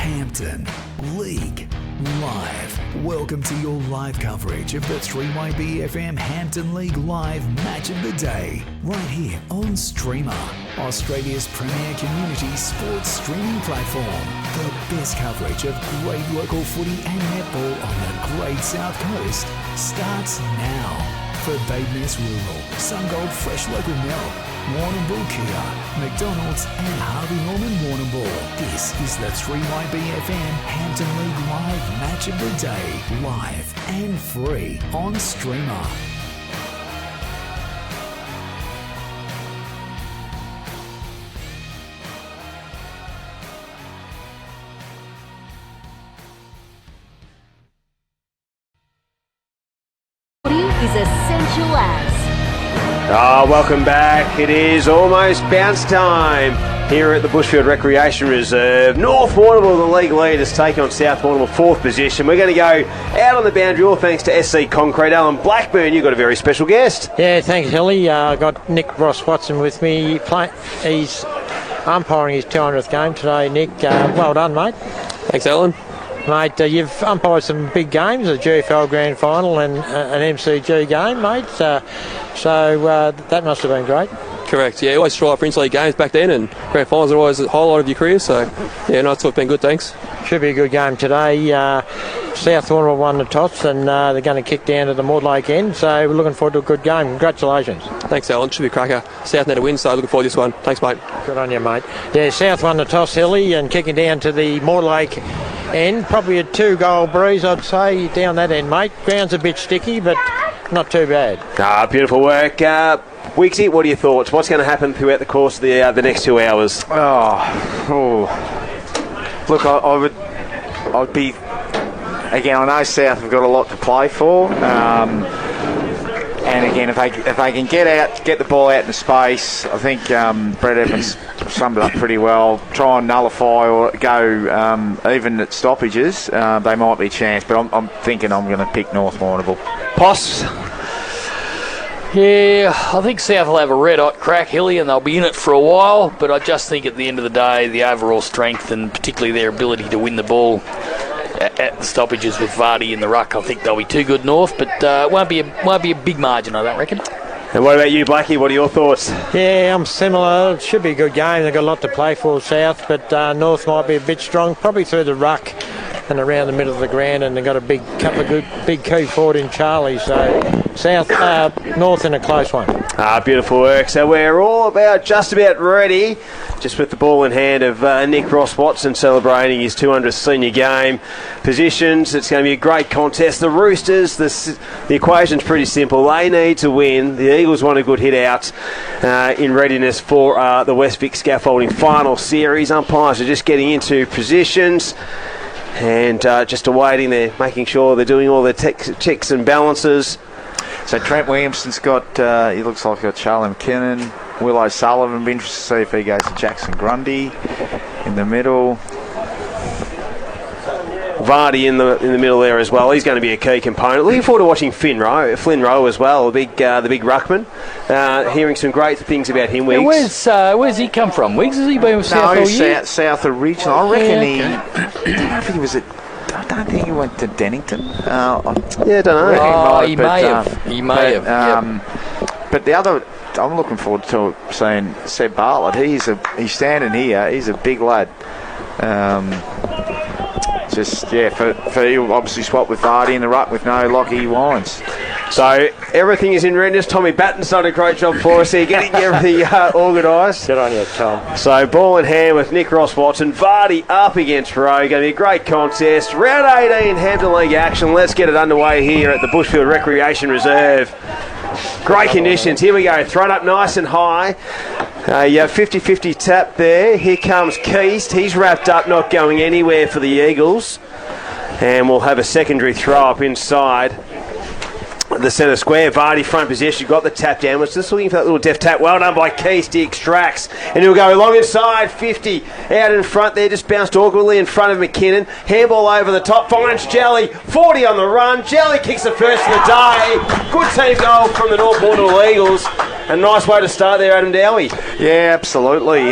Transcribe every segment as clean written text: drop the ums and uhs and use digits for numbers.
Hampton League Live. Welcome to your live coverage of the 3YB-FM Hampton League Live Match of the Day, right here on Streamer, Australia's premier community sports streaming platform. The best coverage of great local footy and netball on the Great South Coast starts now. For Badeness Rural, Sungold Fresh Local Milk, Warrnambool Kia, McDonald's and Harvey Norman Warrnambool. This is the 3YB-FM Hampton League Live Match of the Day, live and free on Streamer. Is essential as. Welcome back. It is almost bounce time here at the Bushfield Recreation Reserve. North Warrnambool, the league leaders, take on South Warrnambool, 4th position. We're going to go out on the boundary, all thanks to SC Concrete. Alan Blackburn, you've got a very special guest. Yeah, thanks, Hilly. I've got Nick Ross-Watson with me. He's umpiring his 200th game today, Nick. Well done, mate. Thanks, Alan. Mate, you've umpired some big games, a GFL Grand Final and an MCG game, mate. So that must have been great. Correct, yeah. Always try for inter-league games back then, and Grand Finals are always a highlight of your career. So, yeah, no, it's been good, thanks. Should be a good game today. South Warrnambool won the toss, and they're going to kick down to the Mortlake end. So we're looking forward to a good game. Congratulations. Thanks, Alan. Should be a cracker. South need a win, so looking forward to this one. Thanks, mate. Good on you, mate. Yeah, South won the toss, Hilly, and kicking down to the Mortlake end. Probably a 2-goal breeze, I'd say, down that end, mate. Ground's a bit sticky, but not too bad. Beautiful work. Weeksy, what are your thoughts? What's going to happen throughout the course of the next 2 hours? Look, I'd be, again, I know South have got a lot to play for, and again, if they can get the ball out in space, I think Brett Evans summed it up pretty well. Try and nullify or go even at stoppages, they might be a chance, but I'm thinking I'm going to pick North Warrnambool. Poss? Yeah, I think South will have a red-hot crack, Hilly, and they'll be in it for a while, but I just think at the end of the day, the overall strength and particularly their ability to win the ball at the stoppages with Vardy in the ruck, I think they'll be too good North, but it won't be a big margin, I don't reckon. And what about you, Blackie? What are your thoughts? Yeah, I'm similar. It should be a good game. They've got a lot to play for, South, but North might be a bit strong, probably through the ruck and around the middle of the ground, and they've got a couple of good big key forward in Charlie. So South, North in a close one. Beautiful work. So we're all just about ready, just with the ball in hand of Nick Ross-Watson celebrating his 200th senior game. Positions, it's going to be a great contest. The Roosters, the equation's pretty simple. They need to win. The Eagles want a good hit out in readiness for the West Vic Scaffolding final series. Umpires are just getting into positions and just awaiting there, making sure they're doing all their checks and balances. So Trent Williamson's got, he looks like he's got Charlie McKinnon, Will O'Sullivan. Be interested to see if he goes to Jackson Grundy in the middle. Vardy in the middle there as well. He's going to be a key component. Looking forward to watching Flynn Rowe as well, the big ruckman. Hearing some great things about him. Wiggs. Yeah, where's he come from? Wiggs, has he been with South all year? South original. I reckon I think he was at. I don't think he went to Dennington. I don't know. He may have. But the other, I'm looking forward to seeing Seb Bartlett. He's standing here. He's a big lad. For he'll obviously swap with Vardy in the ruck with no Lockie Wines. So everything is in readiness. Tommy Batten's done a great job for us here, getting everything organised. Good on you, Tom. So ball in hand with Nick Ross-Watson. Vardy up against Rowe. Going to be a great contest. Round 18 Hampton League action. Let's get it underway here at the Bushfield Recreation Reserve. Great conditions. Here we go. Thrown up nice and high. You have 50-50 tap there. Here comes Keast. He's wrapped up, not going anywhere for the Eagles. And we'll have a secondary throw up inside. the centre square. Vardy front possession, got the tap down. Was just looking for that little deft tap. Well done by Keith. He extracts, and he'll go long inside. 50 out in front there, just bounced awkwardly in front of McKinnon. Handball over the top, finds Jelly. 40 on the run. Jelly kicks the first of the day. Good team goal from the North Warrnambool Eagles. A nice way to start there, Adam Dowie. Yeah, absolutely.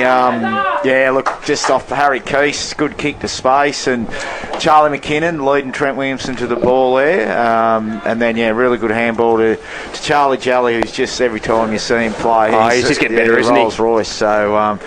Look, just off Harry Keith, good kick to space, and Charlie McKinnon leading Trent Williamson to the ball there. And then, really good handball to Charlie Jelly, who's just every time you see him play, he's just getting better, isn't he? Rolls Royce. So,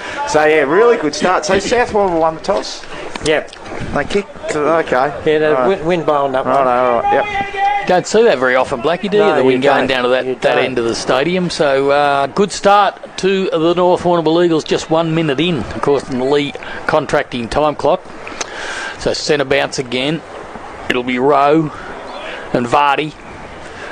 really good start. So South Warrnambool won the toss. Yep. They kicked. Okay. Yeah, the wind bowled up. All right. Yep. Don't see that very often, Blackie, do you? No, The wind you going don't. down to that end of the stadium. So good start to the North Warrnambool Eagles, just 1 minute in, of course, in the Lee contracting time clock. So centre bounce again. It'll be Rowe and Vardy.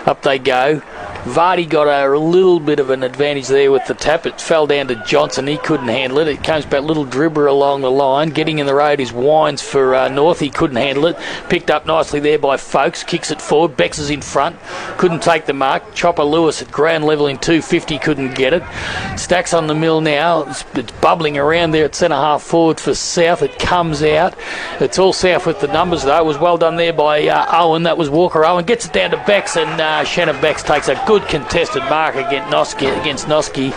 Up they go. Vardy got a little bit of an advantage there with the tap. It fell down to Johnson. He couldn't handle it. It comes back, little dribber along the line. Getting in the road is Wines for North. He couldn't handle it. Picked up nicely there by Folkes. Kicks it forward. Bex is in front. Couldn't take the mark. Chopper Lewis at ground level in 250. Couldn't get it. Stacks on the mill now. It's bubbling around there at centre half forward for South. It comes out. It's all South with the numbers though. It was well done there by Owen. That was Walker Owen. Gets it down to Bex, and Shannon Bex takes a good contested mark against Noski.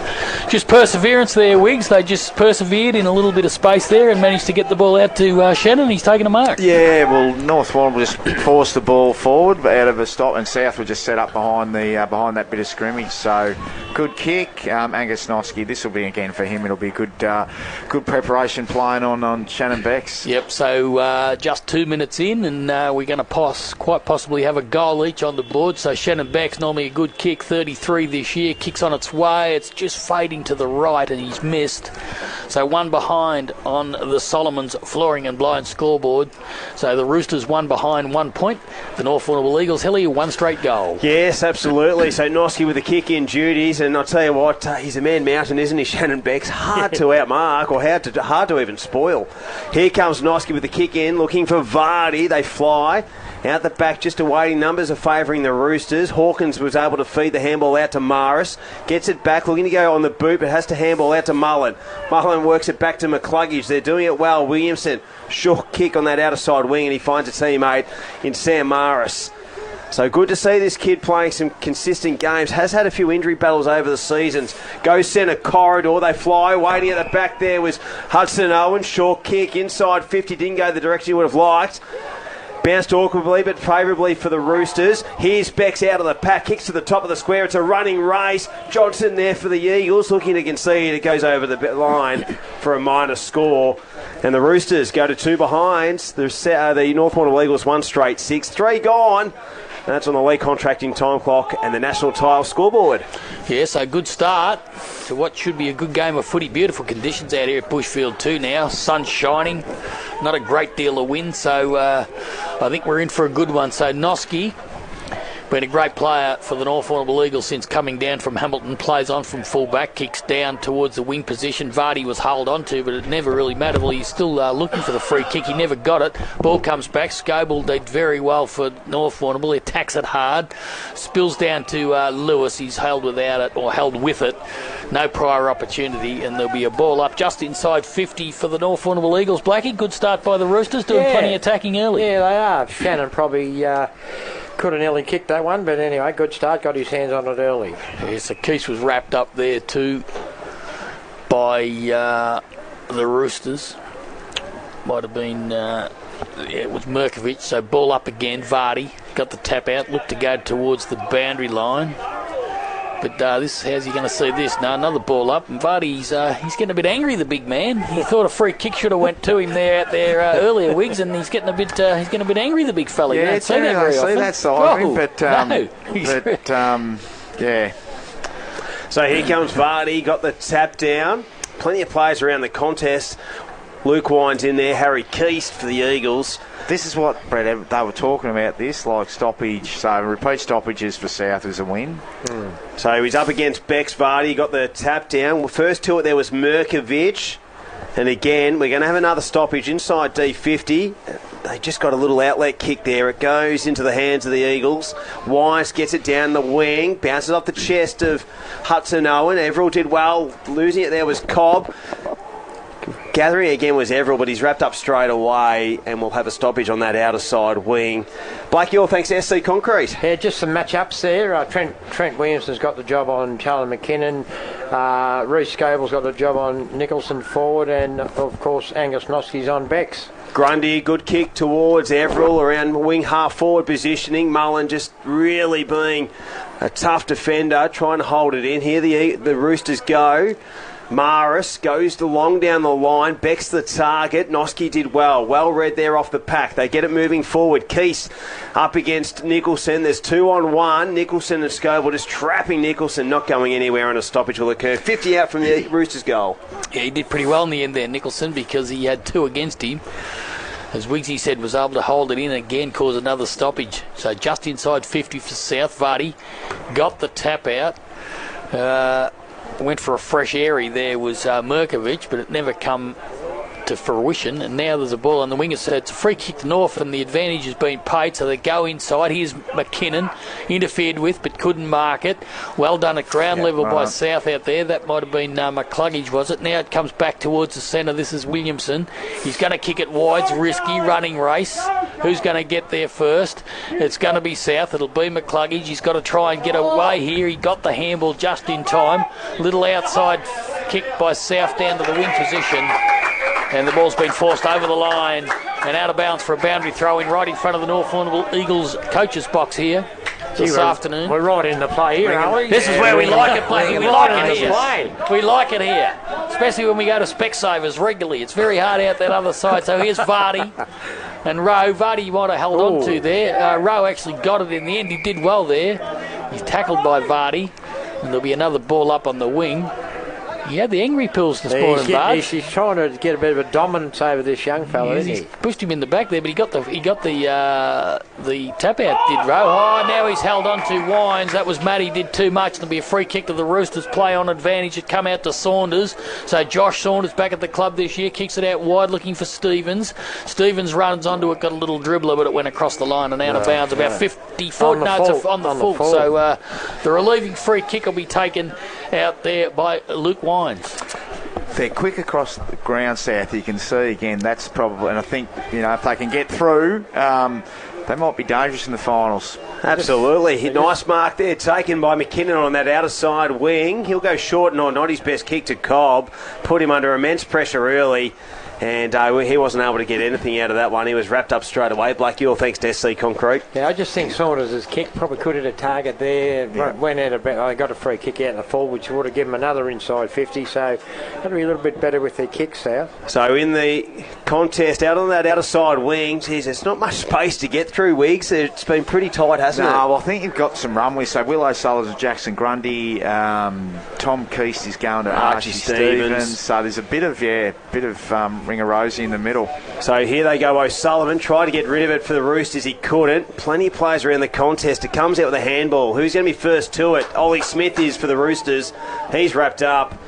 Just perseverance there, Wiggs. They just persevered in a little bit of space there and managed to get the ball out to Shannon. He's taken a mark. Yeah, well, North Warrnambool just forced the ball forward out of a stop, and South were just set up behind that bit of scrimmage. So good kick, Angus Noski. This will be again for him. It'll be good preparation playing on Shannon Bex. Yep. So just 2 minutes in, and we're going to quite possibly have a goal each on the board. So Shannon Bex, normally a good kick, 33 this year, kicks on its way. It's just fading to the right, and he's missed. So one behind on the Solomons Flooring and Blind scoreboard. So the Roosters one behind 1 point. The North Warrnambool Eagles, Hilly, one straight goal. Yes, absolutely. So Noski with the kick in duties, and I'll tell you what, he's a man mountain, isn't he, Shannon Bex? Hard to outmark, or hard to even spoil. Here comes Noski with the kick in, looking for Vardy. They fly. Out the back, just awaiting, numbers are favouring the Roosters. Hawkins was able to feed the handball out to Morris. Gets it back, looking to go on the boot, but has to handball out to Mullen. Mullen works it back to McCluggage. They're doing it well. Williamson, short kick on that outer side wing, and he finds a teammate in Sam Morris. So good to see this kid playing some consistent games. Has had a few injury battles over the seasons. Goes centre corridor. They fly. Waiting at the back there was Hudson Owen. Short kick inside 50. Didn't go the direction he would have liked. Bounced awkwardly but favourably for the Roosters. Here's Bex out of the pack, kicks to the top of the square. It's a running race. Johnson there for the Eagles, looking to concede. It goes over the line for a minor score. And the Roosters go to 2 behind. The North Warrnambool Eagles 1 straight 6. 3 gone. And that's on the league contracting time clock and the national tile scoreboard. Yes, a good start to what should be a good game of footy. Beautiful conditions out here at Bushfield too now. Sun shining. Not a great deal of wind, so I think we're in for a good one. So Noski, been a great player for the North Warrnambool Eagles since coming down from Hamilton, plays on from full-back, kicks down towards the wing position. Vardy was held onto, but it never really mattered. Well, he's still looking for the free kick. He never got it. Ball comes back. Scoble did very well for North Warrnambool. He attacks it hard. Spills down to Lewis. He's held without it, or held with it. No prior opportunity, and there'll be a ball up just inside 50 for the North Warrnambool Eagles. Blackie, good start by the Roosters, doing plenty of attacking early. Yeah, they are. Shannon probably could have nearly kicked that one, but anyway, good start, got his hands on it early. Yes, so Keith was wrapped up there too by the Roosters. Might have been, it was Merkovich, so ball up again. Vardy got the tap out, looked to go towards the boundary line. But how's he going to see this? No, another ball up, and Vardy's he's getting a bit angry, the big man. He thought a free kick should have went to him there earlier, Wiggs, and he's getting a bit angry, the big fella. Yeah, you don't see that very often. that side of him, no. Yeah. So here comes Vardy, got the tap down. Plenty of players around the contest. Luke Wine's in there, Harry Keast for the Eagles. This is what, Brett, they were talking about this, like stoppage. So repeat stoppages for South is a win. So he's up against Bex. Vardy, got the tap down. Well, first to it there was Merkovich. And again, we're going to have another stoppage inside D50. they just got a little outlet kick there. It goes into the hands of the Eagles. Wise gets it down the wing, bounces off the chest of Hudson Owen. Everell did well. Losing it there was Cobb. Gathering again was Everell, but he's wrapped up straight away, and we'll have a stoppage on that outer side wing. Blake Ewell, thanks to SC Concrete. Yeah, just some match-ups there. Trent Williamson's got the job on Charlie McKinnon. Reece Scable's got the job on Nicholson forward, and of course Angus Noski's on Bex. Grundy, good kick towards Everell around wing half forward positioning. Mullen just really being a tough defender, trying to hold it in. Here the Roosters go. Maris goes long down the line. Beck's the target. Noski did well. Well read there off the pack. They get it moving forward. Keese up against Nicholson. There's 2-on-1. Nicholson and Scoble just trapping Nicholson, not going anywhere, and a stoppage will occur. 50 out from the Roosters' goal. Yeah, he did pretty well in the end there, Nicholson, because he had 2 against him. As Wiggsy said, was able to hold it in and again cause another stoppage. So just inside 50 for South. Vardy got the tap out. Went for a fresh airy there was Merkovich, but it never come to fruition, and now there's a ball on the wing. So it's a free kick to North, and the advantage has been paid, so they go inside. Here's McKinnon, interfered with but couldn't mark it. Well done at ground level by South out there. That might have been McCluggage, was it? Now it comes back towards the centre. This is Williamson. He's going to kick it wide. It's risky, running race. Who's going to get there first? It's going to be South. It'll be McCluggage. He's got to try and get away here. He got the handball just in time. Little outside kick by South down to the wing position. And the ball's been forced over the line and out of bounds for a boundary throw in right in front of the North Warrnambool Eagles coaches box here this afternoon. We're right in the play here, aren't we? This is where we like it, Blackie. We like it here. We like it here, especially when we go to Specsavers regularly. It's very hard out that other side. So here's Vardy and Rowe. Vardy you might have held on to there. Rowe actually got it in the end. He did well there. He's tackled by Vardy. And there'll be another ball up on the wing. He had the angry pills this morning, Bud. He's trying to get a bit of a dominance over this young fella, isn't he? He's pushed him in the back there, but he got the tap out, did Rowe. Oh, now he's held on to Wines. That was Matty, did too much. There'll be a free kick to the Roosters. Play on advantage. It come out to Saunders. So Josh Saunders back at the club this year, kicks it out wide, looking for Stevens. Stevens runs onto it, got a little dribbler, but it went across the line and out of bounds. About 50 foot. On the full. So the relieving free kick will be taken out there by Luke Wines. They're quick across the ground, South. You can see again. That's probably, and I think if they can get through, they might be dangerous in the finals. Absolutely. Nice mark there taken by McKinnon on that outer side wing. He'll go short, not his best kick to Cobb. Put him under immense pressure early. And he wasn't able to get anything out of that one. He was wrapped up straight away. Blake Ewell, thanks to SC Concrete. Yeah, I just think Saunders' kick probably could hit a target there. Yeah. Went out they got a free kick out in the full, which would have given them another inside 50. So got to be a little bit better with their kicks, South. So in the contest, out on that outer side wing, geez, there's not much space to get through, Wiggs. It's been pretty tight, hasn't it? No, I think you've got some runway. So Will O'Sullivan, Jackson Grundy, Tom Keast is going to Archie Stevens. So there's a bit of Ringarosi in the middle. So here they go. O'Sullivan tried to get rid of it for the Roosters. He couldn't. Plenty of players around the contest. It comes out with a handball. Who's going to be first to it? Ollie Smith is for the Roosters. He's wrapped up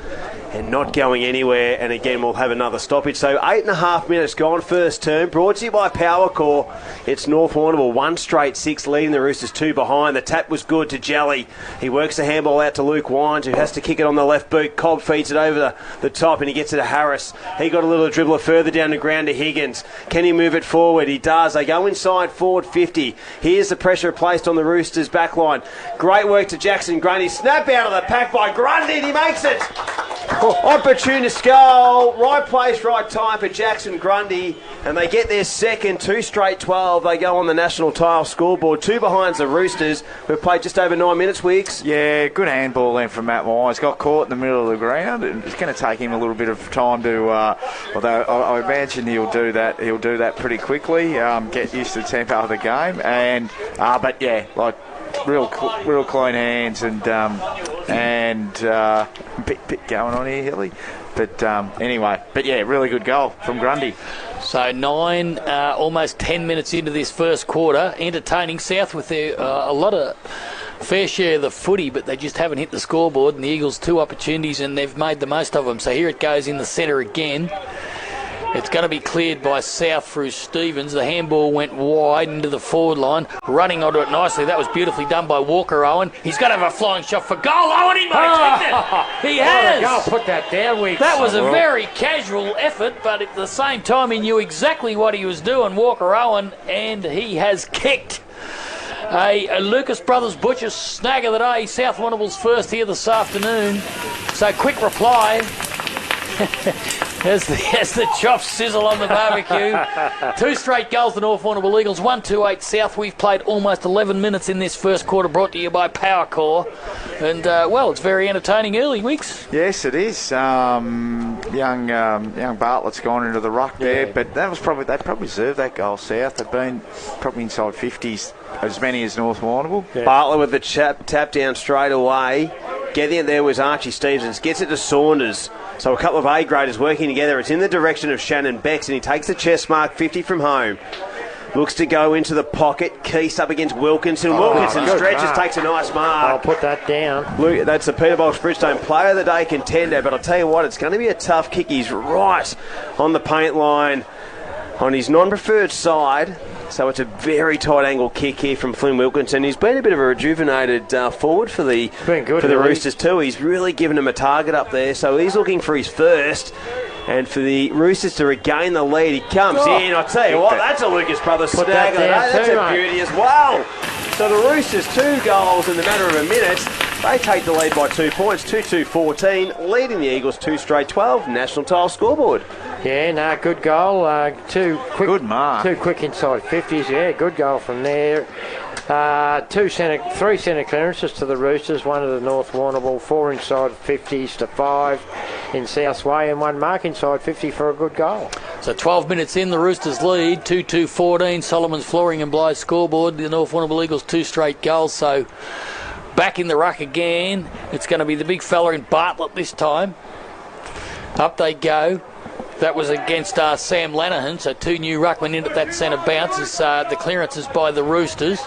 and not going anywhere. And again, we'll have another stoppage. So 8.5 minutes gone, first term. Brought to you by Powercore. It's North Warrnambool 1 straight 6 leading the Roosters 2 behind. The tap was good to Jelly. He works the handball out to Luke Wines, who has to kick it on the left boot. Cobb feeds it over the top and he gets it to Harris. He got a little dribbler further down the ground to Higgins. Can he move it forward? He does. They go inside forward 50. Here's the pressure placed on the Roosters back line. Great work to Jackson Grundy. Snap out of the pack by Grundy and he makes it. Opportunist goal, right place, right time for Jackson Grundy, and they get their second, 2 straight 12. They go on the national tile scoreboard, 2 behind the Roosters. We've played just over 9 minutes, Wiggs. Yeah, good handball then from Matt Wise. Got caught in the middle of the ground, and it's going to take him a little bit of time to. Although I imagine he'll do that. He'll do that pretty quickly. Get used to the tempo of the game, and but yeah, like. Real clean hands and bit going on here, Hilly. But anyway, really good goal from Grundy. So 9, almost 10 minutes into this first quarter. Entertaining South with their a lot of fair share of the footy, but they just haven't hit the scoreboard. And the Eagles 2 opportunities, and they've made the most of them. So here it goes in the centre again. It's going to be cleared by South through Stevens. The handball went wide into the forward line. Running onto it nicely. That was beautifully done by Walker Owen. He's going to have a flying shot for goal. Owen, he might take it. He has. Go, put that down, Weeks. That was a very casual effort, but at the same time he knew exactly what he was doing, Walker Owen, and he has kicked a Lucas Brothers Butcher snag of the day. South Warrnambool's first here this afternoon. So quick reply. As the chops sizzle on the barbecue. 2 straight goals, the North Warrnambool Eagles, 1-2-8 South. We've played almost 11 minutes in this first quarter, brought to you by Power Core. And, well, it's very entertaining early, Weeks. Yes, it is. Young Bartlett's gone into the ruck there, but they probably deserved that goal, South. They've been probably inside 50s, as many as North Warrnambool. Yeah. Bartlett with the tap down straight away. Getting it there was Archie Stevens. Gets it to Saunders. So a couple of A-graders working together. It's in the direction of Shannon Becks, and he takes the chest mark 50 from home. Looks to go into the pocket. Keast up against Wilkinson. Wilkinson stretches, takes a nice mark. I'll put that down. Luke, that's the Peterbox Bridgestone Player of the Day contender. But I'll tell you what, it's going to be a tough kick. He's right on the paint line on his non-preferred side. So it's a very tight angle kick here from Flynn Wilkinson. He's been a bit of a rejuvenated forward for the Roosters too. He's really given him a target up there. So he's looking for his first. And for the Roosters to regain the lead, he comes in. I tell you what, that's a Lucas Brothers stagger. That's a beauty as well. So the Roosters 2 goals in the matter of a minute. They take the lead by 2 points, 2-2-14, leading the Eagles 2 straight 12 national title scoreboard. Yeah, no, good goal. Good mark. 2 quick inside 50s. Yeah, good goal from there. 3 centre clearances to the Roosters, 1 to the North Warrnambool, 4 inside 50s to 5 in South Way, and 1 mark inside 50 for a good goal. So 12 minutes in, the Roosters lead, 2-2-14. Solomon's Flooring and Blythe scoreboard. The North Warrnambool Eagles 2 straight goals. So back in the ruck again. It's going to be the big fella in Bartlett this time. Up they go. That was against Sam Lanahan, so 2 new ruckmen in at that centre bounce. The clearance is by the Roosters.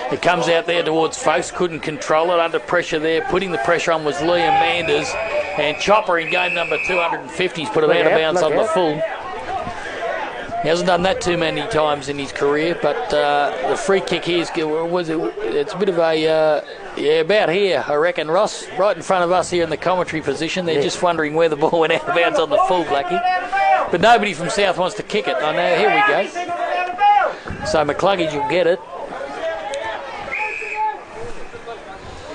It comes out there towards Folks, couldn't control it, under pressure there. Putting the pressure on was Liam Manders. And Chopper in game number 250's put him out of bounds on the full. He hasn't done that too many times in his career, but the free kick here it's a bit of a about here, I reckon, Ross, right in front of us here in the commentary position. They're just wondering where the ball went out of bounds on the full, Blackie. But nobody from South wants to kick it. I know, here we go. So McCluggage will get it.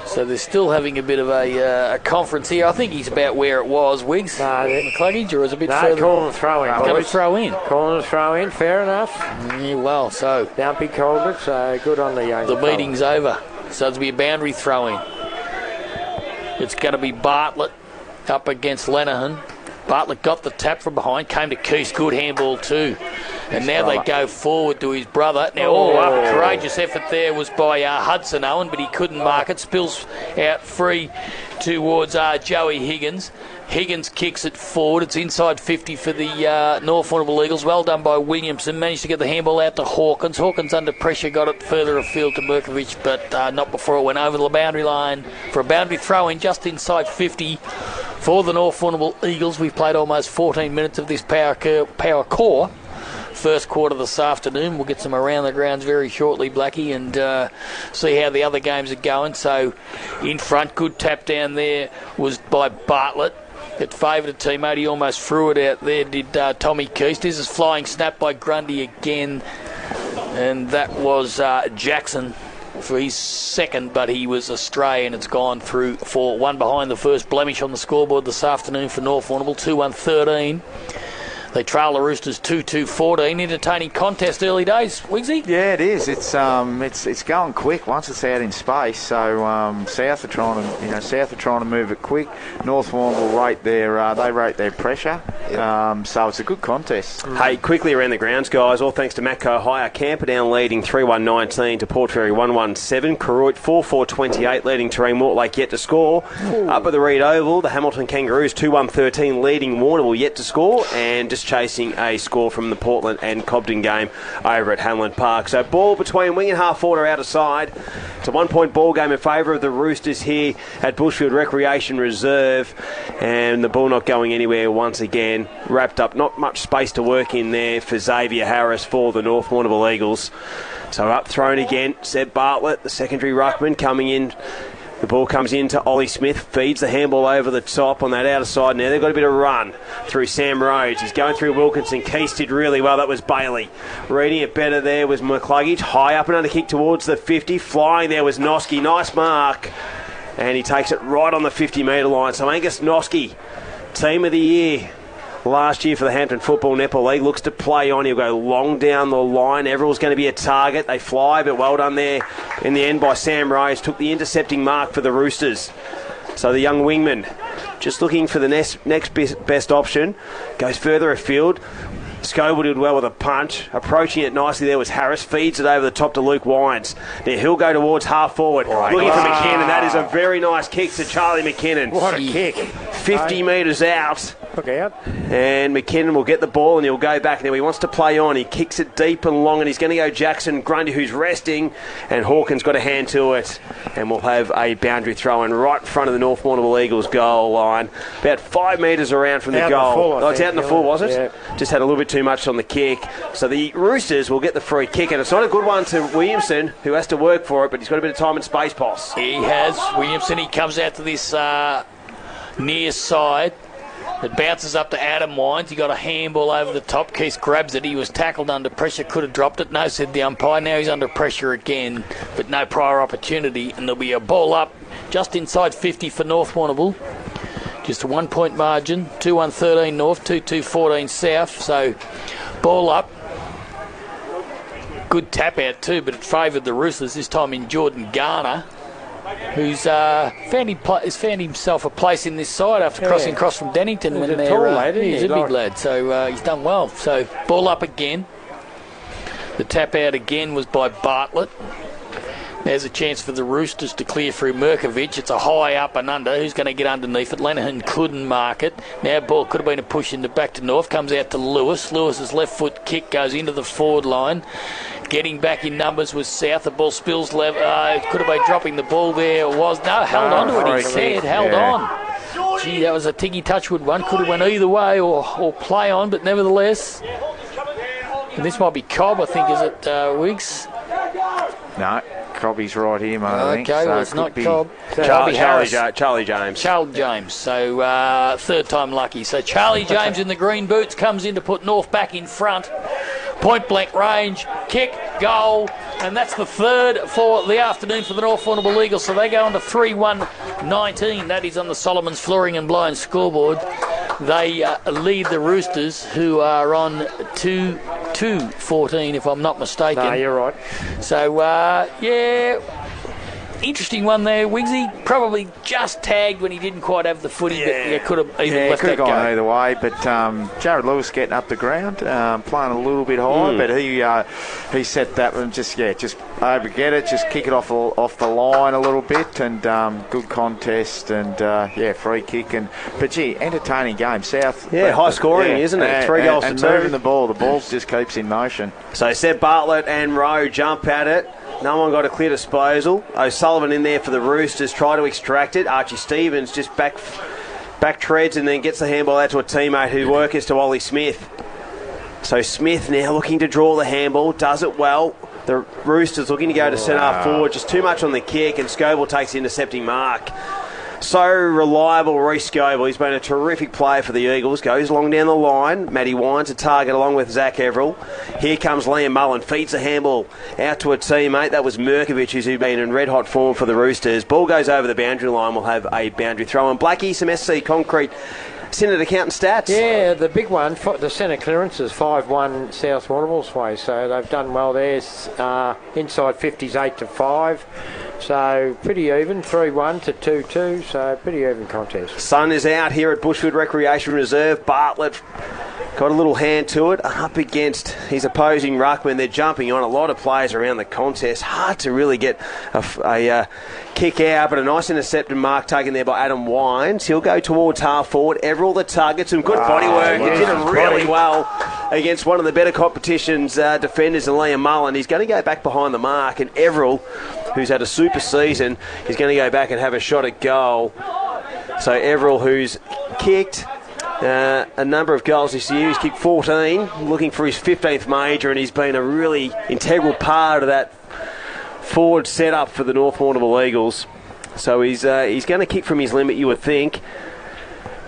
So they're still having a bit of a conference here. I think he's about where it was, Wiggs. McCluggage, or is it a bit further? Call and throw in. Going to throw in. Call and throw in, fair enough. Yeah, well, so Dumpy called it, so good on the young. The meeting's over. So it's be a boundary throw in. It's going to be Bartlett up against Lanahan. Bartlett got the tap from behind, came to Keast, good handball too. And now they go forward to his brother. Now, a courageous effort there was by Hudson Owen, but he couldn't mark it. Spills out free towards Joey Higgins. Higgins kicks it forward. It's inside 50 for the North Warrnambool Eagles. Well done by Williamson. Managed to get the handball out to Hawkins. Hawkins under pressure got it further afield to Merkovich, but not before it went over the boundary line for a boundary throw-in just inside 50 for the North Warrnambool Eagles. We've played almost 14 minutes of this Power Core first quarter this afternoon. We'll get some around the grounds very shortly, Blackie, and see how the other games are going. So in front, good tap down there was by Bartlett. It favoured a teammate. He almost threw it out there, did Tommy Keast. This is flying snap by Grundy again, and that was Jackson for his second, but he was astray, and it's gone through for 1 behind. The first blemish on the scoreboard this afternoon for North Warrnambool, 2-1-13. They trail the Roosters 2-2-14. Entertaining contest early days, Wigsy? Yeah, it is. It's going quick once it's out in space. So South are trying to move it quick. North Warrnambool rate their pressure. Yep. So it's a good contest. Hey, quickly around the grounds, guys. All thanks to Matco Hire. Camperdown leading 3-1-19 to Port Fairy 1-1-7. Koroit 4-4-28 leading Terreen Mortlake yet to score. Ooh. Up at the Reed Oval, the Hamilton Kangaroos 2-1-13 leading Warrnambool yet to score, and just chasing a score from the Portland and Cobden game over at Hanlon Park. So ball between wing and half forward out of side. It's a 1-point ball game in favour of the Roosters here at Bushfield Recreation Reserve, and the ball not going anywhere once again. again. Wrapped up, not much space to work in there for Xavier Harris for the North Warrnambool Eagles. So up thrown again, Seb Bartlett, the secondary ruckman, coming in. The ball comes in to Ollie Smith, feeds the handball over the top on that outer side now. They've got a bit of run through Sam Rhodes. He's going through Wilkinson. Keith did really well. That was Bailey. Reading it better there was McCluggage. High up and under kick towards the 50. Flying there was Noski. Nice mark. And he takes it right on the 50-metre line. So Angus Noski, team of the year last year for the Hampton Football Netball League, looks to play on. He'll go long down the line. Everill's going to be a target. They fly, but well done there in the end by Sam Rose. Took the intercepting mark for the Roosters. So the young wingman just looking for the next best option. Goes further afield. Scobell did well with a punch. Approaching it nicely there was Harris. Feeds it over the top to Luke Wines. Now he'll go towards half forward. Looking for McKinnon. That is a very nice kick to Charlie McKinnon. What a kick. 50 metres out. Look out. And McKinnon will get the ball and he'll go back. Now he wants to play on. He kicks it deep and long and he's going to go Jackson Grundy, who's resting. And Hawkins got a hand to it. And we'll have a boundary throw in right in front of the North Warrnambool Eagles goal line. About 5 metres around from the goal. It's out in the full, was it? Yeah. Just had a little bit too much on the kick. So the Roosters will get the free kick. And it's not a good one to Williamson, who has to work for it, but he's got a bit of time and space, Boss. He has. Williamson, he comes out to this near side. It bounces up to Adam Wines. He got a handball over the top. Keith grabs it. He was tackled under pressure. Could have dropped it. No, said the umpire. Now he's under pressure again, but no prior opportunity. And there'll be a ball up just inside 50 for North Warrnambool. Just a 1 point margin. 2-1-13 North, 2-2-14 South. So ball up. Good tap out too, but it favoured the Roosters, this time in Jordan Garner, who's found himself a place in this side after crossing across from Dennington. He's a tall lad, isn't he? He's a big lad, so he's done well. So ball up again. The tap out again was by Bartlett. There's a chance for the Roosters to clear through Merkovich. It's a high up and under. Who's going to get underneath it? Lenihan couldn't mark it. Now ball could have been a push into back to North. Comes out to Lewis. Lewis's left foot kick goes into the forward line. Getting back in numbers was South. The ball spills left. Could have been dropping the ball there. It was. No, held on to it, he said. Held on. Gee, that was a Tiggy Touchwood one. Could have went either way or play on, but nevertheless. And this might be Cobb, I think, is it, Wiggs? No, Cobby's right here, mate. I think. Okay, So well, it's not Cobb. Charlie James. Charlie James. So third time lucky. So Charlie James in the green boots comes in to put North back in front. Point blank range, kick, goal, and that's the third for the afternoon for the North Warrnambool Eagles. So they go on to 3-1-19. That is on the Solomon's Flooring and Blind scoreboard. They lead the Roosters, who are on 2-2-14, if I'm not mistaken. No, you're right. So, interesting one there. Wigsy probably just tagged when he didn't quite have the footy, but he could have even left could that have gone go. either way. But Jared Lewis getting up the ground, playing a little bit high, but he set that one just overget it, just kick it off the line a little bit, and good contest, and free kick, but entertaining game. South, high scoring, isn't it? 3 goals to 2. Moving the ball just keeps in motion. So Seb Bartlett and Rowe jump at it. No one got a clear disposal. O'Sullivan in there for the Roosters, try to extract it. Archie Stevens just back treads and then gets the handball out to a teammate who works to Ollie Smith. So Smith now looking to draw the handball, does it well. The Roosters looking to go to centre forward, just too much on the kick, and Scobell takes the intercepting mark. So reliable, Reece Scobell. He's been a terrific player for the Eagles. Goes along down the line. Matty Wines a target along with Zach Everill. Here comes Liam Mullen. Feeds the handball out to a teammate. That was Merkovich, who's been in red-hot form for the Roosters. Ball goes over the boundary line. We'll have a boundary throw. And Blackie, some SC Concrete Senate accountant stats. Yeah, the big one, the centre clearance is 5-1 South Warrnambool's way, so they've done well there. Inside 50's 8-5, so pretty even. 3-1 to 2-2, so pretty even contest. Sun is out here at Bushwood Recreation Reserve. Bartlett got a little hand to it, up against his opposing ruckman. They're jumping on a lot of players around the contest. Hard to really get a kick out, but a nice intercepted mark taken there by Adam Wines. He'll go towards half forward. Everall the target, some good body work. He did it really well against one of the better competition's defenders in Liam Mullen. He's going to go back behind the mark, and Everall, who's had a super season, is going to go back and have a shot at goal. So Everall, who's kicked, a number of goals this year. He's kicked 14, looking for his 15th major, and he's been a really integral part of that forward setup for the North Warrnambool Eagles. So he's going to kick from his limit, you would think.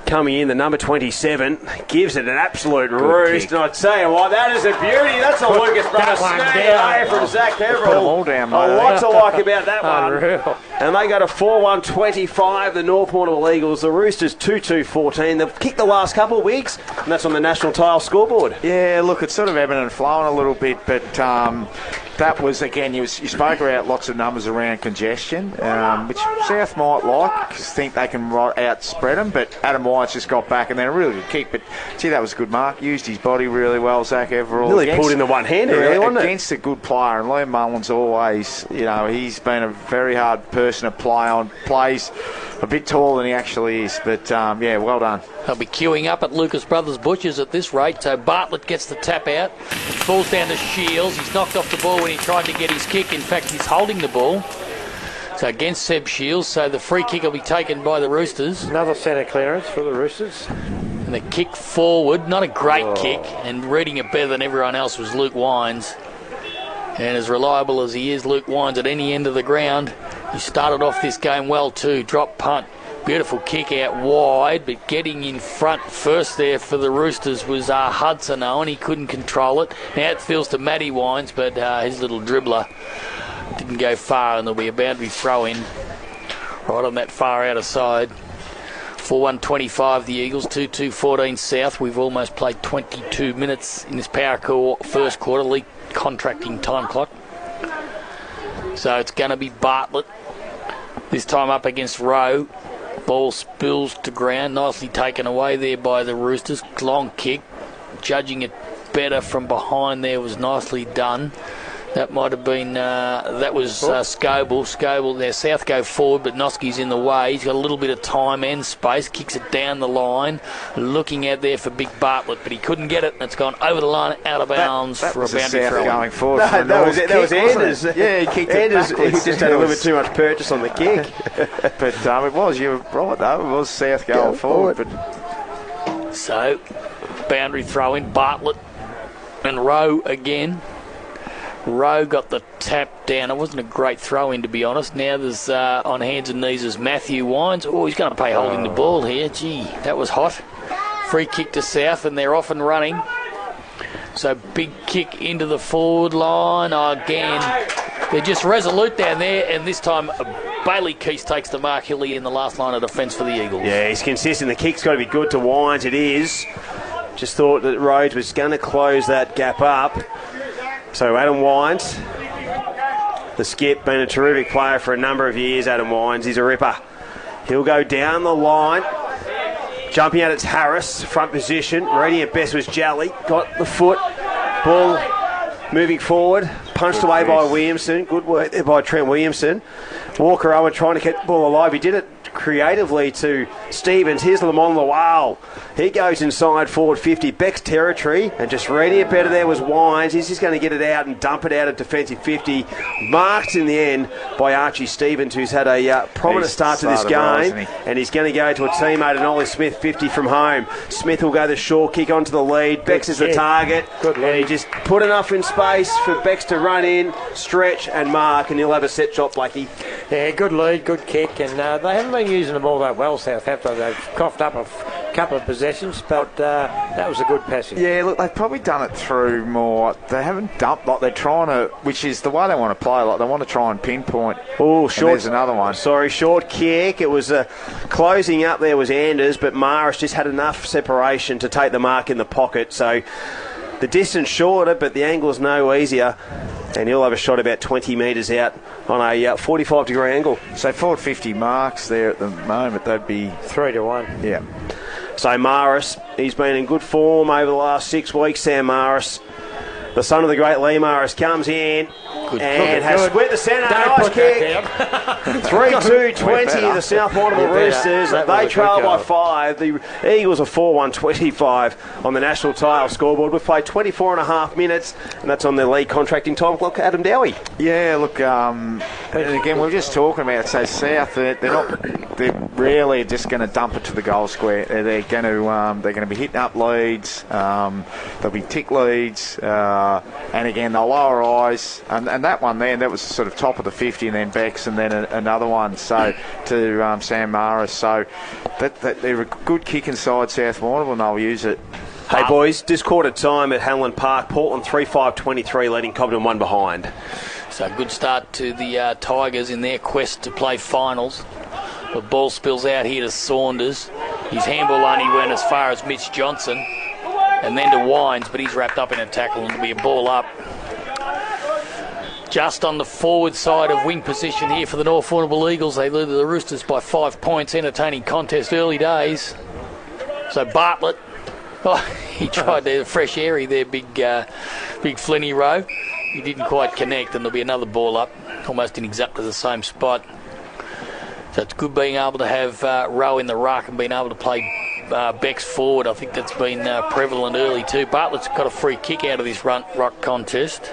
Coming in, the number 27 gives it an absolute roost, and I'd say, well, that is a beauty. That's a Lucas Brothers snag from Zach Everett. Put them all down, mate. A lot to like about that one. Unreal. And they go to 4-1-25, the North Warrnambool Eagles. The Roosters 2-2-14. They've kicked the last couple of weeks, and that's on the national tile scoreboard. Yeah, look, it's sort of ebbing and flowing a little bit, but that was, again, you spoke about lots of numbers around congestion, which South might like, because think they can outspread them, but Adam White's just got back and then a really good kick, but gee, that was a good mark. Used his body really well, Zach Everett. Really pulled in the one-hander, really, wasn't it? Against a good player, and Liam Mullen's always, he's been a very hard person to play on, plays a bit taller than he actually is, but yeah, well done. They'll be queuing up at Lucas Brothers Butchers at this rate. So Bartlett gets the tap out, falls down to Shields. He's knocked off the ball when he tried to get his kick. In fact, he's holding the ball. So against Seb Shields, so the free kick will be taken by the Roosters. Another centre clearance for the Roosters. And the kick forward, not a great kick, and reading it better than everyone else was Luke Wines. And as reliable as he is, Luke Wines at any end of the ground. He started off this game well too. Drop punt. Beautiful kick out wide, but getting in front first there for the Roosters was Hudson Owen. He couldn't control it. Now it feels to Matty Wines, but his little dribbler didn't go far, and there'll be a boundary throw in right on that far outer side. 4-1-25 the Eagles, 2-2-14 South. We've almost played 22 minutes in this power core first quarter, league contracting time clock. So it's going to be Bartlett, this time up against Rowe. Ball spills to ground, nicely taken away there by the Roosters. Long kick, judging it better from behind there was nicely done. That might have been, that was Scoble. Scoble there, South go forward, but Noski's in the way. He's got a little bit of time and space, kicks it down the line, looking out there for Big Bartlett, but he couldn't get it, and it's gone over the line, out of bounds for a boundary throw. Going forward. No, that was Anders. Yeah, he kicked it backwards. He just had a little bit too much purchase on the kick. But it was, you were right though, it was South going forward. But so, boundary throw in, Bartlett and Rowe again. Rowe got the tap down. It wasn't a great throw in, to be honest. Now there's on hands and knees is Matthew Wines. Oh, he's going to pay holding the ball here. Gee, that was hot. Free kick to South, and they're off and running. So big kick into the forward line again. They're just resolute down there, and this time Bailey Keith takes the mark. Hilly in the last line of defence for the Eagles. Yeah, he's consistent. The kick's got to be good to Wines. It is. Just thought that Rhodes was going to close that gap up. So Adam Wines, the skip, been a terrific player for a number of years, Adam Wines. He's a ripper. He'll go down the line. Jumping out, it's Harris, front position. Reading it best was Jally. Got the foot. Ball moving forward. Punched away by Williamson. Good work there by Trent Williamson. Walker Owen trying to keep the ball alive. He did it creatively to Stevens. Here's Lamont Lawal. He goes inside forward 50, Beck's territory, and just reading it better there was Wines. He's just going to get it out and dump it out at defensive 50. Marked in the end by Archie Stevens, who's had a prominent start to this game, and he's going to go to a teammate, and Ollie Smith, 50 from home. Smith will go the short kick onto the lead. Bex is the target. Good lead. He just put enough in space for Bex to run in, stretch and mark, and he'll have a set shot, Blackie. Yeah, good lead, good kick, and they haven't been using the ball that well, Southampton. They've coughed up a couple of possessions, but that was a good passing. Yeah, look, they've probably done it through more. They haven't dumped, like they're trying to, which is the way they want to play. Like they want to try and pinpoint. Oh, short. There's another one. Sorry, short kick. It was closing up there was Anders, but Maris just had enough separation to take the mark in the pocket. So the distance shorter, but the angle's no easier. And he'll have a shot about 20 metres out on a 45-degree angle. So 450 marks there at the moment. They'd be 3-1. Yeah. So Maris, he's been in good form over the last 6 weeks. Sam Maris, the son of the great Lee Maris, comes in. Good. And has good. split the centre. Don't Nice put that kick. down. 3-2-20, the South Warrnambool Roosters. That was They a trail good by goal. 5. The Eagles are 4-1-25 on the national tile scoreboard. We've played 24 and a half minutes, and that's on their league contracting time clock. Adam Dowie. Yeah, look, and again, we we're just talking about, so South, they're really just going to dump it to the goal square. They're going to be hitting up leads, they'll be tick leads, and again, they'll lower eyes, and that one there, that was sort of top of the 50, and then Bex, and then another one, so to Sam Maris, so that they're a good kick inside South Warrnambool, and they'll use it. Hey boys, just quarter time at Hanlon Park. Portland 3-5-23 leading Cobden 1 behind. So a good start to the Tigers in their quest to play finals. The ball spills out here to Saunders. His handball only went as far as Mitch Johnson. And then to Wines, but he's wrapped up in a tackle and it'll be a ball up. Just on the forward side of wing position here for the North Warrnambool Eagles. They lead the Roosters by 5 points. Entertaining contest early days. So Bartlett. Oh, he tried there, fresh airy there, big Flinny Rowe. He didn't quite connect, and there'll be another ball up, almost in exactly the same spot. So it's good being able to have Rowe in the ruck and being able to play Bex forward. I think that's been prevalent early too. Bartlett's got a free kick out of this ruck contest.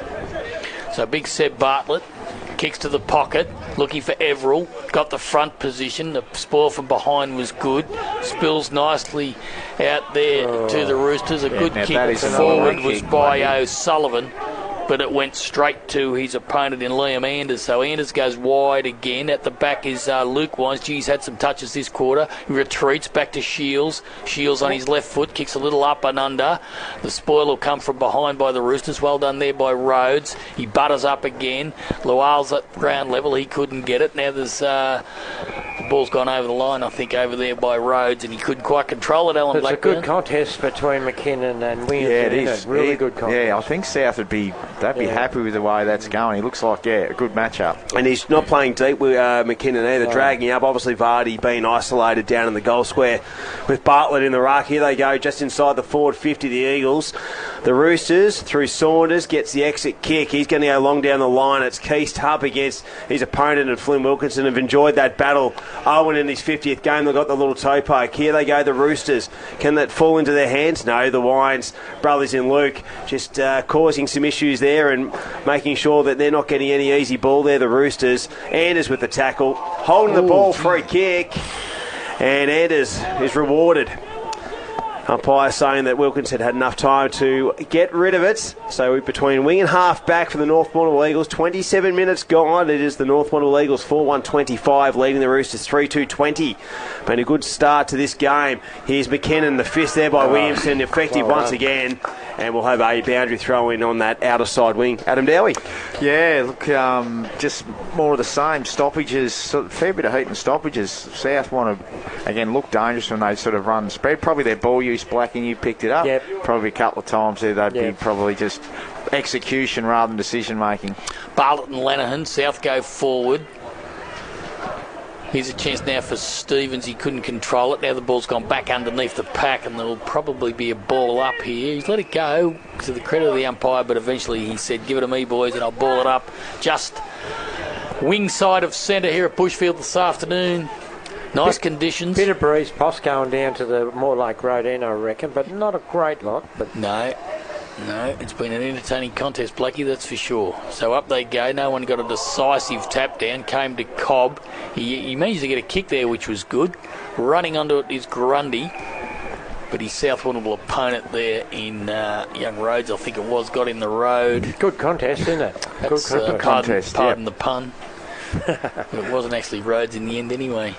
So big Seb Bartlett kicks to the pocket, looking for Everell. Got the front position. The spoil from behind was good. Spills nicely out there to the Roosters. A good kick forward was by O'Sullivan, but it went straight to his opponent in Liam Anders. So Anders goes wide again. At the back is Luke Wines. He's had some touches this quarter. He retreats back to Shields. Shields on his left foot, kicks a little up and under. The spoil will come from behind by the Roosters. Well done there by Rhodes. He butters up again. Lual's at ground level. He couldn't get it. Now there's... the ball's gone over the line, I think, over there by Rhodes, and he couldn't quite control it, Alan Blackburn. It's a good contest between McKinnon and Williams. Yeah, it is. Really good contest. Yeah, I think South would be happy with the way that's going. He looks like, a good matchup. And he's not playing deep with McKinnon either, dragging up. Obviously, Vardy being isolated down in the goal square with Bartlett in the ruck. Here they go, just inside the forward 50, the Eagles. The Roosters, through Saunders, gets the exit kick. He's going to go long down the line. It's Keast up against his opponent, and Flynn Wilkinson have enjoyed that battle. Owen in his 50th game, they've got the little toe poke. Here they go, the Roosters. Can that fall into their hands? No, the Wines brothers in Luke just causing some issues there and making sure that they're not getting any easy ball there, the Roosters. Anders with the tackle, holding the ball, free kick, and Anders is rewarded. Umpire saying that Wilkinson had enough time to get rid of it. So between wing and half back for the North Warrnambool Eagles, 27 minutes gone. It is the North Warrnambool Eagles 4-1-25, leading the Roosters 3-2-20. Been a good start to this game. Here's McKinnon, the fist there by Williamson, effective once again. And we'll have a boundary throw in on that outer side wing. Adam Dowie. Yeah, look, just more of the same. Stoppages, fair bit of heat and stoppages. South want to, again, look dangerous when they sort of run spread. Probably their ball use, Black, and you picked it up. Yep. Probably a couple of times there, they'd be probably just execution rather than decision making. Bartlett and Lenihan, South go forward. Here's a chance now for Stevens. He couldn't control it. Now the ball's gone back underneath the pack, and there'll probably be a ball up here. He's let it go to the credit of the umpire, but eventually he said, give it to me, boys, and I'll ball it up just wing side of centre here at Bushfield this afternoon. Nice conditions. Bit of breeze, Poss going down to the more like road end, I reckon, but not a great lot. But No, it's been an entertaining contest, Blackie, that's for sure. So up they go. No one got a decisive tap down. Came to Cobb. He managed to get a kick there, which was good. Running onto it is Grundy. But his South Warrnambool opponent there in Young Rhodes, I think it was, got in the road. good contest, isn't it? That's, Good contest. pardon the pun. But it wasn't actually Rhodes in the end anyway.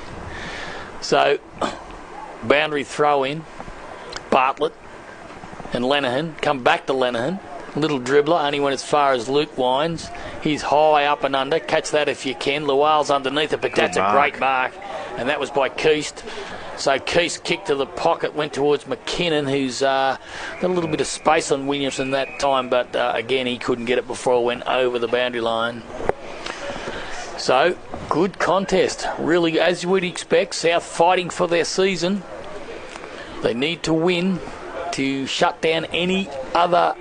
So, boundary throw in. Bartlett and Lenihan. Come back to Lenihan. Little dribbler, only went as far as Luke Wines. He's high up and under. Catch that if you can. Lual's underneath it, but that's a great mark. And that was by Keast. So Keast kicked to the pocket, went towards McKinnon, who's got a little bit of space on Williamson that time, but again, he couldn't get it before it went over the boundary line. So, good contest. Really, as you would expect, South fighting for their season. They need to win to shut down any other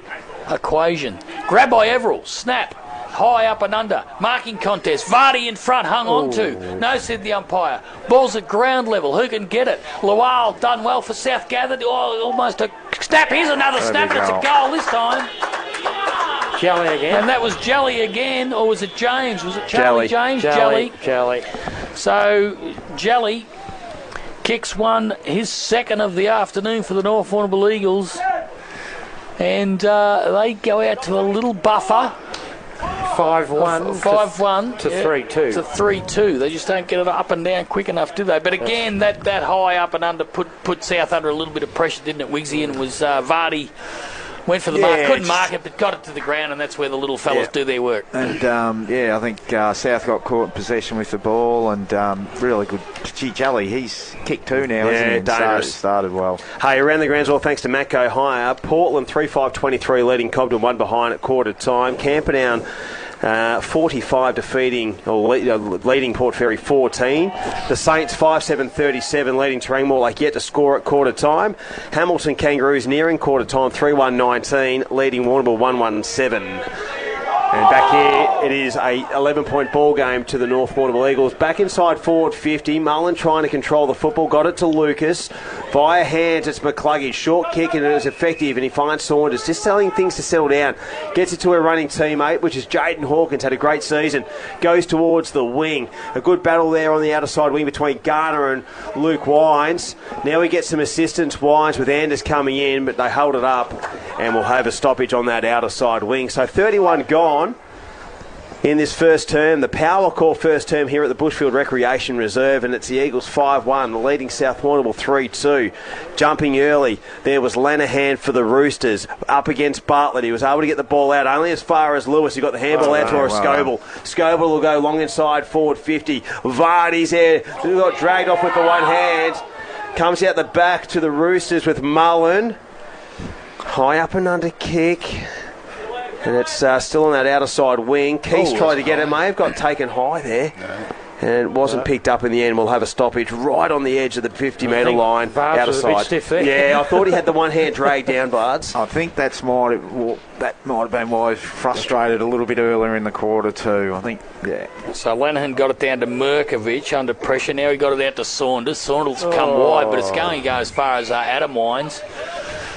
equation. Grab by Everell, snap. high up and under. Marking contest. Vardy in front, hung on to. No, said the umpire. Ball's at ground level. Who can get it? Lual done well for South gathered. Oh, almost a snap. Here's another snap, and it's a goal this time. Jelly again. And that was Jelly again, or was it James? Was it Charlie James? Jelly. So Jelly kicks one, his second of the afternoon for the North Warrnambool Eagles. And they go out to a little buffer. 5-1 to 3-2. To 3-2. They just don't get it up and down quick enough, do they? But again, that high up and under put South under a little bit of pressure, didn't it, Wigsy? And was Vardy went for the mark, couldn't mark it, but got it to the ground, and that's where the little fellas do their work. And, I think South got caught in possession with the ball, and really good. Gee, Jelly, he's kicked two now, isn't he? Dangerous. Started well. Hey, around the grounds, all thanks to Matco Hire. Portland 3-5-23 leading Cobden 1 behind at quarter time. Camperdown 45 leading Port Fairy 14. The Saints 5-7-37 leading Warrnambool like yet to score at quarter time. Hamilton Kangaroos nearing quarter time 3-1-19 leading Warrnambool 1-1-7. And back here, it is a 11-point ball game to the North Warrnambool Eagles. Back inside forward 50. Mullen trying to control the football. Got it to Lucas. Via hands, it's McCluggage. Short kick, and it is effective. And he finds Saunders. Just telling things to settle down. Gets it to a running teammate, which is Jaden Hawkins. Had a great season. Goes towards the wing. A good battle there on the outer side wing between Garner and Luke Wines. Now we get some assistance. Wines with Anders coming in, but they hold it up. And we'll have a stoppage on that outer side wing. So 31 gone in this first term, the power call first term here at the Bushfield Recreation Reserve, and it's the Eagles 5-1, leading South Warrnambool 3-2. Jumping early, there was Lenihan for the Roosters, up against Bartlett. He was able to get the ball out only as far as Lewis. He got the handball out to Scoble. Scoble will go long inside forward 50. Vardy's there, he got dragged off with the one hand. Comes out the back to the Roosters with Mullen. High up and under kick. And it's still on that outer side wing. Keith's tried to get it. May have got taken high there. And it wasn't picked up in the end. We'll have a stoppage right on the edge of the 50-metre line. Outer side. A bit stiff there. Yeah, I thought he had the one hand dragged down, Bards. I think that might have been why he was frustrated a little bit earlier in the quarter too. I think, So Lenihan got it down to Merkovich under pressure. Now he got it out to Saunders. Saunders come wide, but it's going to go as far as Adam Wines.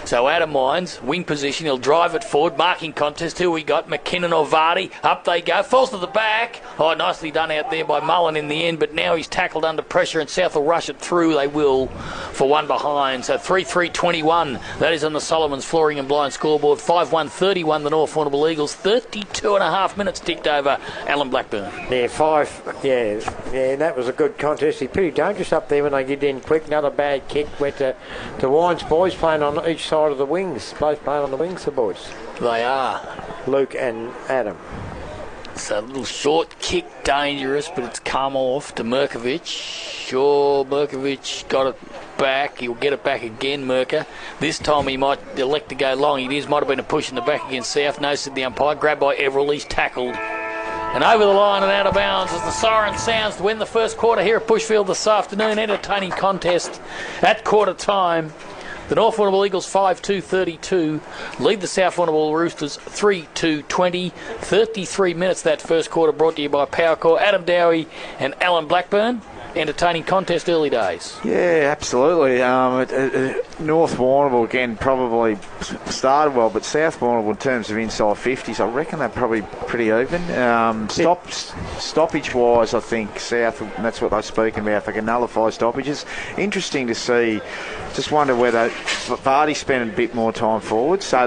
So Adam Wines, wing position, he'll drive it forward. Marking contest, who we got? McKinnon or Vardy. Up they go. Falls to the back. Oh, nicely done out there by Mullen in the end, but now he's tackled under pressure and South will rush it through. They will for one behind. So 3-3-21. That is on the Solomons Flooring and Blind scoreboard. 5-1-31 the North Warrnambool Eagles. 32.5 minutes ticked over Alan Blackburn. Yeah, that was a good contest. He's pretty dangerous up there when they get in quick. Another bad kick went to Wines. Boys playing on each side of the wings. Both playing on the wings, the boys. They are. Luke and Adam. So a little short kick, dangerous, but it's come off to Merkovich. Sure, Merkovich got it back. He'll get it back again, Merker. This time he might elect to go long. It might have been a push in the back against South. No, said the umpire. Grabbed by Everell. He's tackled. And over the line and out of bounds as the siren sounds to win the first quarter here at Bushfield this afternoon. Entertaining contest at quarter time. The North Warrnambool Eagles 5-2-32 lead the South Warrnambool Roosters 3-2-20. 33 minutes that first quarter, brought to you by Powercore, Adam Dowie and Alan Blackburn. Entertaining contest, early days. Yeah, absolutely. North Warrnambool again probably started well, but South Warrnambool in terms of inside 50s, I reckon they're probably pretty even. Stoppage wise, I think South, and that's what they're speaking about. They can nullify stoppages. Interesting to see. Just wonder whether Vardy spent a bit more time forward, so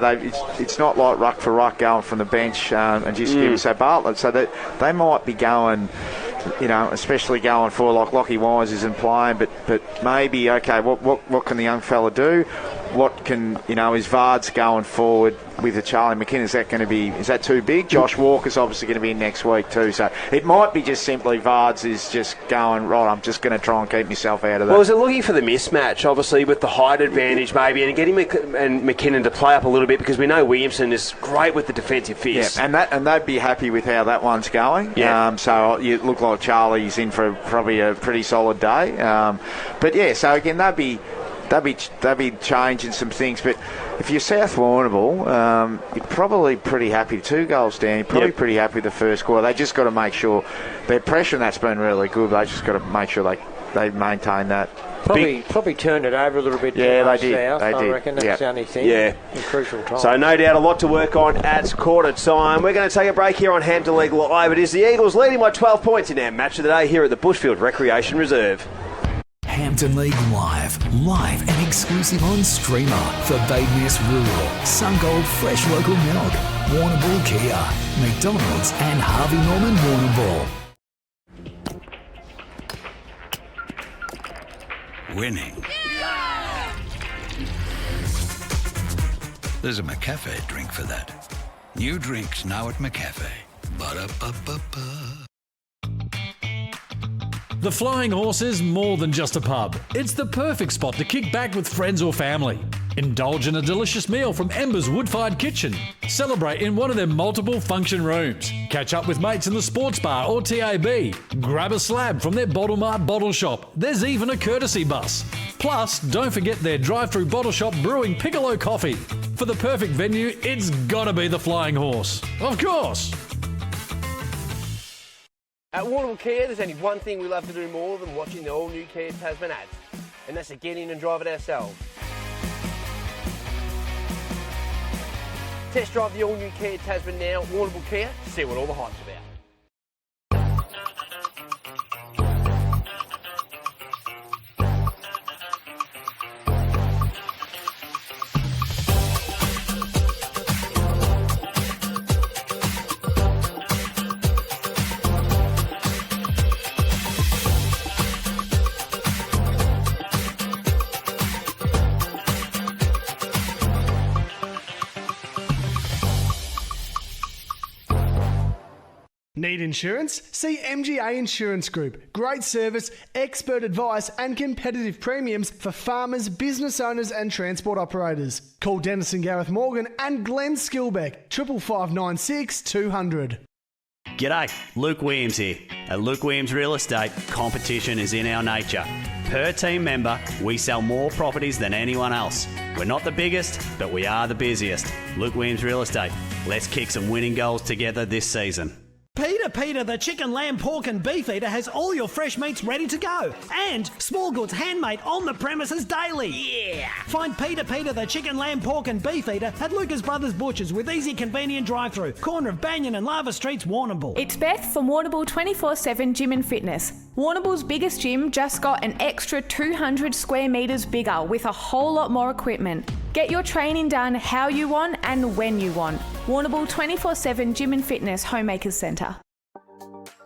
it's not like ruck for ruck going from the bench and just giving so Bartlett. So that they might be going, especially going for like Lockie Wise isn't playing, but maybe what can the young fella do? What can is Vards going forward with a Charlie McKinnon? Is that too big? Josh Walker's obviously going to be in next week too, so it might be just simply Vards is just going right. I'm just going to try and keep myself out of that. Well, is it looking for the mismatch, obviously with the height advantage maybe, and getting McKinnon to play up a little bit, because we know Williamson is great with the defensive fist. Yeah, and they'd be happy with how that one's going. Yeah. So you look like Charlie's in for probably a pretty solid day. But yeah, so again they'd they'll be changing some things. But if you're South Warrnambool, you're probably pretty happy. 2 goals down. You're probably pretty happy with the first quarter. They just got to make sure their pressure, and that's been really good. They just got to make sure they maintain that. Probably turned it over a little bit. Yeah, they did. South, I reckon that's the only thing. Yeah. A crucial time. So no doubt a lot to work on at quarter time. We're going to take a break here on Hampton League Live. It is the Eagles leading by 12 points in our match of the day here at the Bushfield Recreation Reserve. Hampton League Live and exclusive on streamer for Badeness Rural, Sungold Fresh Local Milk, Warrnambool Kia, McDonald's and Harvey Norman Warrnambool. Winning. There's a McCafe drink for that. New drinks now at McCafe. Ba-da-ba-ba-ba. The Flying Horse is more than just a pub. It's the perfect spot to kick back with friends or family. Indulge in a delicious meal from Ember's wood-fired kitchen. Celebrate in one of their multiple function rooms. Catch up with mates in the sports bar or TAB. Grab a slab from their Bottle Mart bottle shop. There's even a courtesy bus. Plus, don't forget their drive-through bottle shop brewing Piccolo coffee. For the perfect venue, it's gotta be the Flying Horse. Of course! At Warrnambool Kia, there's only one thing we love to do more than watching the all-new Kia Tasman ads, and that's to get in and drive it ourselves. Test drive the all-new Kia Tasman now at Warrnambool Kia to see what all the hype's about. Need insurance? See MGA Insurance Group. Great service, expert advice and competitive premiums for farmers, business owners and transport operators. Call Dennis and Gareth Morgan and Glenn Skilbeck, 55596 200. G'day, Luke Williams here. At Luke Williams Real Estate, competition is in our nature. Per team member, we sell more properties than anyone else. We're not the biggest, but we are the busiest. Luke Williams Real Estate. Let's kick some winning goals together this season. Peter, the chicken, lamb, pork and beef eater has all your fresh meats ready to go. And small goods handmade on the premises daily. Yeah! Find Peter, the chicken, lamb, pork and beef eater at Lucas Brothers Butchers with easy, convenient drive-through. Corner of Banyan and Lava Streets, Warrnambool. It's Beth from Warrnambool 24/7 Gym and Fitness. Warrnambool's biggest gym just got an extra 200 square metres bigger with a whole lot more equipment. Get your training done how you want and when you want. Warrnambool 24/7 Gym and Fitness Homemakers Centre.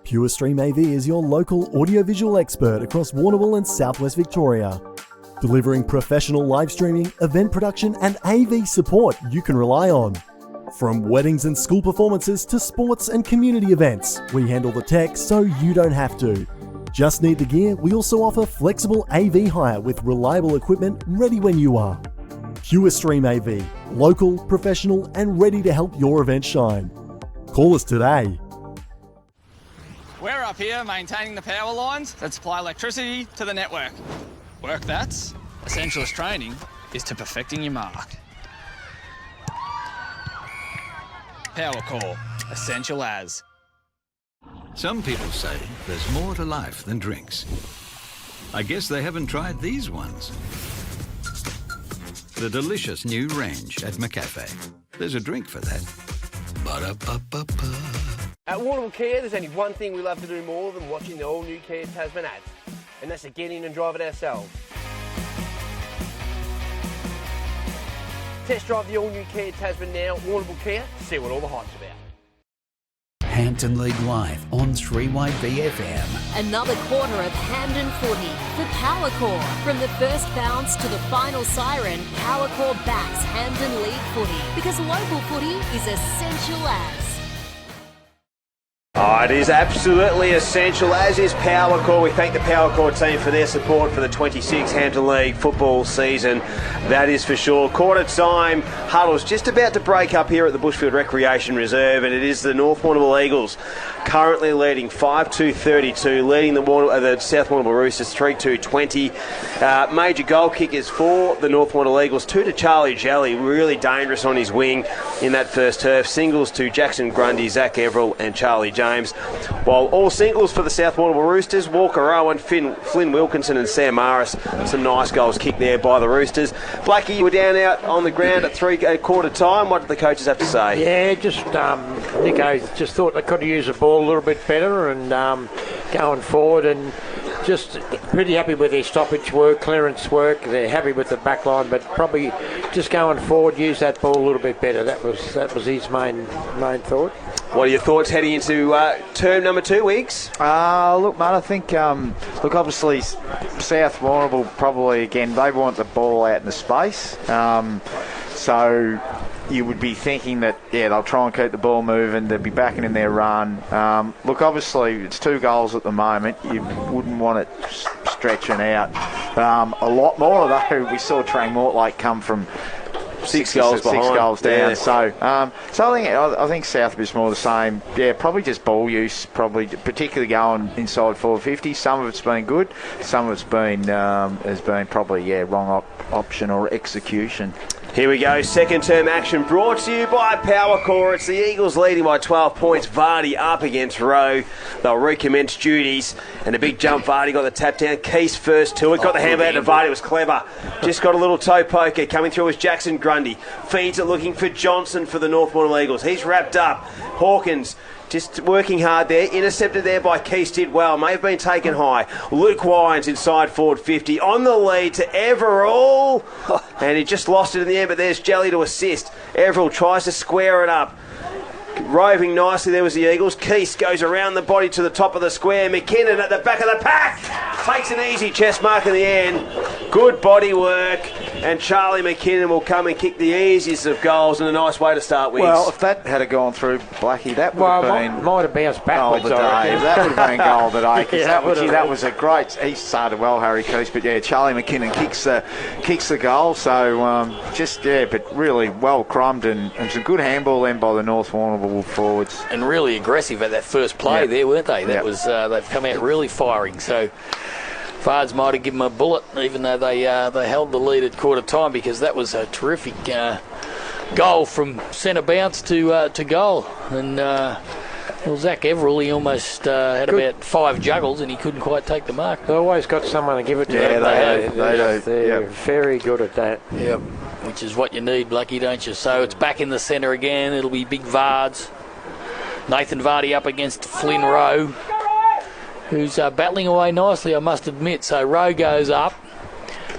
Pure Stream AV is your local audiovisual expert across Warrnambool and Southwest Victoria. Delivering professional live streaming, event production and AV support you can rely on. From weddings and school performances to sports and community events, we handle the tech so you don't have to. Just need the gear? We also offer flexible AV hire with reliable equipment ready when you are. Pure Stream AV, local, professional and ready to help your event shine. Call us today. We're up here maintaining the power lines that supply electricity to the network. Work that's essentialist training is to perfecting your mark. Power Core, essential as. Some people say there's more to life than drinks. I guess they haven't tried these ones. The delicious new range at McCafe. There's a drink for that. Ba-da-ba-ba-ba. At Warrnambool Kia, there's only one thing we love to do more than watching the all-new Kia Tasman ads, and that's to get in and drive it ourselves. Test drive the all-new Kia Tasman now at Warrnambool Kia to see what all the hype's about. Hampton League Live on 3YB FM. Another quarter of Hampden footy. The Power Core. From the first bounce to the final siren, Power Core backs Hampden League footy because local footy is essential as. Oh, it is absolutely essential, as is Power Core. We thank the Power Core team for their support for the 26 Hampton League football season. That is for sure. Quarter time, huddles just about to break up here at the Bushfield Recreation Reserve, and it is the North Warrnambool Eagles currently leading 5-2-32, leading the South Warrnambool Roosters 3-2-20. Major goal kickers for the North Warrnambool Eagles, 2 to Charlie Jelly, really dangerous on his wing in that first turf. Singles to Jackson Grundy, Zach Everell and Charlie James. While all singles for the South Warrnambool Roosters, Walker Owen, Flynn Wilkinson and Sam Maris. Some nice goals kicked there by the Roosters. Blackie, you were down out on the ground at quarter time. What did the coaches have to say? Yeah, just Nico just thought they could have used the ball a little bit better and going forward, and just pretty happy with their stoppage work, clearance work. They're happy with the back line, but probably just going forward, use that ball a little bit better. That was his main thought. What are your thoughts heading into term number 2 weeks? Look, mate, I think, obviously South Warrnambool probably, again, they want the ball out in the space. So you would be thinking that, they'll try and keep the ball moving. They'll be backing in their run. Look, obviously, it's 2 goals at the moment. You wouldn't want it stretching out a lot more, though. We saw Trang Mortlake come from 6 goals down. Yeah. So I think South is more the same. Yeah, probably just ball use, particularly going inside 450. Some of it's been good. Some of it's been has been probably wrong option or execution. Here we go, second term action brought to you by Power Core. It's the Eagles leading by 12 points. Vardy up against Rowe. They'll recommence duties. And a big jump, Vardy got the tap down. Keys first to it. Got the hand out to Vardy. It was clever. Just got a little toe poker. Coming through was Jackson Grundy. Feeds it looking for Johnson for the North Warrnambool Eagles. He's wrapped up. Hawkins just working hard there. Intercepted there by Keys, did well. May have been taken high. Luke Wines inside forward 50. On the lead to Everall. And he just lost it in the air, but there's Jelly to assist. Everall tries to square it up. Roving nicely there was the Eagles. Keys goes around the body to the top of the square. McKinnon at the back of the pack. Takes an easy chest mark in the end. Good body work. And Charlie McKinnon will come and kick the easiest of goals, and a nice way to start with. Well, if that had gone through, Blackie, that would have been... might have bounced backwards. That would have been goal today. That was a great... He started well, Harry Keys, but Charlie McKinnon kicks the goal. So, but really well crumbed and some good handball then by the North Warrnambool forwards. And really aggressive at that first play there, weren't they? That was they've come out really firing. So Fards might have given them a bullet, even though they held the lead at quarter time, because that was a terrific goal from centre bounce to goal. And Zach Everall, he almost had about 5 juggles and he couldn't quite take the mark. They've always got someone to give it to. Yeah, they do. They're very good at that. Yep. Which is what you need, Blackie, don't you? So it's back in the centre again. It'll be big Vards. Nathan Vardy up against Flynn Rowe, who's battling away nicely, I must admit. So Rowe goes up.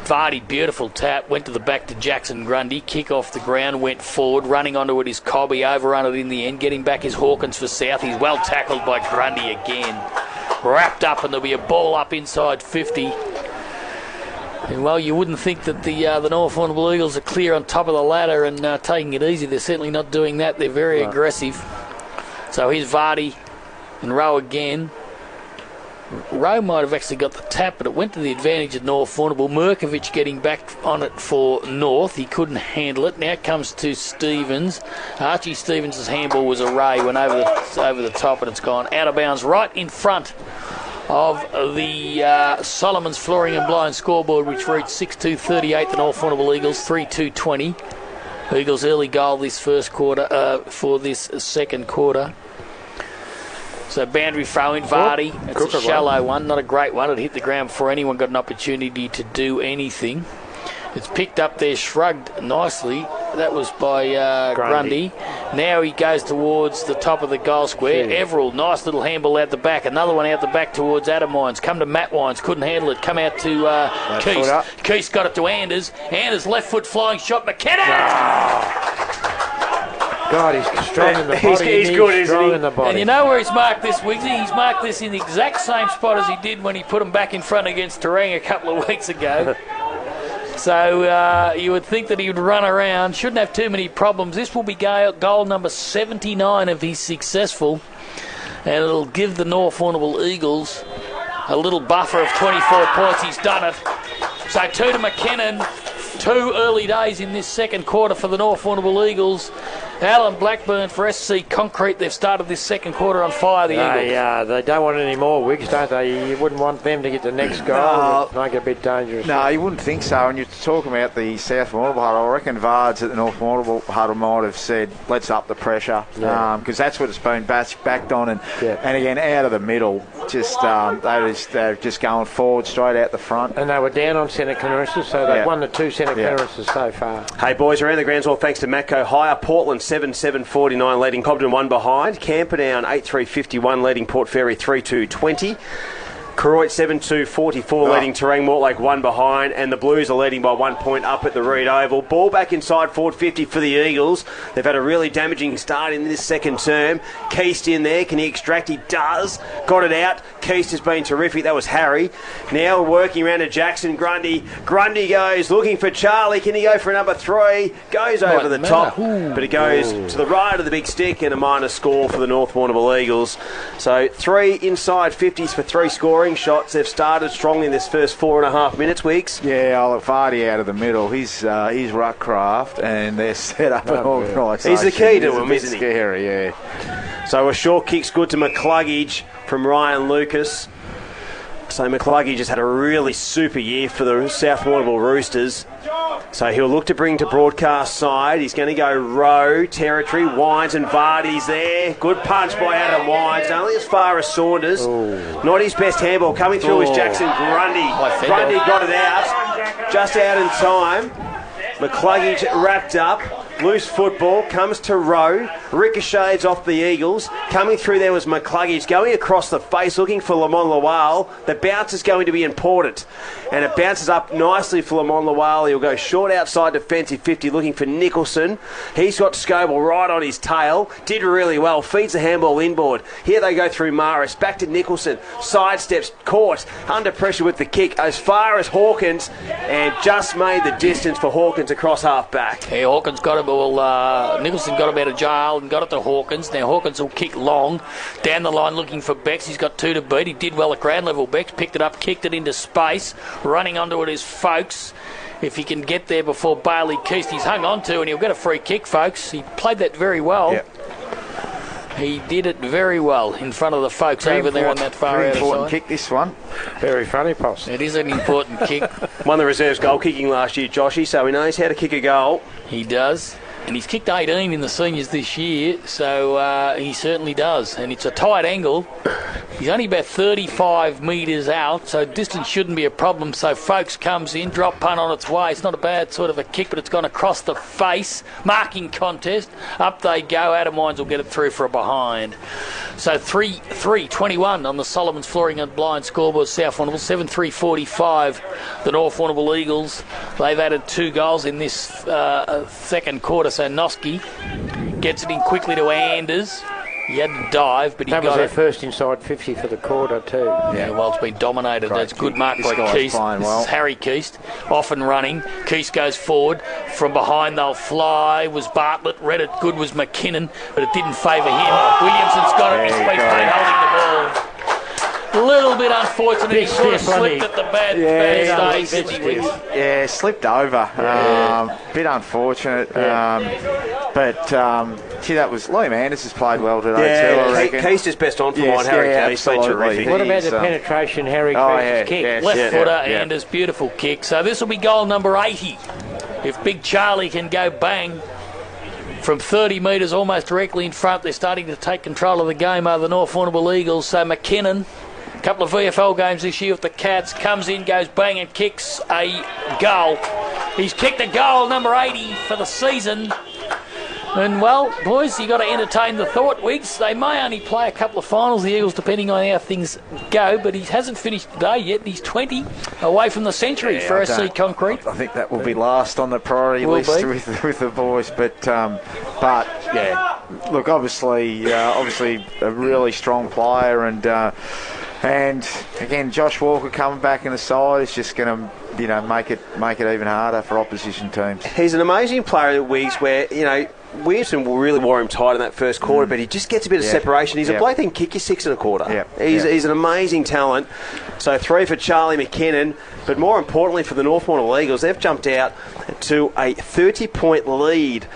Vardy, beautiful tap, went to the back to Jackson Grundy. Kick off the ground, went forward. Running onto it is Cobby, overrun it in the end. Getting back is Hawkins for South. He's well tackled by Grundy again. Wrapped up, and there'll be a ball up inside 50. And, well, you wouldn't think that the North Warrnambool Eagles are clear on top of the ladder and taking it easy. They're certainly not doing that. They're very aggressive. So here's Vardy and Rowe again. Rowe might have actually got the tap, but it went to the advantage of North Warrnambool. Murkovic getting back on it for North. He couldn't handle it. Now it comes to Stevens. Archie Stevens' handball was a ray, went over the top, and it's gone out of bounds right in front of the Solomon's Flooring and Blind scoreboard, which reached 6-2-38. The North Warrnambool Eagles 3-2-20. Eagles early goal this first quarter for this second quarter. So boundary throw in Vardy. It's a shallow one, not a great one. It hit the ground before anyone got an opportunity to do anything. It's picked up there, shrugged nicely. That was by Grundy. Now he goes towards the top of the goal square. Everall, nice little handball out the back. Another one out the back towards Adam Wines. Come to Matt Wines, couldn't handle it. Come out to Keith. Keith got it to Anders. Anders, left foot flying shot. McKinnon! God, he's strong in the body. He's good, isn't he? In the body. And you know where he's marked this, Wigsy? He's marked this in the exact same spot as he did when he put him back in front against Terang a couple of weeks ago. So you would think that he would run around. Shouldn't have too many problems. This will be goal number 79 if he's successful. and it'll give the North Warrnambool Eagles a little buffer of 24 points. He's done it. So 2 to McKinnon. 2 early days in this second quarter for the North Warrnambool Eagles. Alan Blackburn for SC Concrete. They've started this second quarter on fire, the Eagles. They don't want any more wigs, don't they? You wouldn't want them to get the next goal. It'd make it a bit dangerous. No, you wouldn't think so. And you're talking about the South Warrnambool huddle. I reckon Vards at the North Warrnambool huddle might have said, let's up the pressure. Because that's what it's been backed on. And again, out of the middle, they're just going forward straight out the front. And they were down on centre clearances, so they've won the 2 centre clearances so far. Hey, boys, around the grounds all thanks to Matco Hire. Portland 7-7-49 leading Cobden 1 behind. Camperdown 8-3-51 leading Port Fairy 3-2-20. Koroit 7-2-44 leading Terang Mortlake 1 behind, and the Blues are leading by 1 point up at the Reed Oval. Ball back inside forward 50 for the Eagles. They've had a really damaging start in this second term. Keast in there. Can he extract? He does. Got it out. Keast has been terrific. That was Harry. Now working around to Jackson Grundy. Grundy goes looking for Charlie. Can he go for number 3? Goes over the top, but it goes to the right of the big stick, and a minor score for the North Warrnambool Eagles. So 3 inside 50s for 3 scoring shots. They've started strongly in this first 4.5 minutes, Weeks. Yeah, I'll look Vardy out of the middle. He's ruck craft, and they're set up and organised. He's the key to him, isn't he? Scary, yeah. So a short kick's good to McCluggage from Ryan Lucas. So McCluggage just had a really super year for the South Warrnambool Roosters. So he'll look to bring to broadcast side. He's going to go row territory. Wines and Vardy's there. Good punch by Adam Wines. Only as far as Saunders. Not his best handball. Coming through is Jackson Grundy. Grundy got it out. Just out in time. McCluggage wrapped up. Loose football. Comes to row. Ricochets off the Eagles. Coming through there was McCluggage. Going across the face looking for Lamont Lawal. The bounce is going to be important. And it bounces up nicely for Lamont Lawal. He'll go short outside defensive 50 looking for Nicholson. He's got Scoble right on his tail. Did really well. Feeds the handball inboard. Here they go through Maris. Back to Nicholson. Sidesteps. Caught. Under pressure with the kick. As far as Hawkins. And just made the distance for Hawkins across half back. Yeah, Hawkins got him. Well, Nicholson got him out of jail and got it to Hawkins. Now Hawkins will kick long. Down the line looking for Bex. He's got 2 to beat. He did well at ground level. Bex picked it up, kicked it into space. Running onto it is Folks. If he can get there before Bailey Keast, he's hung on to, and he'll get a free kick, folks. He played that very well. Yep. He did it very well in front of the folks over there on that far outside. Important kick, this one. Very funny, Pops. It is an important kick. Won the reserves goal kicking last year, Joshy, so he knows how to kick a goal. He does. And he's kicked 18 in the seniors this year, so he certainly does. And it's a tight angle. He's only about 35 metres out, so distance shouldn't be a problem. So Folks comes in, drop punt on its way. It's not a bad sort of a kick, but it's gone across the face. Marking contest. Up they go. Adam Wines will get it through for a behind. So 3-21 on the Solomon's Flooring and Blind scoreboard. South Warrnambool 7-3-45. The North Warrnambool Eagles. They've added 2 goals in this second quarter. So Noski gets it in quickly to Anders. He had to dive, but he got it. That was their first inside 50 for the quarter too. Yeah, well, it's been dominated. That's good mark by Keast. This is Harry Keast, off and running. Keast goes forward. From behind they'll fly. Was Bartlett. Read it good was McKinnon, but it didn't favour him. Williamson's got it. He's been holding the ball. A little bit unfortunate. He sort of slipped at the bad stage. Yeah, slipped over. Bit unfortunate. Gee, that was Liam Anders has played well today too, I reckon. Keast is best on for mine. Harry Keast been terrific. What about the penetration Harry Keast's kick? Left footer, Anders, beautiful kick. So this will be goal number 80. If Big Charlie can go bang from 30 metres almost directly in front, they're starting to take control of the game over the North Warrnambool Eagles. So McKinnon, a couple of VFL games this year with the Cats, comes in, goes bang and kicks a goal. He's kicked a goal, number 80 for the season. And, well, boys, you got to entertain the thought, Wiggs. They may only play a couple of finals, the Eagles, depending on how things go, but he hasn't finished today yet. He's 20 away from the century for SC Concrete. I think that will be last on the priority list with the boys. But yeah, look, obviously a really strong player, and again, Josh Walker coming back in the side is just going to make it even harder for opposition teams. He's an amazing player at Wiggs, where Williamson will really wore him tight in that first quarter, but he just gets a bit of separation. He's a bloke that can kick you 6 1/4. He's an amazing talent. So 3 for Charlie McKinnon, but more importantly for the North Warrnambool Eagles, they've jumped out to a 30-point lead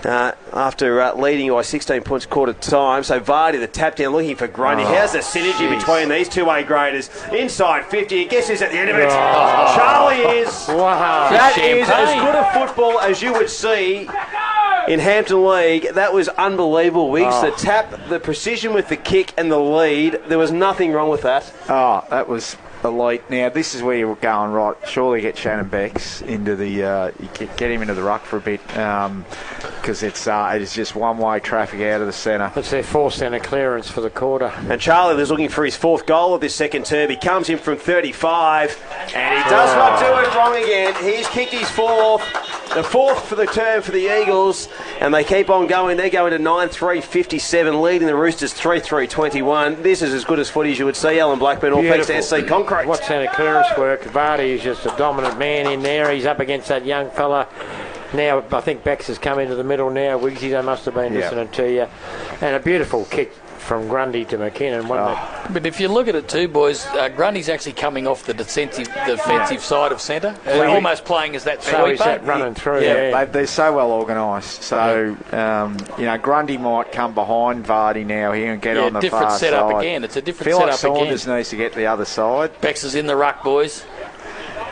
after leading by 16 points quarter time. So Vardy, the tap down, looking for Grundy. How's the synergy between these two A graders? Inside 50, guess who's at the end of it? Charlie is. Wow. That is as good a football as you would see in Hampton League. That was unbelievable, Wiggs. The tap, the precision with the kick and the lead, there was nothing wrong with that. Oh, that was elite. Now, this is where you were going, right? Surely get Shannon Becks into the... you get him into the ruck for a bit, because it is just one-way traffic out of the centre. It's their 4th centre clearance for the quarter. And Charlie was looking for his 4th goal of this second term. He comes in from 35, and he does not do it wrong again. He's kicked his 4th. The 4th for the term for the Eagles, and they keep on going. They're going to 9-3-57, leading the Roosters 3-3-21. This is as good as footy as you would see. Alan Blackburn, all thanks to SC Concrete. What's centre clearance work? Vardy is just a dominant man in there. He's up against that young fella. Now, I think Bex has come into the middle now. Wiggsy, they must have been listening to you. And a beautiful kick from Grundy to McKinnon, wasn't it? But if you look at it too, boys, Grundy's actually coming off the defensive side of centre, almost playing as that sweeper. So he's that running through. They're so well organised. So, Grundy might come behind Vardy now here and get on the far side. Different setup again. It's a different setup again. Saunders needs to get the other side. Bex is in the ruck, boys.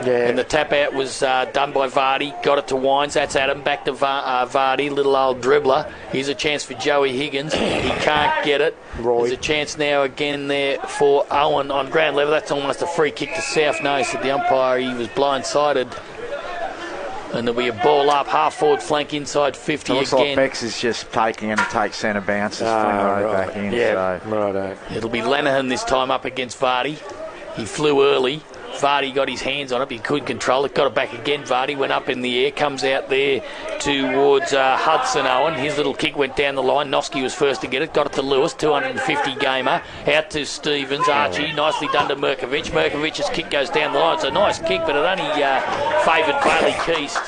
Yeah. And the tap out was done by Vardy. Got it to Wines. That's Adam. Back to Vardy. Little old dribbler. Here's a chance for Joey Higgins. He can't get it. There's a chance now again there for Owen on ground level. That's almost a free kick to South. No, said the umpire. He was blindsided. And there'll be a ball up, half forward flank inside 50 looks again. Like Bex is just taking and take centre bounces. Back in. Yeah, so. It'll be Lenihan this time up against Vardy. He flew early. Vardy got his hands on it, but he couldn't control it. Got it back again. Vardy went up in the air, comes out there towards Hudson Owen. His little kick went down the line. Noski was first to get it. Got it to Lewis, 250 gamer. Out to Stevens. Archie, nicely done to Merkovich. Merkovich's kick goes down the line. It's a nice kick, but it only favoured Bailey Keast.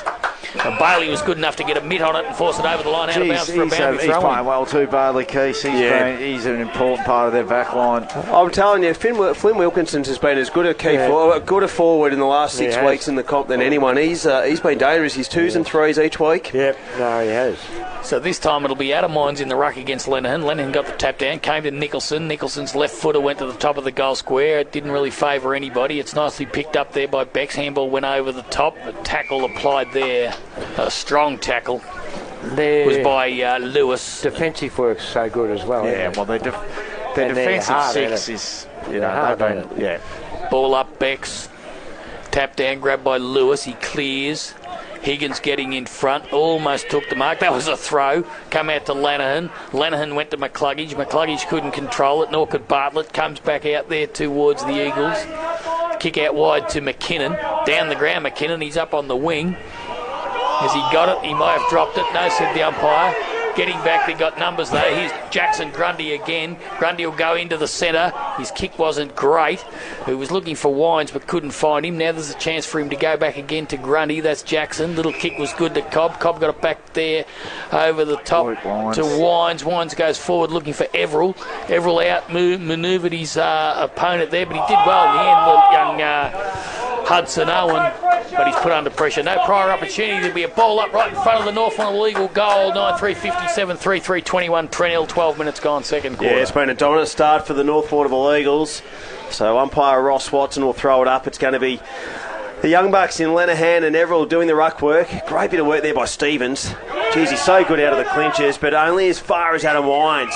And Bailey was good enough to get a mitt on it and force it over the line out of bounds for a boundary throw. He's playing well too, Bailey Keast. He's an important part of their back line. I'm telling you, Flynn Wilkinson has been as good a forward in the last 6 weeks in the comp than anyone. He's been dangerous. He's 2s and 3s each week. Yep, no, he has. So this time it'll be Adam Wines in the ruck against Lenihan. Lenihan got the tap down, came to Nicholson. Nicholson's left footer went to the top of the goal square. It didn't really favour anybody. It's nicely picked up there by Bex. Handball went over the top. The tackle applied there. A strong tackle was by Lewis. Defensive work's so good as well. Well, their defensive 6 is, Ball up, Bex. Tap down, grabbed by Lewis. He clears. Higgins getting in front, almost took the mark. That was a throw. Come out to Lenihan. Lenihan went to McCluggage. McCluggage couldn't control it, nor could Bartlett. Comes back out there towards the Eagles. Kick out wide to McKinnon. Down the ground, McKinnon. He's up on the wing. Has he got it? He might have dropped it. No, said the umpire. Getting back, they got numbers though. Here's Jackson Grundy again. Grundy will go into the centre. His kick wasn't great. He was looking for Wines but couldn't find him. Now there's a chance for him to go back again to Grundy. That's Jackson. Little kick was good to Cobb. Cobb got it back there over the top to Wines. Wines goes forward looking for Everell. Everell out manoeuvred his opponent there, but he did well in the end. The young Hudson Owen, but he's put under pressure. No prior opportunity. There'll be a ball up right in front of the North Warrnambool Eagle goal. 9-3-57, 3-3-21. Prenell, 12 minutes gone, second quarter. Yeah, it's been a dominant start for the North Warrnambool Eagles. So umpire Ross Watson will throw it up. It's going to be the young bucks in Lenihan and Everell doing the ruck work. Great bit of work there by Stevens. Jeez, he's so good out of the clinches, but only as far as Adam Wines.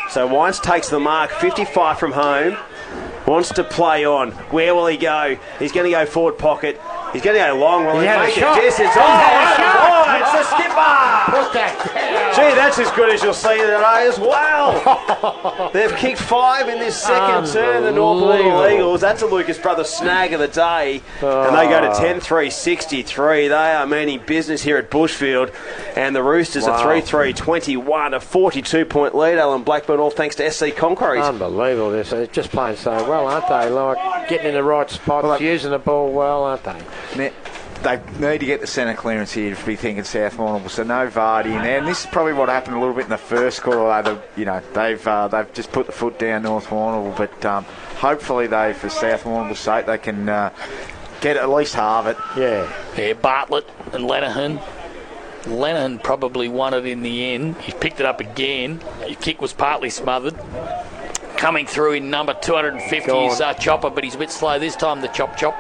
So Wines takes the mark, 55 from home. Wants to play on. Where will he go? He's going to go forward pocket. He's going to go long. Will he make a distance? It's the skipper! Put that down. Gee, that's as good as you'll see today as well. They've kicked 5 in this second turn, the North Warrnambool Eagles. That's a Lucas Brothers snag of the day. And they go to 10-3-63. They are meaning business here at Bushfield. And the Roosters are 3-3-21, a 42-point lead. Alan Blackburn, all thanks to SC Concrete. Unbelievable. They're just playing so well, aren't they? Like getting in the right spots, using the ball well, aren't they? they need to get the centre clearance here to be thinking South Warrnambool. So no Vardy in there, and this is probably what happened a little bit in the first quarter. They've just put the foot down North Warrnambool, but hopefully for South Warrnambool's sake, they can get at least half it. Yeah, Bartlett and Lenihan. Lenihan probably won it in the end. He picked it up again. His kick was partly smothered. Coming through in number 250 is Chopper, but he's a bit slow this time, the chop.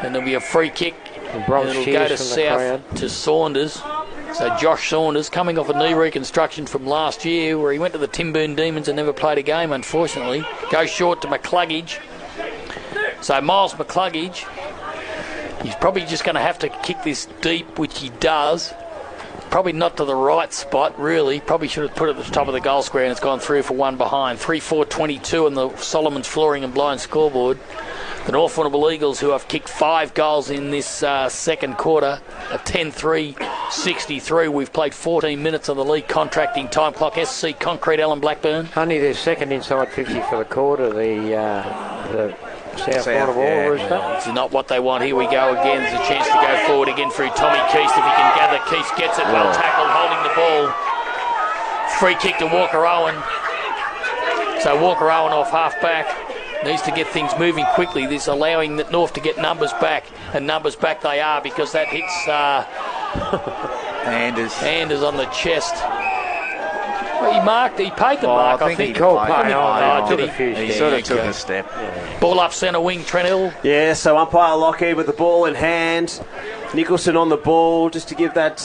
And there'll be a free kick. And it'll go to South to Saunders. So Josh Saunders, coming off a knee reconstruction from last year where he went to the Timboon Demons and never played a game, unfortunately. Goes short to McCluggage. So Miles McCluggage, he's probably just going to have to kick this deep, which he does. Probably not to the right spot, really. Probably should have put it at the top of the goal square, and it's gone 3-for-1 behind. 3-4-22 on the Solomon's Flooring and Blind scoreboard. The North Warrnambool Eagles, who have kicked 5 goals in this second quarter, a 10-3-63. We've played 14 minutes on the league contracting time clock. SC Concrete, Alan Blackburn. Honey, they're second inside 50 for the quarter. The South Warrnambool Rooster. It's not what they want. Here we go again. There's a chance to go forward again through Tommy Keast. If he can gather, Keast gets it. Well tackled, holding the ball. Free kick to Walker Owen. So Walker Owen off half back. Needs to get things moving quickly. This allowing the North to get numbers back. And numbers back they are, because that hits Anders on the chest. He paid the mark, I think. He sort of took a step. Yeah. Ball up centre wing, Trent Hill. Yeah, so umpire Lockheed with the ball in hand. Nicholson on the ball, just to give that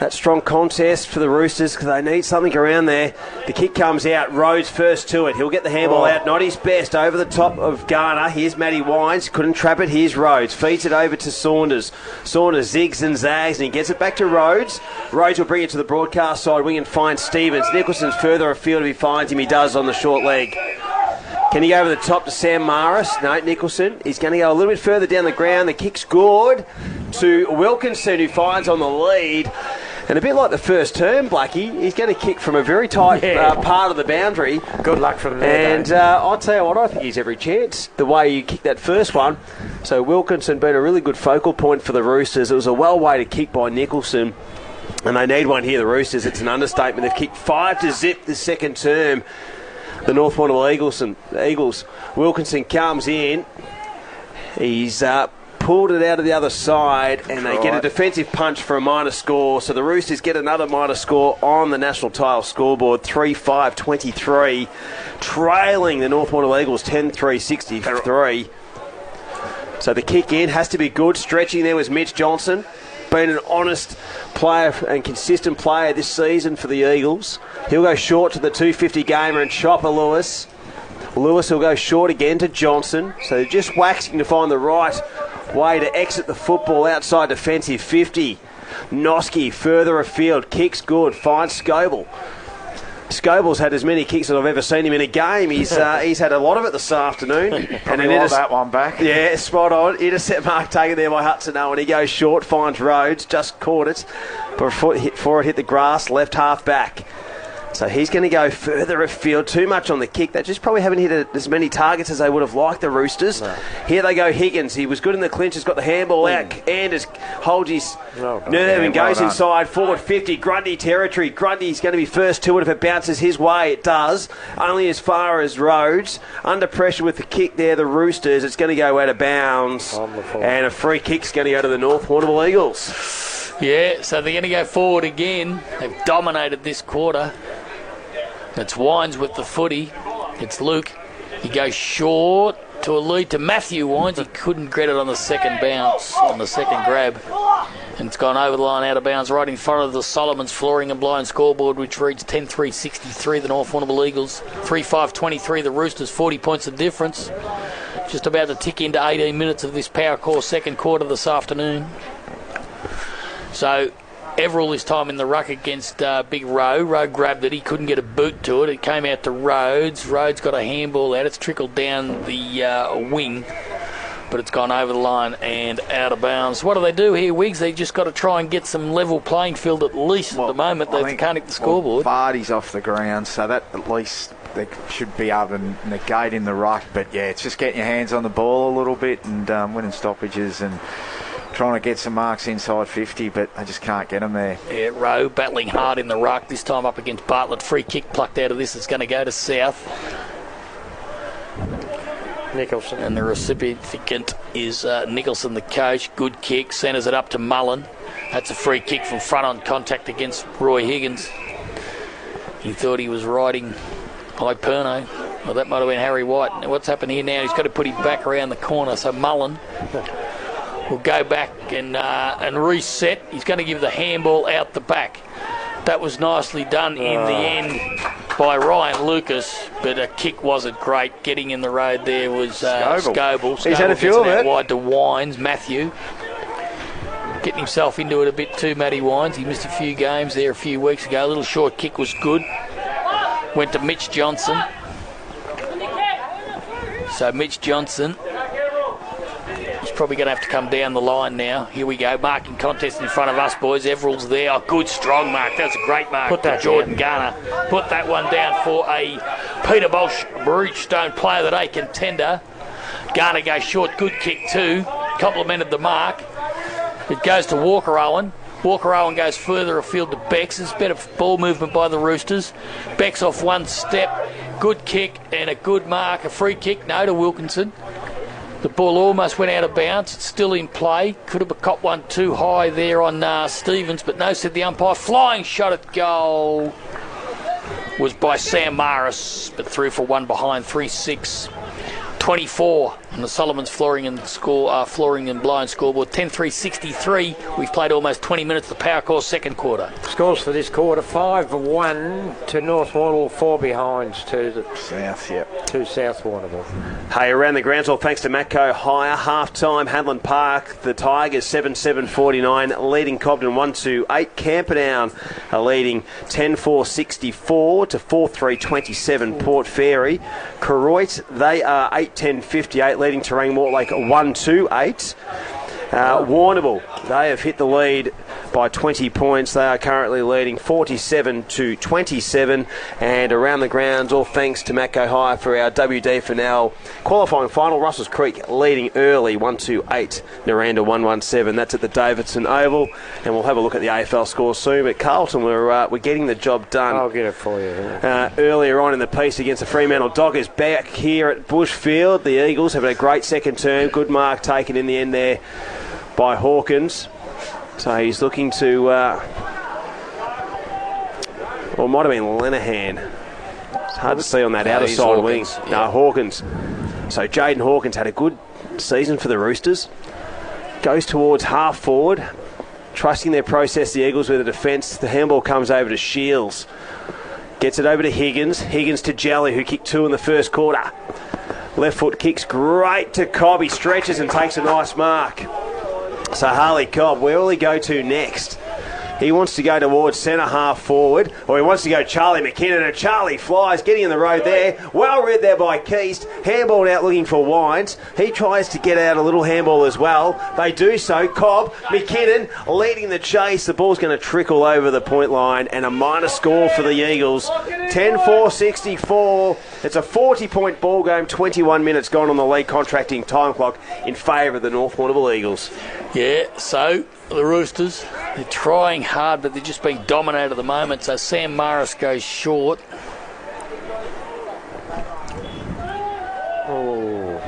strong contest for the Roosters, because they need something around there. The kick comes out, Rhodes first to it. He'll get the handball out, not his best, over the top of Garner. Here's Matty Wines, couldn't trap it. Here's Rhodes, feeds it over to Saunders. Saunders zigs and zags, and he gets it back to Rhodes. Rhodes will bring it to the broadcast side wing and find Stevens. Nicholson's further afield if he finds him. He does on the short leg. Can he go over the top to Sam Maris? No, Nicholson. He's going to go a little bit further down the ground. The kick's good to Wilkinson, who finds on the lead. And a bit like the first term, Blackie, he's going to kick from a very tight part of the boundary. Good luck from there. And I'll tell you what, I think he's every chance, the way you kicked that first one. So Wilkinson been a really good focal point for the Roosters. It was a well-weighted kick by Nicholson. And they need one here, the Roosters. It's an understatement. They've kicked 5-0 this second term. The North Warrnambool Eagles. Wilkinson comes in. He's pulled it out of the other side, and they get a defensive punch for a minor score. So the Roosters get another minor score on the national title scoreboard, 3-5-23, trailing the North Warrnambool Eagles 10-3-63. So the kick in has to be good. Stretching there was Mitch Johnson. Been an honest player and consistent player this season for the Eagles. He'll go short to the 250 gamer and Chopper Lewis. Lewis will go short again to Johnson. So they're just waxing to find the right way to exit the football outside defensive 50. Noski further afield, kicks good, finds Scoble. Scoble's had as many kicks as I've ever seen him in a game. He's had a lot of it this afternoon. And then that one back. Yeah, spot on. Intercept mark taken there by Hudson Owen. He goes short, finds Rhodes, just caught it before it hit the grass, left half back. So he's going to go further afield. Too much on the kick. They just probably haven't hit as many targets as they would have liked, the Roosters. No. Here they go, Higgins. He was good in the clinch. Has got the handball out. Anders holds his nerve and goes inside. Forward 50. Grundy territory. Grundy's going to be first to it if it bounces his way. It does. Only as far as Rhodes. Under pressure with the kick there, the Roosters. It's going to go out of bounds. And a free kick's going to go to the North Warrnambool Eagles. Yeah, so they're going to go forward again. They've dominated this quarter. It's Wines with the footy. It's Luke. He goes short to a lead to Matthew Wines. He couldn't get it on the second bounce, on the second grab. And it's gone over the line, out of bounds, right in front of the Solomon's Flooring and Blind scoreboard, which reads 10-3-63, the North Warrnambool Eagles. 3-5-23, the Roosters, 40 points of difference. Just about to tick into 18 minutes of this Power Core second quarter this afternoon. So Everall this time in the ruck against Big Rowe. Rowe grabbed it. He couldn't get a boot to it. It came out to Rhodes. Rhodes got a handball out. It's trickled down the wing, but it's gone over the line and out of bounds. What do they do here, Wiggs? They just got to try and get some level playing field at least at the moment. They can't hit the scoreboard. Vardy's off the ground, so that at least they should be able to negate in the ruck. But yeah, it's just getting your hands on the ball a little bit and winning stoppages and trying to get some marks inside 50, but they just can't get them there. Yeah, Rowe battling hard in the ruck, this time up against Bartlett. Free kick plucked out of this. It's going to go to South. Nicholson. And the recipient is Nicholson, the coach. Good kick, centres it up to Mullen. That's a free kick from front on contact against Roy Higgins. He thought he was riding Perno. Well, that might have been Harry White. Now, what's happened here now? He's got to put him back around the corner. So Mullen will go back and reset. He's going to give the handball out the back. That was nicely done in the end by Ryan Lucas, but a kick wasn't great. Getting in the road there was Scoble. He's had a few of it. Wide to Wines, Matthew. Getting himself into it a bit too, Matty Wines. He missed a few games there a few weeks ago. A little short kick was good. Went to Mitch Johnson. So Mitch Johnson is probably going to have to come down the line now. Here we go. Marking contest in front of us, boys. Everill's there. Oh, good, strong mark. That's a great mark. Put that Jordan Garner. Put that one down for a Peter Bosch Bridgestone player that A contender. Garner goes short. Good kick too. Complimented the mark. It goes to Walker Owen. Walker Owen goes further afield to Becks. It's better ball movement by the Roosters. Becks off one step. Good kick and a good mark. A free kick, no, to Wilkinson. The ball almost went out of bounds. It's still in play. Could have caught one too high there on Stevens, but no, said the umpire. Flying shot at goal was by Sam Maris, but through for one behind. 3-6. 24 on the Solomon's Flooring and Blind scoreboard. 10-3-63. We've played almost 20 minutes. The Power Core second quarter. Scores for this quarter: 5-1 to North Warrnambool, 4 behinds to the South. Yep. To South Warrnambool. Hey, around the grounds, all thanks to Matco Hire. Half-time, Hadland Park, the Tigers 7-7-49, leading Cobden 1-8. Camperdown are leading 10-4-64 to 4-3-27 Port Fairy. Koroit, they are 8-10-58, leading Terang Mortlake 1-8. Warrnambool, they have hit the lead by 20 points. They are currently leading 47-27. And around the grounds, all thanks to Matco Hire for our WD Finale qualifying final. Russells Creek leading early 1-8. Naranda 1-7. That's at the Davidson Oval. And we'll have a look at the AFL score soon. But Carlton, we're getting the job done. I'll get it for you. Earlier on in the piece against the Fremantle Dockers, back here at Bushfield. The Eagles have had a great second term. Good mark taken in the end there by Hawkins. So he's looking to, or it might have been Lenahan. It's hard to see on that outer side wing. Yeah. No, Hawkins. So Jaden Hawkins had a good season for the Roosters. Goes towards half forward, trusting their process, the Eagles, with the defence. The handball comes over to Shields. Gets it over to Higgins. Higgins to Jelly, who kicked 2 in the first quarter. Left foot kicks great to Cobb. He stretches and takes a nice mark. So Harley Cobb, where will he go to next? He wants to go towards centre half forward, or he wants to go Charlie McKinnon, and Charlie flies, getting in the road there. Well read there by Keast. Handball out looking for Wines. He tries to get out a little handball as well. They do so. Cobb, McKinnon leading the chase. The ball's going to trickle over the point line, and a minor score for the Eagles. 10-4-64. It's a 40-point ball game. 21 minutes gone on the league contracting time clock in favour of the North Warrnambool Eagles. Yeah, so the Roosters, they're trying hard, but they're just being dominated at the moment. So Sam Maris goes short.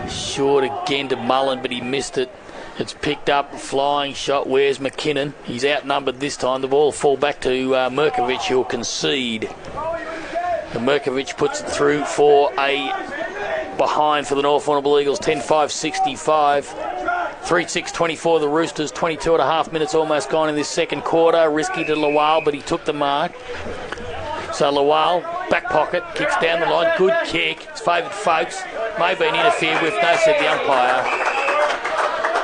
Short again to Mullen, but he missed it. It's picked up, flying shot. Where's McKinnon? He's outnumbered this time. The ball will fall back to Merkovich, who'll concede. And Merkovich puts it through for a behind for the North Warrnambool Eagles. 10-5-65. 3-6-24 the Roosters. 22 and a half minutes almost gone in this second quarter. Risky to Lawal, but he took the mark. So Lawal, back pocket, kicks down the line. Good kick. It's favoured Folks. May have been interfered with. No, said the umpire.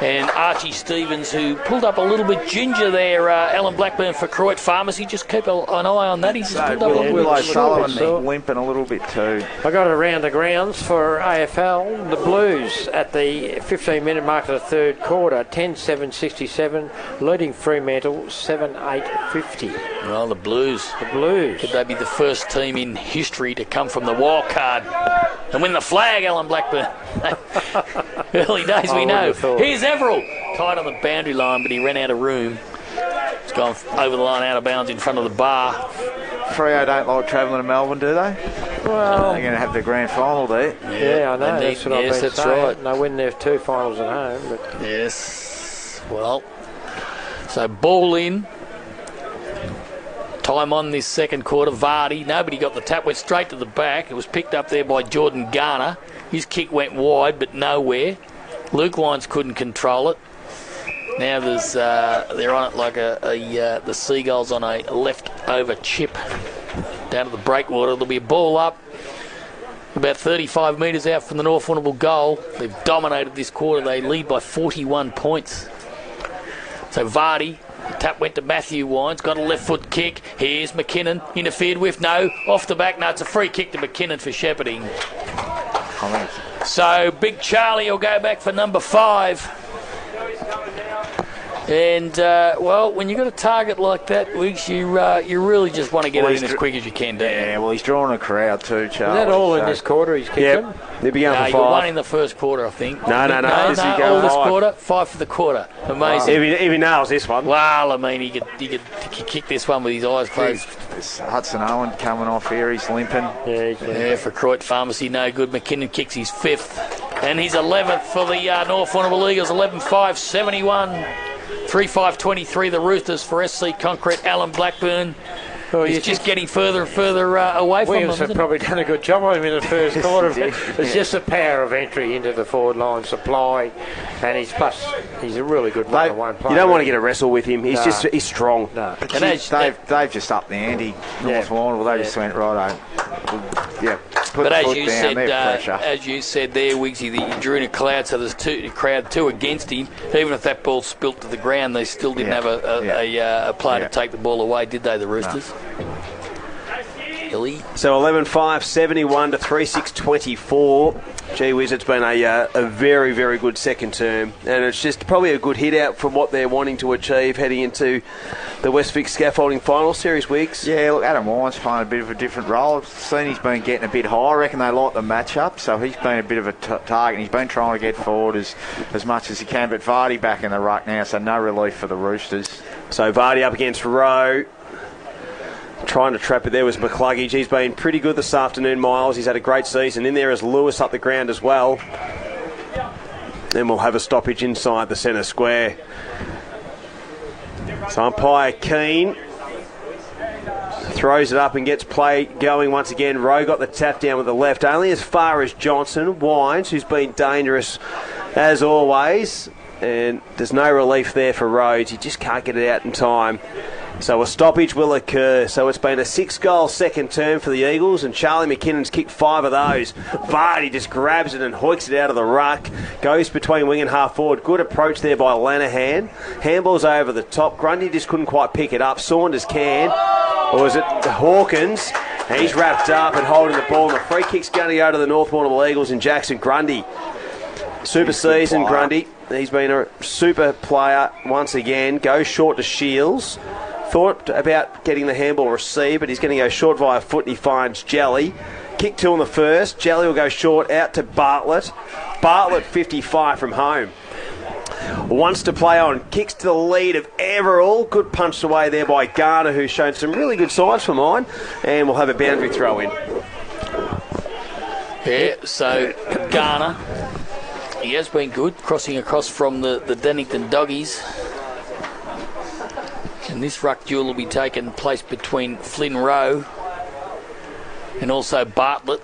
And Archie Stevens, who pulled up a little bit ginger there, Alan Blackburn for Croydon Pharmacy. Just keep an eye on that. He's just pulled up a little Willow bit. Sullivan limping a little bit too. I got it around the grounds for AFL. The Blues at the 15-minute mark of the third quarter, 10-7-67, leading Fremantle 7-8-50. Well, the Blues. The Blues. Could they be the first team in history to come from the wild card and win the flag, Alan Blackburn? Early days, we know. Here's Everall. tight on the boundary line, but he ran out of room. He's gone over the line out of bounds in front of the bar. Freo don't like travelling to Melbourne, do they? Well, they're going to have the grand final, do they? Yeah, I know. That's what I've been that's saying. right. And they win their 2 finals at home. But Yes. Well, so ball in. Time on this second quarter. Vardy, nobody got the tap, went straight to the back. It was picked up there by Jordan Garner. His kick went wide, but nowhere. Luke Wines couldn't control it. Now they're on it like the Seagulls on a leftover chip down to the breakwater. There'll be a ball up about 35 metres out from the North Warrnambool goal. They've dominated this quarter. They lead by 41 points. So Vardy, the tap went to Matthew Wines, got a left foot kick. Here's McKinnon, interfered with, no, off the back. No, it's a free kick to McKinnon for shepherding. So Big Charlie will go back for number 5. And, well, when you've got a target like that, Wiggs, you really just want to get it in as quick as you can, don't you? Yeah, well, he's drawing a crowd too, Charlie. is that all in this quarter he's kicking? Yep. They'll be going for 5. You got 1 in the first quarter, I think. No. All this quarter, 5 for the quarter. Amazing. If he nails this one. Well, I mean, he could kick this one with his eyes closed. There's Hudson Owen coming off here. He's limping. Yeah, for Croydon Pharmacy, no good. McKinnon kicks his 5th. And he's 11th for the North Warrnambool Eagles, 11-5, 71. 3-5-23, the Roosters for SC Concrete. Alan Blackburn. He's just getting further and further away from them. Williams have probably done a good job on him in the first quarter. It's just the power of entry into the forward line supply, and he's a really good one-on-one player. You don't want to get a wrestle with him. He's strong. No. They've just upped the ante. North Warrnambool, they just went right on. Yeah. But as you said there, Wiggsy, he drew in a cloud, so there's two against him. Even if that ball spilt to the ground, they still didn't have a player to take the ball away, did they, the Roosters? Hilly. So 11-5, 71 to 3-6-24. Gee whiz, it's been a very, very good second term, and it's just probably a good hit out from what they're wanting to achieve heading into the Westvic Scaffolding Final Series, Wiggs. Yeah, look, Adam Wines playing a bit of a different role. I've seen he's been getting a bit high. I reckon they like the match-up, so he's been a bit of a target. He's been trying to get forward as much as he can, but Vardy back in the ruck now, so no relief for the Roosters. So Vardy up against Rowe. Trying to trap it there was McCluggage. He's been pretty good this afternoon, Miles. He's had a great season. In there is Lewis up the ground as well. Then we'll have a stoppage inside the centre square. So umpire Keane throws it up and gets play going once again. Rowe got the tap down with the left, only as far as Johnson. Wines, who's been dangerous as always. And there's no relief there for Rhodes. He just can't get it out in time. So a stoppage will occur. So it's been a 6-goal second term for the Eagles, and Charlie McKinnon's kicked 5 of those. Vardy just grabs it and hoiks it out of the ruck. Goes between wing and half forward. Good approach there by Lanahan. Handball's over the top. Grundy just couldn't quite pick it up. Saunders can. Or was it Hawkins? And he's wrapped up and holding the ball. And the free kick's going to go to the North Warrnambool Eagles and Jackson Grundy. Super season, Grundy. He's been a super player once again. Goes short to Shields. Thought about getting the handball received, but he's going to go short via foot and he finds Jelly. Kick 2 on the first. Jelly will go short out to Bartlett. Bartlett 55 from home. Wants to play on. Kicks to the lead of Everall. Good punched away there by Garner, who's shown some really good signs for mine. And we'll have a boundary throw in. Yeah, so Garner, he has been good, crossing across from the Dennington Doggies. And this ruck duel will be taking place between Flynn Rowe and also Bartlett.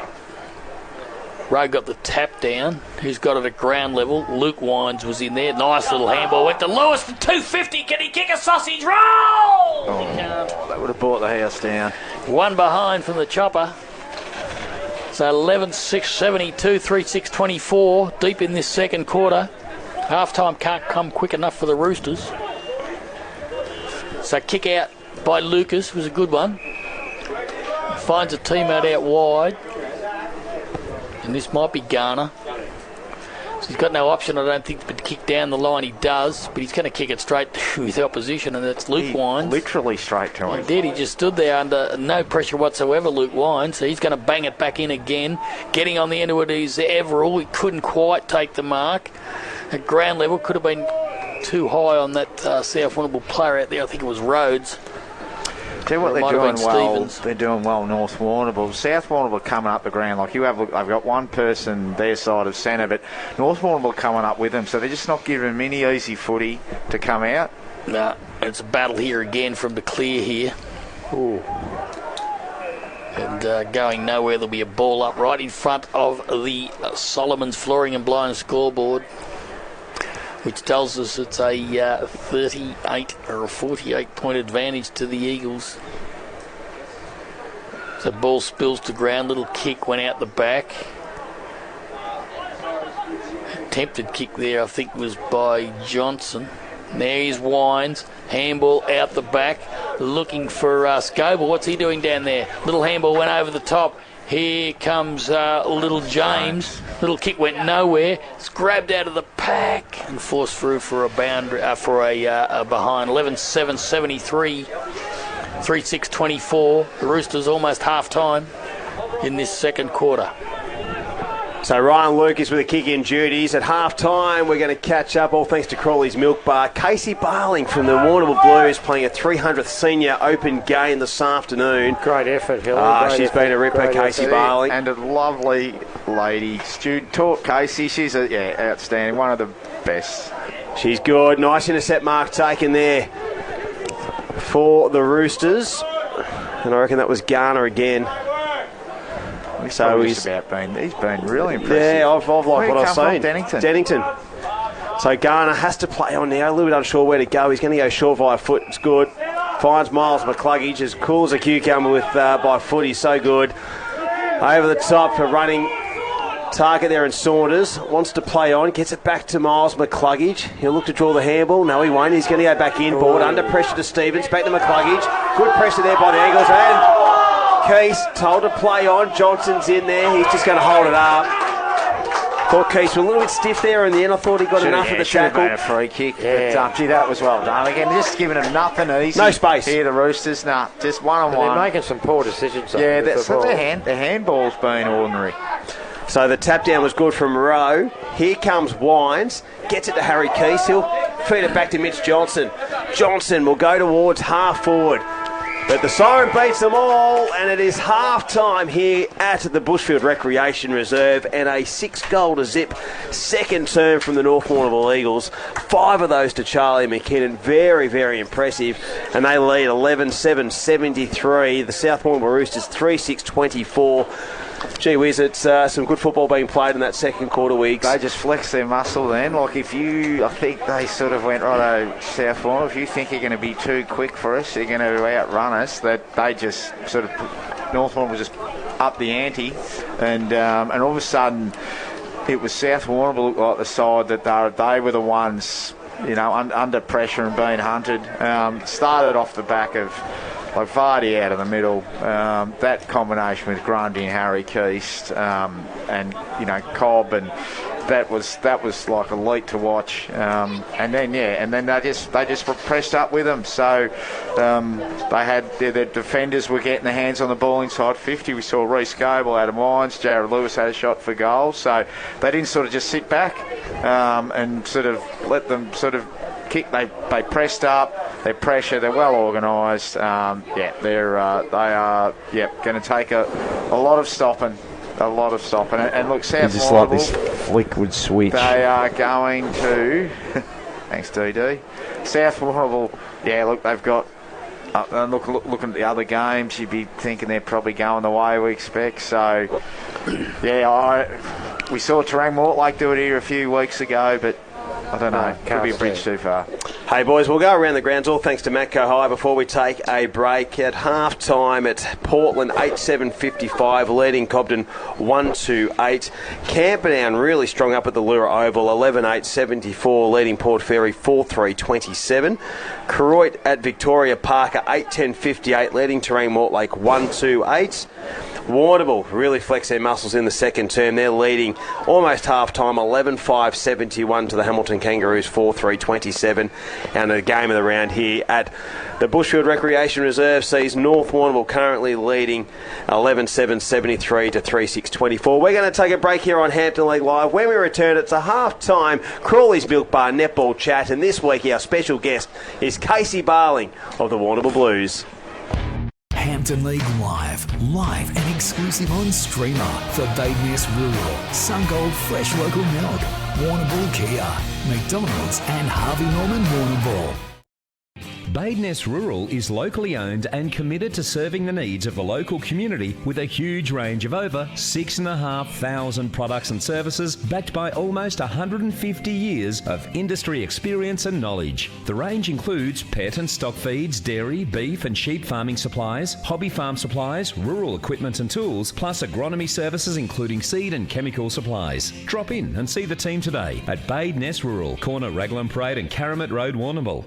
Rowe got the tap down. Who's got it at ground level? Luke Wines was in there. Nice little handball. Went to Lewis for 250. Can he kick a sausage roll? Oh, that would have brought the house down. One behind from the chopper. So 11-6, 72, 3-6, 24. Deep in this second quarter. Half-time can't come quick enough for the Roosters. So kick out by Lucas was a good one. Finds a teammate out wide. And this might be Garner. So he's got no option, I don't think, but to kick down the line. He does, but he's going to kick it straight to his opposition, and that's Luke Wines. Literally straight to him. He did. He just stood there under no pressure whatsoever, Luke Wines. So he's going to bang it back in again. Getting on the end of it is Everall. He couldn't quite take the mark. At ground level, could have been too high on that South Warrnambool player out there. I think it was Rhodes. Tell you what, Or it might have been Stevens. they're doing well, North Warrnambool. South Warrnambool coming up the ground. Like you have, look, I've got one person their side of centre, but North Warrnambool coming up with them, so they're just not giving them any easy footy to come out. No, it's a battle here again from the clear here. Ooh. And going nowhere, there'll be a ball up right in front of the Solomon's Flooring and Blowing scoreboard, which tells us it's a 38 or a 48 point advantage to the Eagles. So ball spills to ground, little kick went out the back. Attempted kick there, I think, was by Johnson. There he's Wines, handball out the back, looking for Scoble. What's he doing down there? Little handball went over the top. Here comes little James. Little kick went nowhere. It's grabbed out of the pack and forced through for a boundary for a behind. 11-7-73, 3-6-24. The Roosters almost half time in this second quarter. So Ryan Lucas with the kick-in duties. At half-time, we're going to catch up, all thanks to Crawley's Milk Bar. Casey Barling from the Warrnambool Blues playing a 300th senior open game this afternoon. Great effort, Hilly. She's been a ripper, Casey Barling. And a lovely lady. Stu taught Casey. She's outstanding. One of the best. She's good. Nice intercept mark taken there for the Roosters. And I reckon that was Garner again. He's been really impressive. Yeah, I've liked what I've seen. Dennington. So Garner has to play on now, a little bit unsure where to go. He's going to go short via foot. It's good. Finds Miles McCluggage, as cool as a cucumber with by foot. He's so good. Over the top for running target there, and Saunders wants to play on. Gets it back to Miles McCluggage. He'll look to draw the handball. No, he won't. He's going to go back inboard. Under pressure to Stevens. Back to McCluggage. Good pressure there by the Eagles. And Keys told to play on. Johnson's in there. He's just going to hold it up. Thought Keys was a little bit stiff there in the end. I thought he got enough of the tackle. Been a free kick. Yeah. But, that was well done. Again, just giving them nothing easy. No space. Here, the Roosters, just one-on-one. They're making some poor decisions. Yeah, the handball's been ordinary. So the tap down was good from Rowe. Here comes Wines. Gets it to Harry Keys. He'll feed it back to Mitch Johnson. Johnson will go towards half forward. But the siren beats them all, and it is half-time here at the Bushfield Recreation Reserve, and a 6-goal-to-zip second term from the North Warrnambool Eagles. 5 of those to Charlie McKinnon. Very, very impressive. And they lead 11-7-73. The South Warrnambool Roosters 3-6-24. Gee whiz, it's some good football being played in that second quarter, Weeks. They just flexed their muscle then. I think they sort of went, righto, South Warrnambool, if you think you're going to be too quick for us, you're going to outrun us, that they just sort of, North Warrnambool just up the ante, and all of a sudden it was South Warrnambool like the side that they were the ones, under pressure and being hunted. Started off the back of Vardy out of the middle, that combination with Grundy and Harry Keast, and Cobb, and that was like elite to watch. And then they just pressed up with them. So they had their defenders were getting their hands on the ball inside 50. We saw Reece Goble, Adam Wines, Jared Lewis had a shot for goal. So they didn't sort of just sit back and sort of let them sort of kick. They pressed up. They're pressure. They're well organised. They are going to take a lot of stopping. And look, South just like this liquid switch. They are going to. Thanks, DD. South Warrnambool. Yeah, look, they've got. Looking at the other games, you'd be thinking they're probably going the way we expect. So, we saw Terang Mortlake do it here a few weeks ago, but I don't know. Could be a bridge too far. Hey, boys, we'll go around the grounds, all thanks to Matco High, before we take a break. At half-time, it's Portland 8-7-55, leading Cobden 1-8. Camperdown really strong up at the Lura Oval, 11-8-74, leading Port Fairy 4-3-27. Koroit at Victoria Parker, 8-10-58, leading Terang Mortlake 1-8. Warrnambool really flex their muscles in the second term. They're leading almost half-time, 11-5-71 to the Hamilton Kangaroos, 4-3-27. And the game of the round here at the Bushfield Recreation Reserve sees North Warrnambool currently leading 11-7, 73 to 3-6-24. We're going to take a break here on Hampton League Live. When we return, it's a half-time Crawley's Milk Bar netball chat, and this week our special guest is Casey Barling of the Warrnambool Blues. Hampton League Live and exclusive on streamer for Badeness Rural, Sungold Fresh Local Milk, Warrnambool Kia, McDonald's and Harvey Norman Warrnambool. Badeness Rural is locally owned and committed to serving the needs of the local community with a huge range of over 6,500 products and services backed by almost 150 years of industry experience and knowledge. The range includes pet and stock feeds, dairy, beef and sheep farming supplies, hobby farm supplies, rural equipment and tools, plus agronomy services including seed and chemical supplies. Drop in and see the team today at Badeness Rural, corner Raglan Parade and Caramit Road, Warrnambool.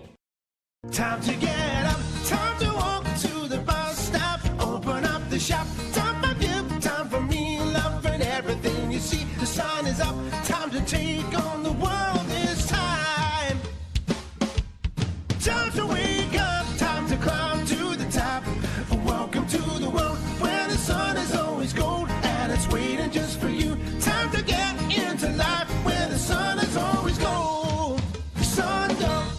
Time to get up, time to walk to the bus stop, open up the shop, time for gift, time for me, love and everything you see. The sun is up, time to take on the world this time. Time to wake up, time to climb to the top. Welcome to the world where the sun is always gold and it's waiting just for you. Time to get into life where the sun is always gold. Sungold.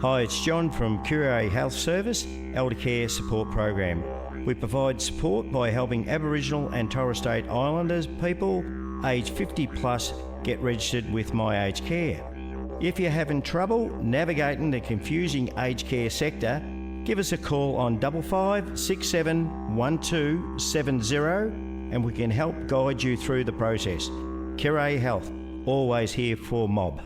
Hi, it's John from Curie Health Service, Elder Care Support Program. We provide support by helping Aboriginal and Torres Strait Islanders people aged 50 plus get registered with My Aged Care. If you're having trouble navigating the confusing aged care sector, give us a call on 55 67 1270 and we can help guide you through the process. Curie Health, always here for mob.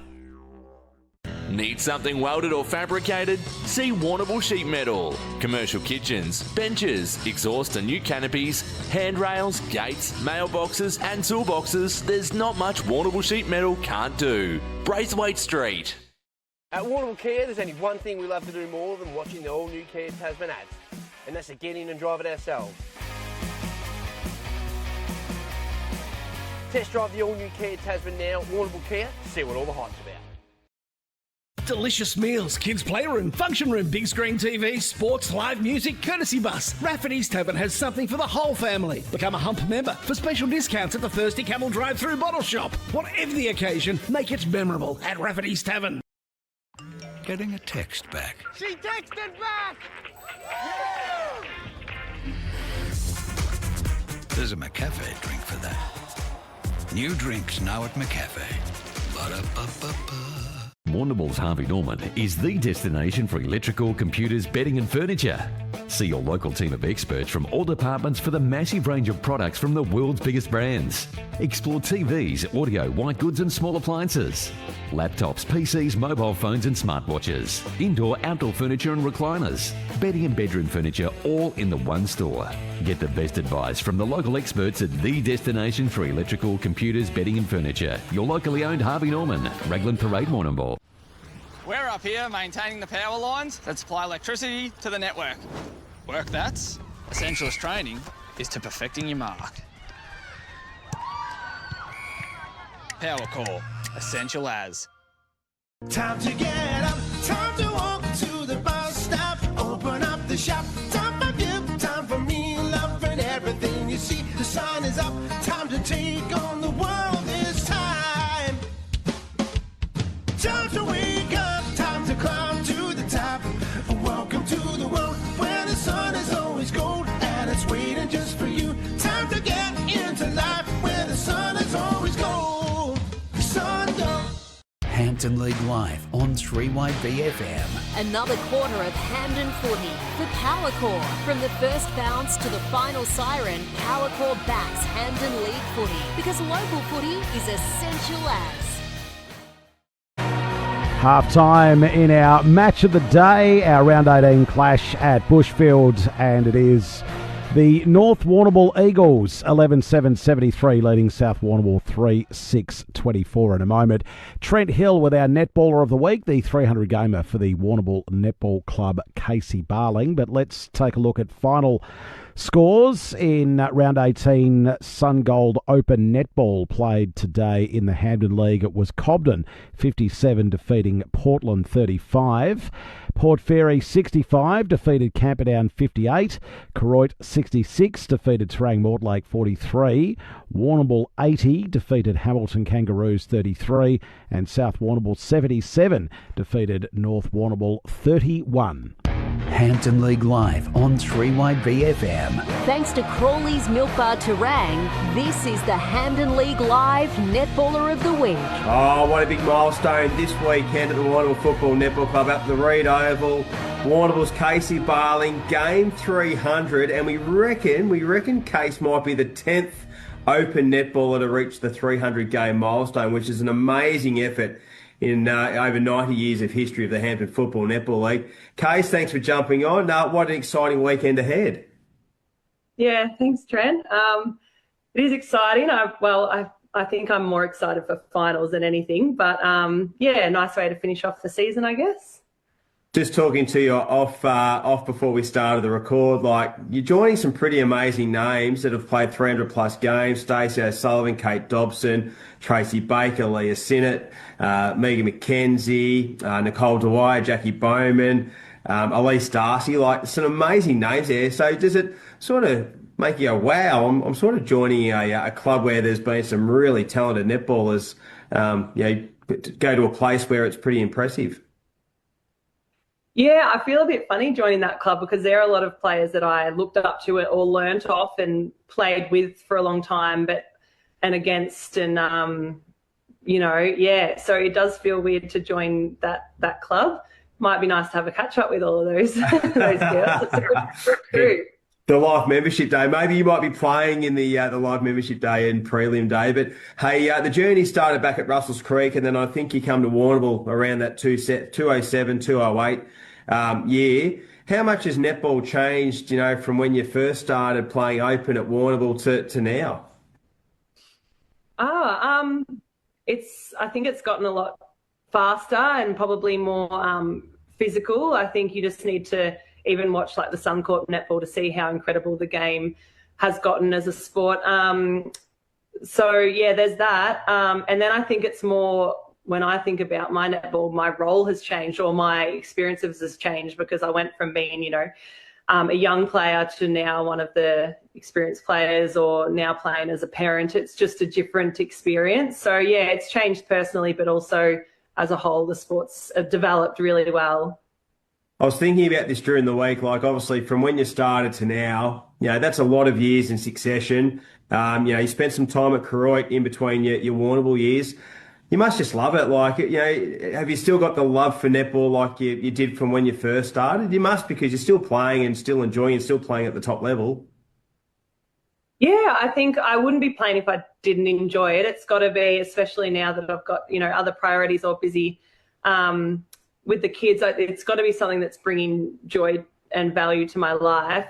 Need something welded or fabricated? See Warrnambool Sheet Metal. Commercial kitchens, benches, exhaust and new canopies, handrails, gates, mailboxes and toolboxes. There's not much Warrnambool Sheet Metal can't do. Braithwaite Street. At Warrnambool Kia, there's only one thing we love to do more than watching the all-new Kia Tasman ads, and that's to get in and drive it ourselves. Test drive the all-new Kia Tasman now at Warrnambool Kia to see what all the hype's about. Delicious meals, kids' playroom, function room, big screen TV, sports, live music, courtesy bus. Rafferty's Tavern has something for the whole family. Become a Hump member for special discounts at the Thirsty Camel drive-through bottle shop. Whatever the occasion, make it memorable at Rafferty's Tavern. Getting a text back. She texted back! There's a McCafe drink for that. New drinks now at McCafe. Ba-da-ba-ba-ba. Warrnambool's Harvey Norman is the destination for electrical, computers, bedding and furniture. See your local team of experts from all departments for the massive range of products from the world's biggest brands. Explore TVs, audio, white goods and small appliances. Laptops, PCs, mobile phones and smartwatches. Indoor, outdoor furniture and recliners. Bedding and bedroom furniture all in the one store. Get the best advice from the local experts at the destination for electrical, computers, bedding and furniture. Your locally owned Harvey Norman, Raglan Parade, Warrnambool. We're up here maintaining the power lines that supply electricity to the network. Work that's essentialist training is to perfecting your mark. Power core, essential as. Time to get up, time to walk to the bus stop, open up the shop, time for gift, time for me, love and everything you see. The sun is up, time to take on the world this time. Time to wake up, time to climb to the top. Welcome to the world where the sun is always gold and it's waiting just for you. Time to get into life where the sun is always gold. Sungold. Hampton League Live on 3YB FM. Another quarter of Hampden footy for Power Core. From the first bounce to the final siren, Power Core backs Hampden League footy because local footy is essential as. Half-time in our match of the day, our round 18 clash at Bushfield, and it is the North Warrnambool Eagles 11-7-73 leading South Warrnambool 3-6-24 in a moment. Trent Hill with our netballer of the week, the 300 gamer for the Warrnambool Netball Club, Casey Barling. But let's take a look at final Scores in round 18, Sungold Open Netball played today in the Hampden League. It was Cobden 57 defeating Portland 35. Port Fairy 65 defeated Camperdown 58. Koroit 66 defeated Terang Mortlake 43. Warrnambool 80 defeated Hamilton Kangaroos 33. And South Warrnambool 77 defeated North Warrnambool 31. Hampton League Live on 3YB FM. Thanks to Crawley's Milk Bar Terang, this is the Hampden League Live Netballer of the Week. Oh, what a big milestone this weekend at the Warrnambool Football Netball Club up the Reed Oval. Warrnambool's Casey Barling, game 300, and we reckon Case might be the 10th open netballer to reach the 300 game milestone, which is an amazing effort in over 90 years of history of the Hampton Football Netball League. Case, thanks for jumping on. What an exciting weekend ahead. Yeah, thanks, Trent. It is exciting. I think I'm more excited for finals than anything, but yeah, nice way to finish off the season, I guess. Just talking to you off before we started the record, like you're joining some pretty amazing names that have played 300 plus games. Stacey O'Sullivan, Kate Dobson, Tracy Baker, Leah Sinnott, Megan McKenzie, Nicole Dwyer, Jackie Bowman, Elise Darcy, like some amazing names there. So does it sort of make you go, wow, I'm sort of joining a club where there's been some really talented netballers, go to a place where it's pretty impressive? Yeah, I feel a bit funny joining that club because there are a lot of players that I looked up to or learnt off and played with for a long time, and against, and so it does feel weird to join that club. Might be nice to have a catch up with all of those those girls. It's a good crew. The live membership day. Maybe you might be playing in the live membership day and prelim day. But hey, the journey started back at Russells Creek, and then I think you come to Warrnambool around that 207, 208 year. How much has netball changed, from when you first started playing open at Warrnambool to now? I think it's gotten a lot faster and probably more physical. I think you just need to even watch like the Suncourt netball to see how incredible the game has gotten as a sport. So yeah, there's that. And then I think it's more, when I think about my netball, my role has changed, or my experiences has changed, because I went from being, a young player to now one of the experienced players, or now playing as a parent. It's just a different experience. So yeah, it's changed personally, but also as a whole, the sports have developed really well. I was thinking about this during the week, like obviously from when you started to now, that's a lot of years in succession. You spent some time at Koroit in between your Warrnambool years. You must just love it. Like, have you still got the love for netball like you did from when you first started? You must, because you're still playing and still enjoying and still playing at the top level. Yeah, I think I wouldn't be playing if I didn't enjoy it. It's got to be, especially now that I've got, other priorities or busy with the kids, it's got to be something that's bringing joy and value to my life.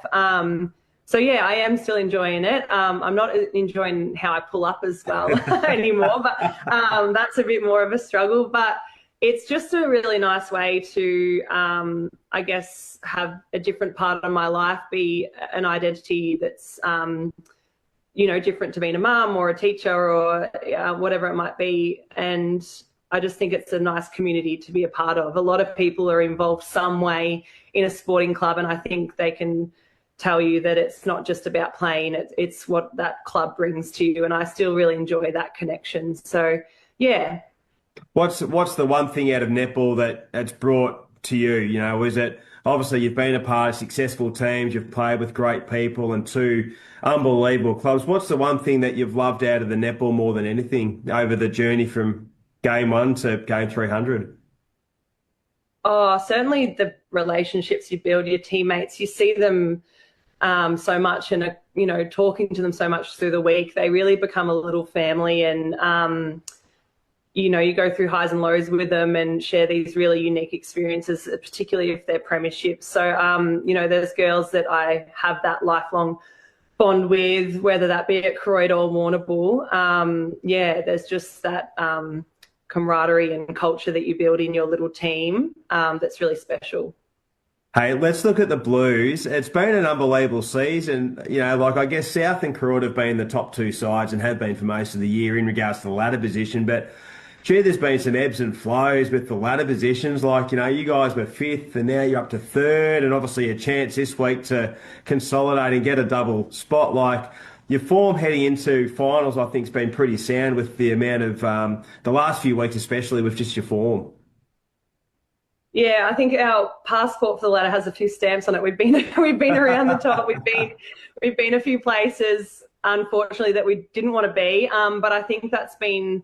So yeah, I am still enjoying it. I'm not enjoying how I pull up as well anymore, but that's a bit more of a struggle. But it's just a really nice way to, I guess, have a different part of my life be an identity that's, different to being a mum or a teacher or whatever it might be. And I just think it's a nice community to be a part of. A lot of people are involved some way in a sporting club, and I think they can tell you that it's not just about playing, it's what that club brings to you, and I still really enjoy that connection. So, yeah. What's the one thing out of netball that's brought to you? Is it, obviously you've been a part of successful teams, you've played with great people and two unbelievable clubs. What's the one thing that you've loved out of the netball more than anything over the journey from game 1 to game 300? Oh, certainly the relationships you build, your teammates. You see them so much, and talking to them so much through the week. They really become a little family, and you go through highs and lows with them and share these really unique experiences, particularly if they're premierships. So there's girls that I have that lifelong bond with, whether that be at Koroit or Warrnambool. There's just that camaraderie and culture that you build in your little team that's really special. Hey, let's look at the Blues. It's been an unbelievable season. I guess South and Crood have been the top two sides and have been for most of the year in regards to the ladder position. But, gee, there's been some ebbs and flows with the ladder positions. You guys were fifth and now you're up to third, and obviously a chance this week to consolidate and get a double spot. Your form heading into finals, I think, has been pretty sound with the amount of the last few weeks, especially with just your form. Yeah, I think our passport for the ladder has a few stamps on it. We've been around the top. We've been a few places, unfortunately, that we didn't want to be. But I think that's been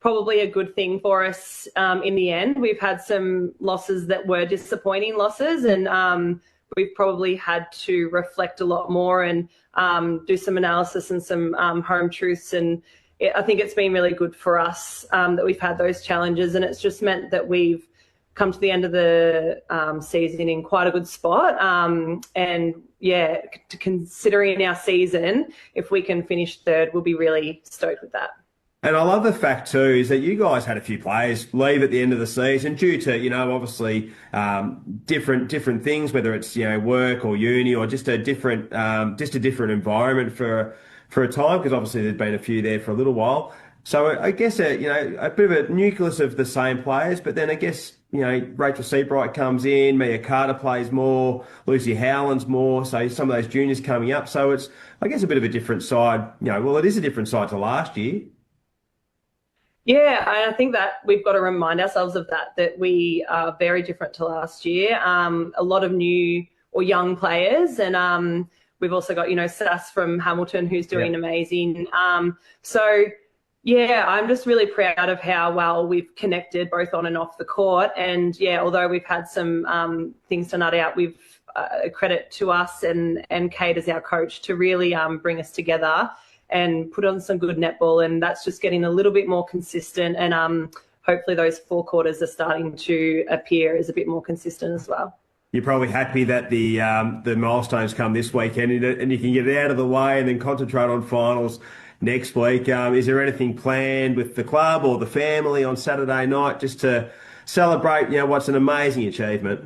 probably a good thing for us in the end. We've had some losses that were disappointing losses, and we've probably had to reflect a lot more and do some analysis and some home truths. And I think it's been really good for us that we've had those challenges, and it's just meant that we've come to the end of the season in quite a good spot. Considering our season, if we can finish third, we'll be really stoked with that. And I love the fact too is that you guys had a few players leave at the end of the season due to, obviously different things, whether it's, work or uni or just a different environment for a time, because obviously there's been a few there for a little while. So I guess a bit of a nucleus of the same players, but then I guess, Rachel Seabright comes in, Mia Carter plays more, Lucy Howland's more, so some of those juniors coming up. So it's, I guess, a bit of a different side. It is a different side to last year. Yeah, I think that we've got to remind ourselves of that we are very different to last year. A lot of new or young players, and we've also got, Sass from Hamilton, who's doing amazing. Yeah, I'm just really proud of how well we've connected both on and off the court. And yeah, although we've had some things to nut out, we've credit to us and Kate as our coach to really bring us together and put on some good netball. And that's just getting a little bit more consistent. And hopefully those 4 quarters are starting to appear as a bit more consistent as well. You're probably happy that the milestones come this weekend and you can get it out of the way and then concentrate on finals next week. Is there anything planned with the club or the family on Saturday night just to celebrate, what's an amazing achievement?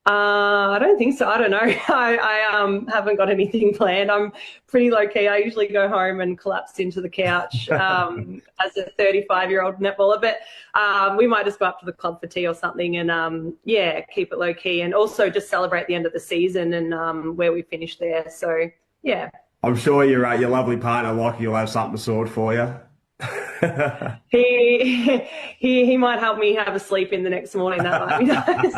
I don't think so. I don't know. I haven't got anything planned. I'm pretty low key. I usually go home and collapse into the couch as a 35-year-old netballer. But we might just go up to the club for tea or something and, keep it low key and also just celebrate the end of the season and where we finished there. So, yeah. I'm sure your lovely partner, Lockie, will have something to sort for you. He might help me have a sleep in the next morning. That might be nice.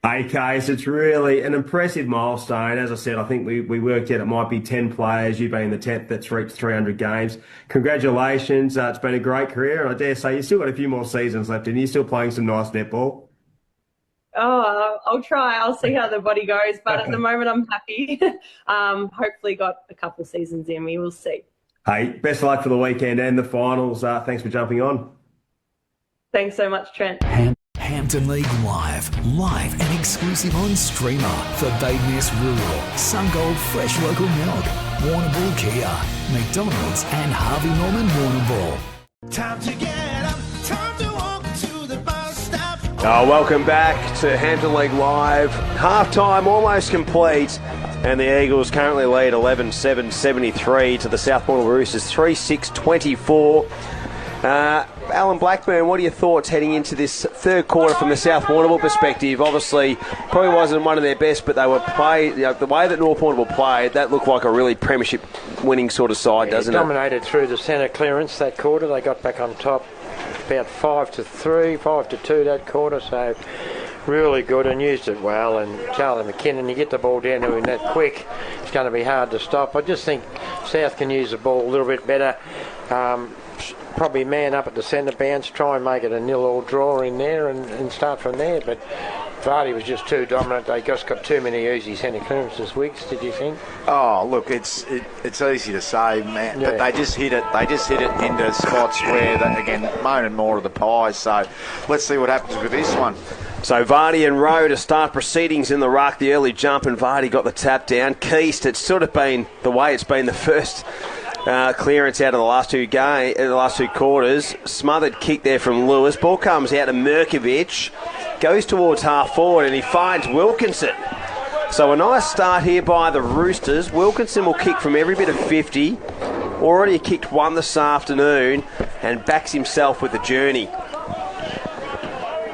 Hey, Case, it's really an impressive milestone. As I said, I think we worked out it might be 10 players, you being the 10th that's reached 300 games. Congratulations. It's been a great career, and I dare say you've still got a few more seasons left, and you're still playing some nice netball. Oh, I'll try. I'll see how the body goes. But at the moment, I'm happy. Hopefully got a couple of seasons in me. We'll see. Hey, best of luck for the weekend and the finals. Thanks for jumping on. Thanks so much, Trent. Hampton League Live and exclusive on Streamer for Badeness Rural, Sungold Fresh Local Milk, Warrnambool Kia, McDonald's and Harvey Norman Warrnambool. Time to get up, time to walk to the bus stop. Welcome back to Hampton League Live. Half-time almost complete. And the Eagles currently lead 11-7-73 to the South Warrnambool Roosters 3-6-24. Alan Blackburn, what are your thoughts heading into this third quarter from the South Warrnambool perspective? Obviously, probably wasn't one of their best, but they were played. The way that North Warrnambool played, that looked like a really premiership winning sort of side, doesn't it? Dominated through the centre clearance that quarter. They got back on top about 5-3, 5-2 that quarter. So really good and used it well. And Charlie McKinnon, you get the ball down to him that quick, it's going to be hard to stop. I just think South can use the ball a little bit better. Probably man up at the centre bounce, try and make it a 0-0 draw in there and start from there. But Vardy was just too dominant. They just got too many easy centre clearances. Wiggs, did you think? Oh, look, it's easy to say, man, but they just hit it. They just hit it into spots where, again, moaning more of the pies. So let's see what happens with this one. So Vardy and Rowe to start proceedings in the ruck. The early jump and Vardy got the tap down. Keast, it's sort of been the way it's been the first clearance out of the last two quarters. Smothered kick there from Lewis. Ball comes out to Mirkovic. Goes towards half forward and he finds Wilkinson. So a nice start here by the Roosters. Wilkinson will kick from every bit of 50. Already kicked one this afternoon and backs himself with the journey.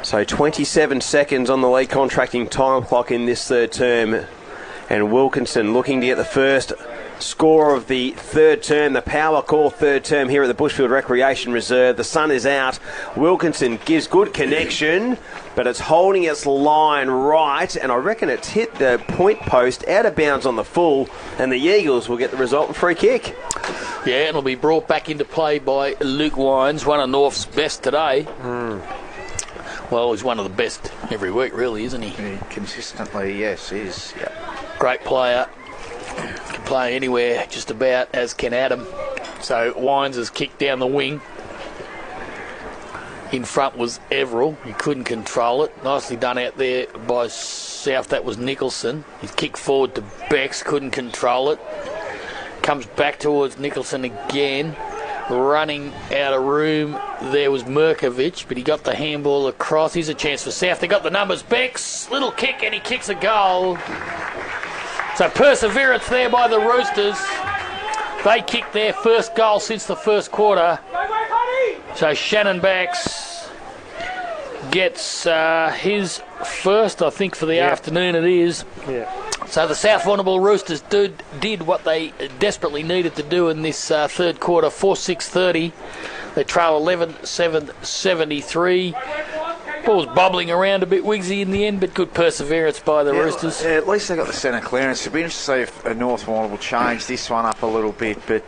So 27 seconds on the league contracting time clock in this third term. And Wilkinson looking to get the first score of the third term, the power call third term here at the Bushfield Recreation Reserve. The sun is out. Wilkinson gives good connection, but it's holding its line right, and I reckon it's hit the point post out of bounds on the full, and the Eagles will get the resultant free kick. Yeah, and it'll be brought back into play by Luke Wines, one of North's best today. Well, he's one of the best every week, really, isn't he? Consistently, yes, he is. Yep. Great player. Can play anywhere, just about, as can Adam. So Wines has kicked down the wing. In front was Everell. He couldn't control it. Nicely done out there by South. That was Nicholson. He's kicked forward to Bex. Couldn't control it. Comes back towards Nicholson again. Running out of room there was Mirkovic, but he got the handball across. Here's a chance for South. They got the numbers. Bex, little kick, and he kicks a goal. So perseverance there by the Roosters. They kicked their first goal since the first quarter. So Shannon Bax gets his first, I think, for the afternoon it is. Yeah. So the South Warrnambool Roosters did what they desperately needed to do in this third quarter, 4-6-30. They trail 11-7-73. Ball's bobbling around a bit, Wigsy, in the end, but good perseverance by the Roosters. Yeah, at least they got the centre clearance. It'd be interesting to see if North Warrnambool will change this one up a little bit. But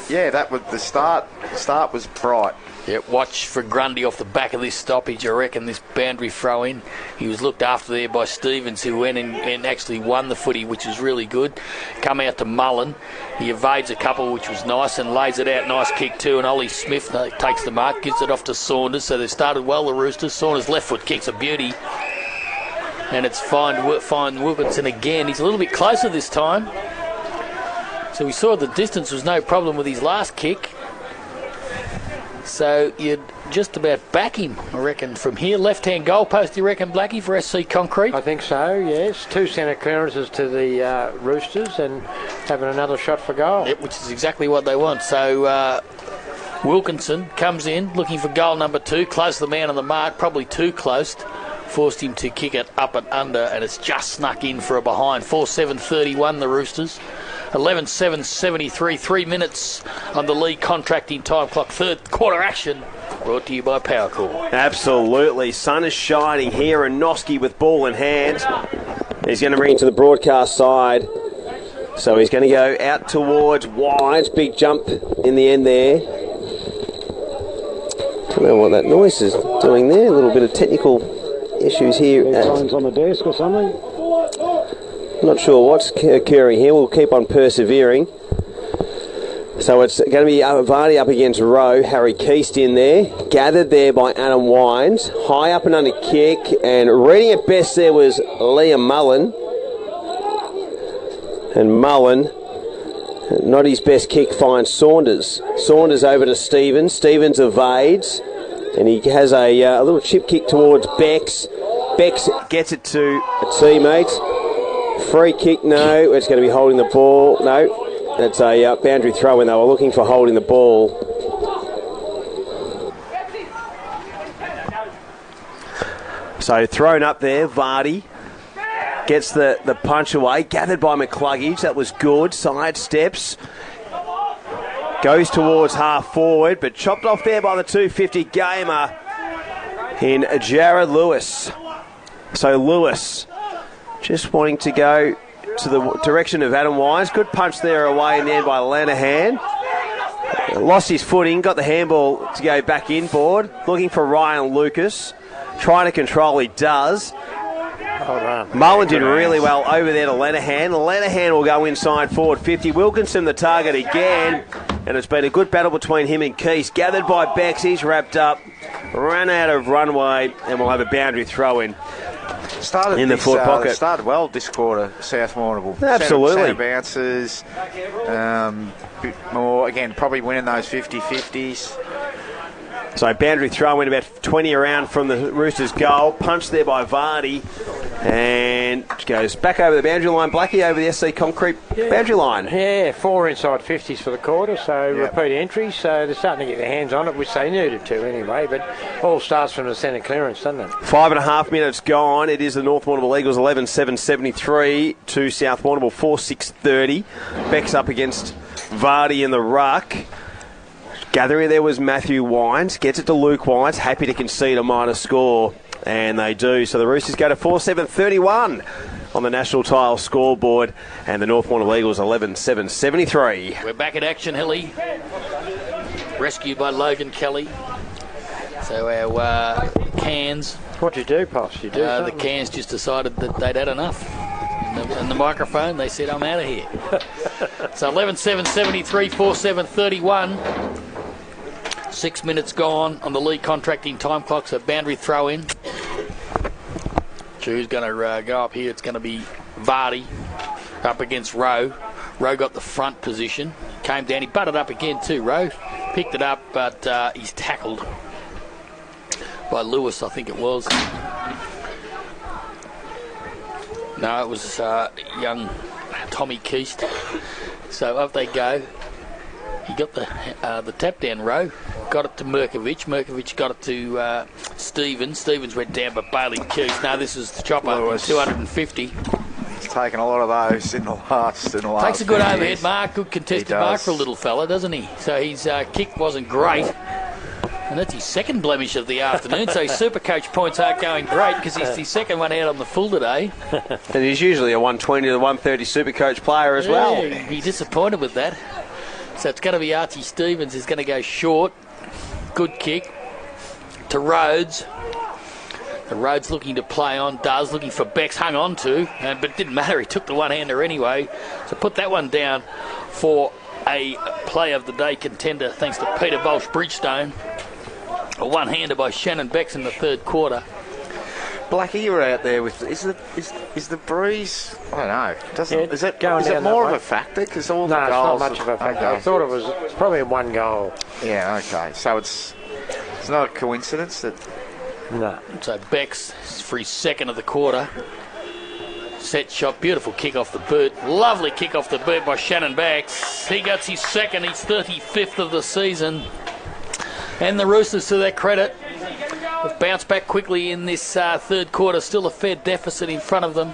yeah, that was the start. The start was bright. Yeah, watch for Grundy off the back of this stoppage, I reckon, this boundary throw in. He was looked after there by Stevens, who went and actually won the footy, which was really good. Come out to Mullen. He evades a couple, which was nice, and lays it out. Nice kick too, and Ollie Smith takes the mark, gives it off to Saunders. So they started well, the Roosters. Saunders' left foot kick's a beauty. And it's fine Wilkinson again. He's a little bit closer this time. So we saw the distance was no problem with his last kick. So you'd just about back him, I reckon, from here. Left-hand goalpost, you reckon, Blackie, for SC Concrete? I think so, yes. 2 centre clearances to the Roosters and having another shot for goal. Yep, which is exactly what they want. So Wilkinson comes in, looking for goal number 2. Close to the man on the mark, probably too close. Forced him to kick it up and under, and it's just snuck in for a behind. 4-7-31, the Roosters. 11-7-73, 3 minutes on the league contracting time clock. Third quarter action brought to you by Powercore. Absolutely. Sun is shining here, and Noski with ball in hand. He's going to bring it to the broadcast side. So he's going to go out towards Wines. Big jump in the end there. Don't know what that noise is doing there. A little bit of technical issues here. Signs on the desk or something? Not sure what's occurring here. We'll keep on persevering. So it's going to be Vardy up against Rowe. Harry Keast in there. Gathered there by Adam Wines. High up and under kick. And reading it best there was Liam Mullen. And Mullen, not his best kick, finds Saunders. Saunders over to Stevens. Stevens evades. And he has a little chip kick towards Bex. Bex gets it to a teammate. Free kick, no. It's going to be holding the ball. No. That's a boundary throw in. They were looking for holding the ball. So thrown up there, Vardy. Gets the punch away. Gathered by McCluggage. That was good. Side steps. Goes towards half forward, but chopped off there by the 250 gamer in Jared Lewis. So Lewis just wanting to go to the direction of Adam Wines. Good punch there away in the end by Lanahan. Lost his footing, got the handball to go back inboard. Looking for Ryan Lucas. Trying to control, he does. Mullen did really well over there to Lanahan. Lanahan will go inside forward 50. Wilkinson the target again. And it's been a good battle between him and Keys. Gathered by Bex, he's wrapped up. Run out of runway, and we'll have a boundary throw in. in the forward pocket. Started well this quarter, South Warrnambool. Absolutely. Centre bounces, bit more, again, probably winning those 50-50s. So boundary throw in about 20 around from the Roosters' goal. Punched there by Vardy. And goes back over the boundary line. Blackie over the SC Concrete boundary line. Yeah, 4 inside 50s for the quarter, so repeat entries. So they're starting to get their hands on it, which they needed to anyway. But all starts from the centre clearance, doesn't it? 5.5 minutes gone. It is the North Warrnambool Eagles 11-7-73 to South Warrnambool 4-6-30. Beck's up against Vardy in the ruck. Gathering there was Matthew Wines. Gets it to Luke Wines. Happy to concede a minor score. And they do. So the Roosters go to 4-7-31 on the National Tile scoreboard. And the North Warrnambool Eagles 11-7-73. We're back in action, Hilly. Rescued by Logan Kelly. So our cans... What'd you do, Pops? You do the cans just decided that they'd had enough. And the microphone, they said, I'm out of here. So 11-7-73, 4-7-31. 6 minutes gone on the league contracting time clock, so boundary throw in. Who's going to go up here? It's going to be Vardy up against Rowe. Rowe got the front position. Came down, he butted up again too, Rowe. Picked it up, but he's tackled by Lewis, I think it was. No, it was young Tommy Keast. So up they go. He got the tap down, Rowe. Got it to Merkovich. Merkovich got it to Stevens. Stevens went down, but Bailey Keast. Now this is the chopper, 250. He's taken a lot of those in the last. Takes a good overhead mark, good contested mark for a little fella, doesn't he? So his kick wasn't great. And that's his second blemish of the afternoon, so his Supercoach points aren't going great because he's the second one out on the full today. And he's usually a 120 to 130 Supercoach player as well. He's disappointed with that. So it's going to be Archie Stevens who's going to go short. Good kick to Rhodes. The Rhodes looking to play on, looking for Becks, hung on to, but it didn't matter, he took the one-hander anyway. So put that one down for a play of the day contender thanks to Peter Bolsh-Bridgestone. A one-hander by Shannon Becks in the third quarter. Blackie, you were out there with. Is the breeze? I don't know. Is it more of a factor? Because all the goals. It's not much of a factor. Okay. I thought it was probably one goal. Yeah. Okay. So it's not a coincidence that. No. So Becks for his second of the quarter. Set shot, beautiful kick off the boot. Lovely kick off the boot by Shannon Becks. He gets his second, his 35th of the season. And the Roosters, to their credit, have bounced back quickly in this third quarter. Still a fair deficit in front of them.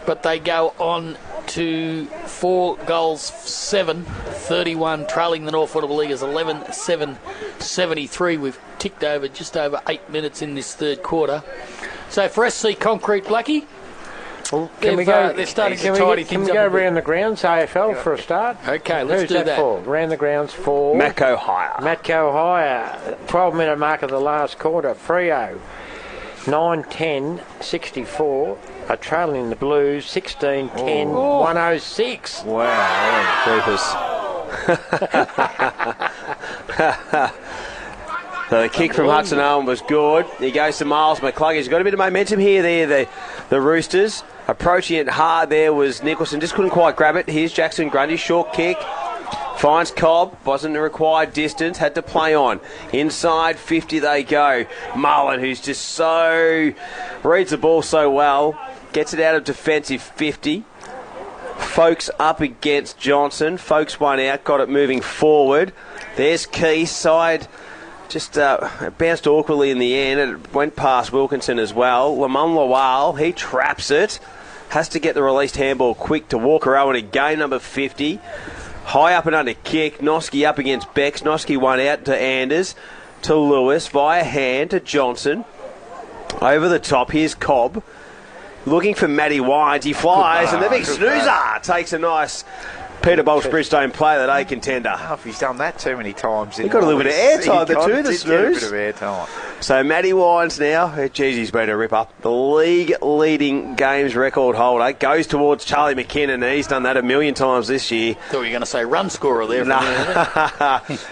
But they go on to 4 goals, 7, 31, trailing the North Warrnambool Leaguers 11-7-73. We've ticked over just over 8 minutes in this third quarter. So for SC Concrete, Blackie, they're starting to tidy things up. Can we go around the grounds, AFL, for a start? Okay, let's do that. For? Round the grounds for... Matco Hire. 12-minute mark of the last quarter. Freo, 9-10-64. Are trailing the Blues, 16-10-106. Wow, creepers. So the kick from Hudson Owen was good. He goes to Miles McCluggage. He's got a bit of momentum here. The Roosters approaching it hard. There was Nicholson, just couldn't quite grab it. Here's Jackson Grundy, short kick. Finds Cobb, wasn't a required distance, had to play on. Inside 50 they go. Mullen, who's just reads the ball so well, gets it out of defensive 50. Folks up against Johnson. Folks one out, got it moving forward. There's Key, side. Just bounced awkwardly in the end. It went past Wilkinson as well. Lamont Lawal, he traps it. Has to get the released handball quick to Walker Owen again, number 50. High up and under kick. Noski up against Becks. Noski one out to Anders. To Lewis. Via hand to Johnson. Over the top. Here's Cobb. Looking for Matty Wines. He flies and the big snoozer takes a nice... Peter Bolsh-Bridgestone play that A contender. He's done that too many times. He got a little bit of airtime, the snooze. A bit of airtime. So Matty Wines now, geez, he's been a ripper. The league-leading games record holder goes towards Charlie McKinnon. He's done that a million times this year. Thought you were going to say run scorer there.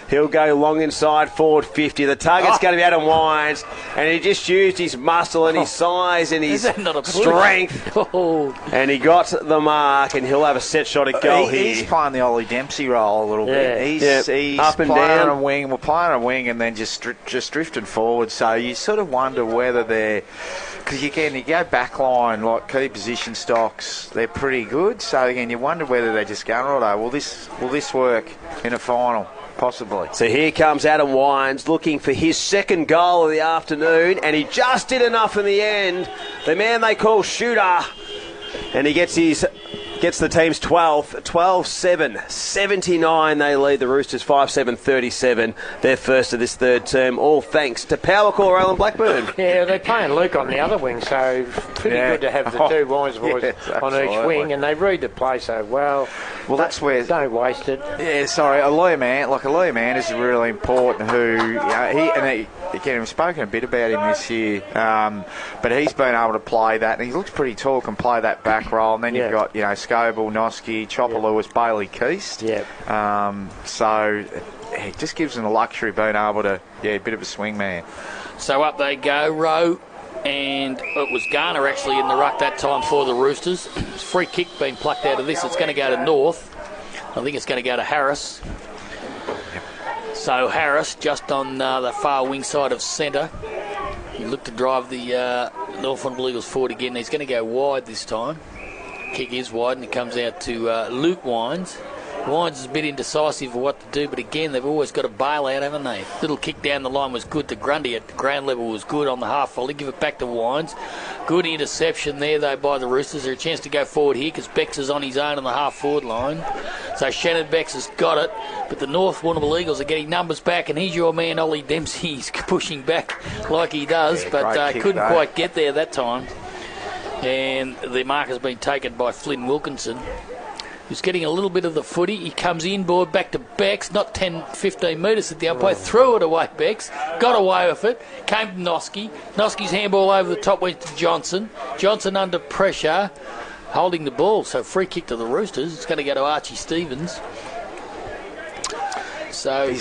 He'll go long inside, forward 50. The target's going to be Adam Wines, and he just used his muscle and his size and his strength. And he got the mark, and he'll have a set shot at goal here. He's playing the Ollie Dempsey role a little bit. He's up and playing down. on a wing. We're playing on a wing and then just drifting forward. So you sort of wonder whether they're... Because again, you go backline, like key position stocks, they're pretty good. So again, you wonder whether they're just going, right, will this work in a final? Possibly. So here comes Adam Wines looking for his second goal of the afternoon, and he just did enough in the end. The man they call Shooter, and he gets the team's 12-7, 79. They lead the Roosters 5-7, 37. They're first of this third term, all thanks to power caller Alan Blackburn. Yeah, they're playing Luke on the other wing, so pretty good to have the two Wines boys on each wing, and they read the play so well. Well, that's where... Don't waste it. Yeah, sorry, a lawyer man is really important who... Again, we've spoken a bit about him this year, but he's been able to play that, and he looks pretty tall, can play that back role, and then you've got, Scoble, Noski, Chopper Lewis, Bailey Keast. So it just gives them the luxury of being able to, a bit of a swing man. So up they go, row, and it was Garner actually in the ruck that time for the Roosters. Free kick being plucked out of this. It's going to go to North. I think it's going to go to Harris. So Harris just on the far wing side of centre. He looked to drive the North Warrnambool Eagles forward again. He's going to go wide this time. Kick is wide and it comes out to Luke Wines. Wines is a bit indecisive of what to do, but again, they've always got a bail out, haven't they? Little kick down the line was good to Grundy at the ground level, was good on the half volley. Give it back to Wines. Good interception there, though, by the Roosters. There's a chance to go forward here because Becks is on his own on the half forward line. So Shannon Becks has got it, but the North Warrnambool Eagles are getting numbers back, and here's your man, Ollie Dempsey. He's pushing back like he does, but couldn't quite get there that time. And the mark has been taken by Flynn Wilkinson, who's getting a little bit of the footy. He comes inboard back to Becks, not 10-15 metres at the umpire. Threw it away, Becks. Got away with it. Came to Noski. Noski's handball over the top went to Johnson. Johnson under pressure, holding the ball. So free kick to the Roosters. It's going to go to Archie Stevens. So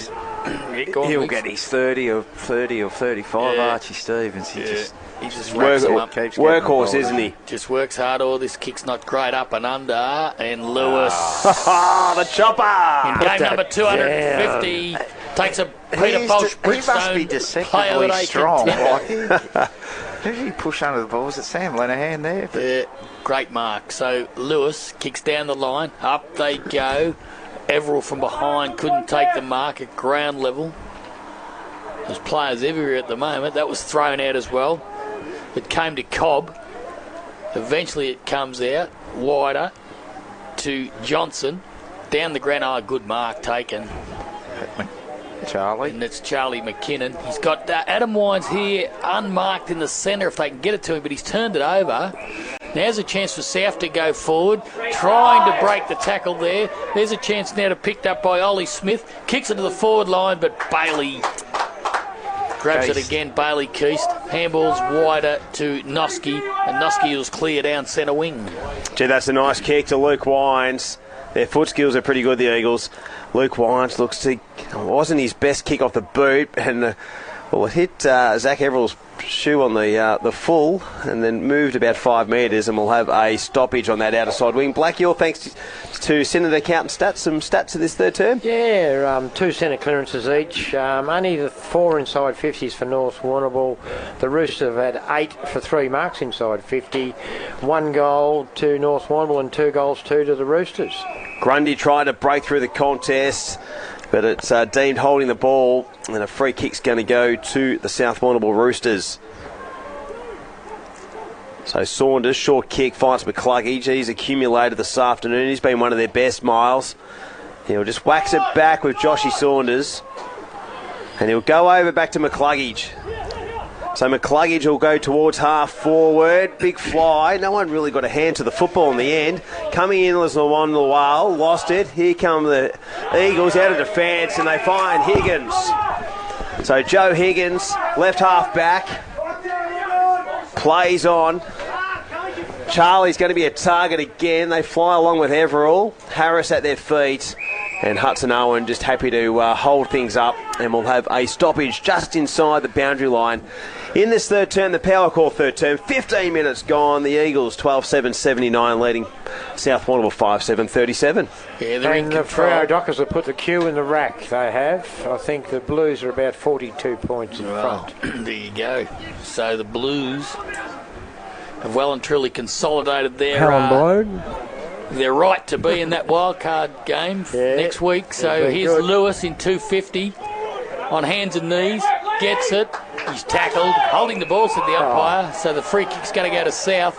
he'll get his 30 or 35, Archie Stevens. He just racks him up. Workhorse, isn't he? Just works hard. This kick's not great up and under. And Lewis. The chopper! In game number 250. Takes a Peter Bolsh Bridgestone. He must be deceptively strong. Who did he push under the ball? Was it Sam Lenahan there? Yeah, great mark. So Lewis kicks down the line. Up they go. Everell from behind couldn't take the mark at ground level. There's players everywhere at the moment. That was thrown out as well. It came to Cobb. Eventually it comes out wider to Johnson. Down the ground. Good mark taken. Charlie. And it's Charlie McKinnon. He's got Adam Wines here unmarked in the centre if they can get it to him, but he's turned it over. Now's a chance for South to go forward, trying to break the tackle there. There's a chance now to picked up by Ollie Smith. Kicks it to the forward line, but Bailey grabs it again. Bailey Keast. Handballs wider to Noski, and Noski was clear down centre wing. Gee, that's a nice kick to Luke Wines. Their foot skills are pretty good, the Eagles. Luke Wines wasn't his best kick off the boot, and it hit Zach Everell's shoe on the full, and then moved about 5 metres, and we'll have a stoppage on that outer side wing. Black, your thanks to Senator Accountant Stats. Some stats of this third term? Yeah, 2 centre clearances each. Only the 4 inside 50s for North Warrnambool. The Roosters have had 8 for 3 marks inside 50. 1 goal to North Warrnambool and 2 goals to the Roosters. Grundy tried to break through the contest, but it's deemed holding the ball, and a free kick's going to go to the South Warrnambool Roosters. So Saunders, short kick, finds McCluggage. He's accumulated this afternoon. He's been one of their best, Miles. He'll just wax it back with Joshy Saunders, and he'll go over back to McCluggage. So McCluggage will go towards half forward. Big fly. No one really got a hand to the football in the end. Coming in was Lawan Lawal. Lost it. Here come the Eagles out of defence, and they find Higgins. So Joe Higgins, left half back, plays on. Charlie's going to be a target again. They fly along with Everall. Harris at their feet. And Hudson Owen just happy to hold things up. And we'll have a stoppage just inside the boundary line. In this third term, the power call third term, 15 minutes gone. The Eagles 12-7-79 leading South Warrnambool 5-7-37. Yeah, they're in the control. Freo Dockers have put the queue in the rack. They have. I think the Blues are about 42 points in front. There you go. So the Blues have well and truly consolidated their right to be in that wildcard game next week. So here's good. Lewis in 250 on hands and knees, gets it. He's tackled, holding the ball, said the umpire. So the free kick's going to go to South.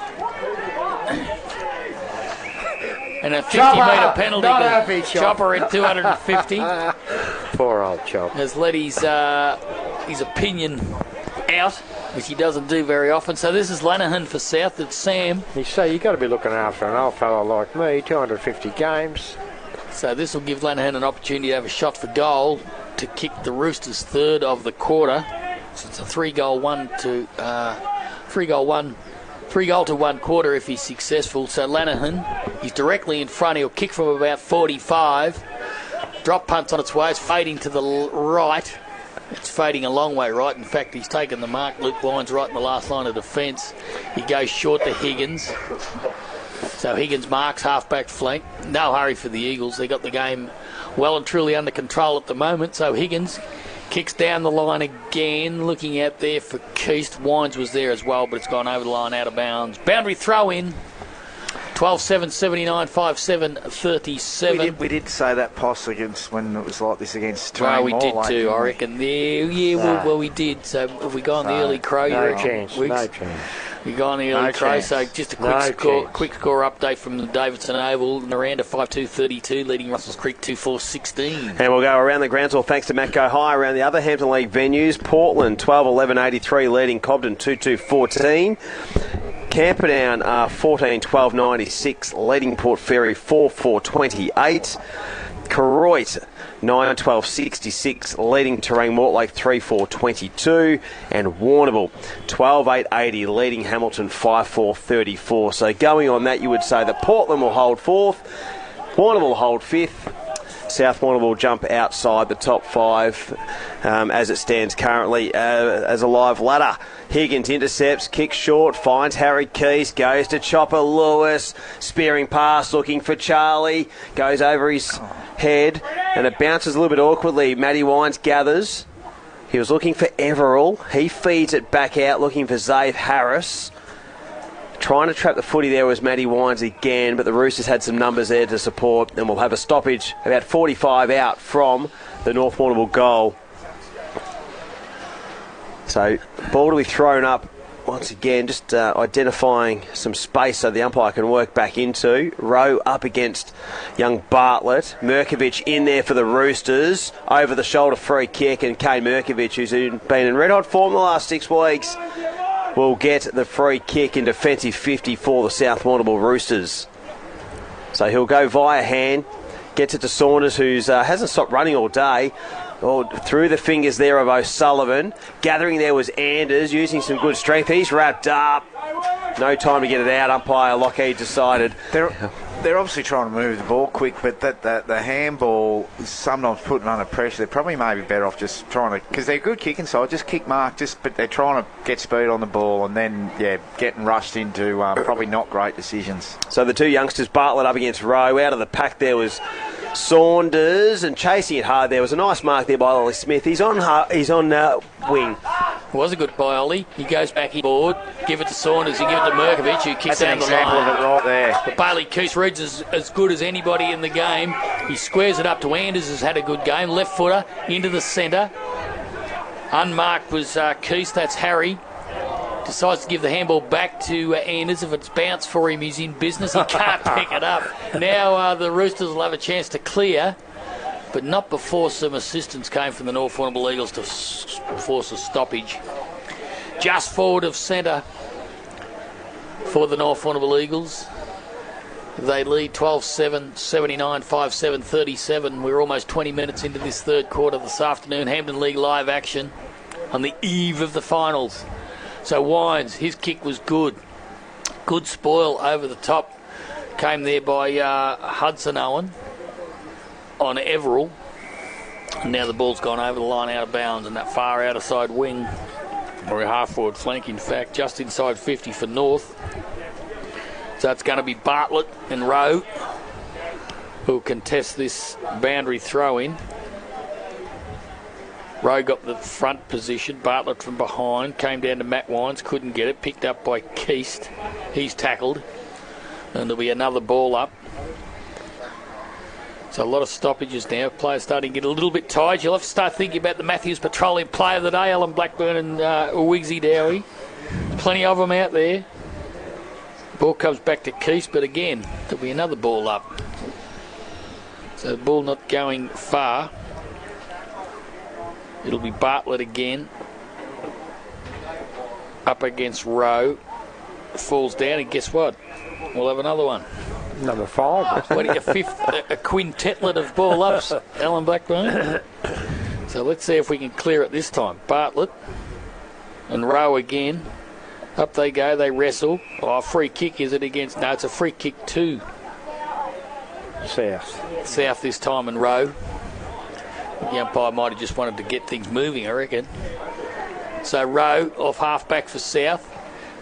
And a 50-metre penalty. Chopper at 250. Poor old Chop. Has let his opinion out, which he doesn't do very often. So this is Lanahan for South. It's Sam. You say you've got to be looking after an old fellow like me, 250 games. So this will give Lanahan an opportunity to have a shot for goal to kick the Roosters' third of the quarter. So it's a 3-goal to one quarter if he's successful. So Lanahan, he's directly in front. He'll kick from about 45. Drop punt's on its way. It's fading to the right. It's fading a long way right. In fact, he's taken the mark. Luke Lyons right in the last line of defence. He goes short to Higgins. So Higgins marks half-back flank. No hurry for the Eagles. They got the game well and truly under control at the moment. So Higgins kicks down the line again. Looking out there for Keast. Wines was there as well, but it's gone over the line out of bounds. Boundary throw in. 12-7-79, 5-7-37. We did say that poss against when it was like this against Well, we did Morlake, too, I reckon. Well, we did. So have we gone the early crow? No chance. We gone the early crow. So just a quick score update from the Davidson Oval. Miranda 5-2-32, leading Russells Creek 2-4-16. And we'll go around the grounds, all thanks to Matco High. Around the other Hampton League venues, Portland 12-11-83, leading Cobden 2-2-14. Camperdown 14-12-96, leading Port Fairy 4-4-28. Koroit 9-12-66, leading Terang Mortlake 3-4-22. And Warrnambool 12-8-80, leading Hamilton 5-4-34. So going on that, you would say that Portland will hold fourth, Warrnambool will hold fifth. South Warrnambool will jump outside the top five as it stands currently as a live ladder. Higgins intercepts, kicks short, finds Harry Keast, goes to Chopper Lewis, spearing pass, looking for Charlie, goes over his head, and it bounces a little bit awkwardly. Matty Wines gathers. He was looking for Everall. He feeds it back out, looking for Zave Harris. Trying to trap the footy there was Matty Wines again, but the Roosters had some numbers there to support, and we'll have a stoppage about 45 out from the North Warrnambool goal. So, ball to be thrown up once again, just identifying some space so the umpire can work back into. Rowe up against young Bartlett. Merkovich in there for the Roosters. Over the shoulder free kick, and Kane Merkovich, who's been in red hot form the last 6 weeks, will get the free kick in defensive 50 for the South Warrnambool Roosters. So he'll go via hand, gets it to Saunders, who hasn't stopped running all day. Through the fingers there of O'Sullivan. Gathering there was Anders, using some good strength. He's wrapped up. No time to get it out. Umpire Lockheed decided. They're obviously trying to move the ball quick, but the handball is sometimes putting under pressure. They're probably maybe better off just trying to, because they're good kicking side, just kick mark, but they're trying to get speed on the ball and then, getting rushed into probably not great decisions. So the two youngsters, Bartlett up against Rowe. Out of the pack there was Saunders, and chasing it hard there was a nice mark there by Ollie Smith. He's on wing. It was a good by Ollie. He goes back inboard, give it to Saunders, he give it to Merkovich, who kicks down the line. That's an example of it right there. But Bailey Keast reads as good as anybody in the game. He squares it up to Anders, who's had a good game. Left footer into the centre. Unmarked was Keast, that's Harry. Decides to give the handball back to Anders. If it's bounced for him, he's in business. He can't pick it up. Now the Roosters will have a chance to clear, but not before some assistance came from the North Warrnambool Eagles to force a stoppage. Just forward of centre for the North Warrnambool Eagles They lead 12-7, 79, 5-7, 37. We're almost 20 minutes into this third quarter this afternoon. Hampden League live action on the eve of the finals. So Wines, his kick was good. Good spoil over the top. Came there by Hudson Owen on Everall. And now the ball's gone over the line out of bounds, and that far outer side wing, or a half-forward flank, in fact, just inside 50 for North. So it's going to be Bartlett and Rowe who contest this boundary throw-in. Rowe got the front position, Bartlett from behind, came down to Matt Wines, couldn't get it, picked up by Keast. He's tackled, and there'll be another ball up. So a lot of stoppages now. Players starting to get a little bit tired. You'll have to start thinking about the Matthews Petroleum Player of the Day, Alan Blackburn and Wigsy Dowie. Plenty of them out there. Ball comes back to Keast, but again, there'll be another ball up. So the ball not going far. It'll be Bartlett again. Up against Rowe. Falls down, and guess what? We'll have another one. Number 5. What are you, fifth? A quintetlet of ball ups, Alan Blackburn. So let's see if we can clear it this time. Bartlett and Rowe again. Up they go, they wrestle. Oh, a free kick, is it against? No, it's a free kick to South this time, and Rowe. The umpire might have just wanted to get things moving, I reckon. So Rowe off half-back for South.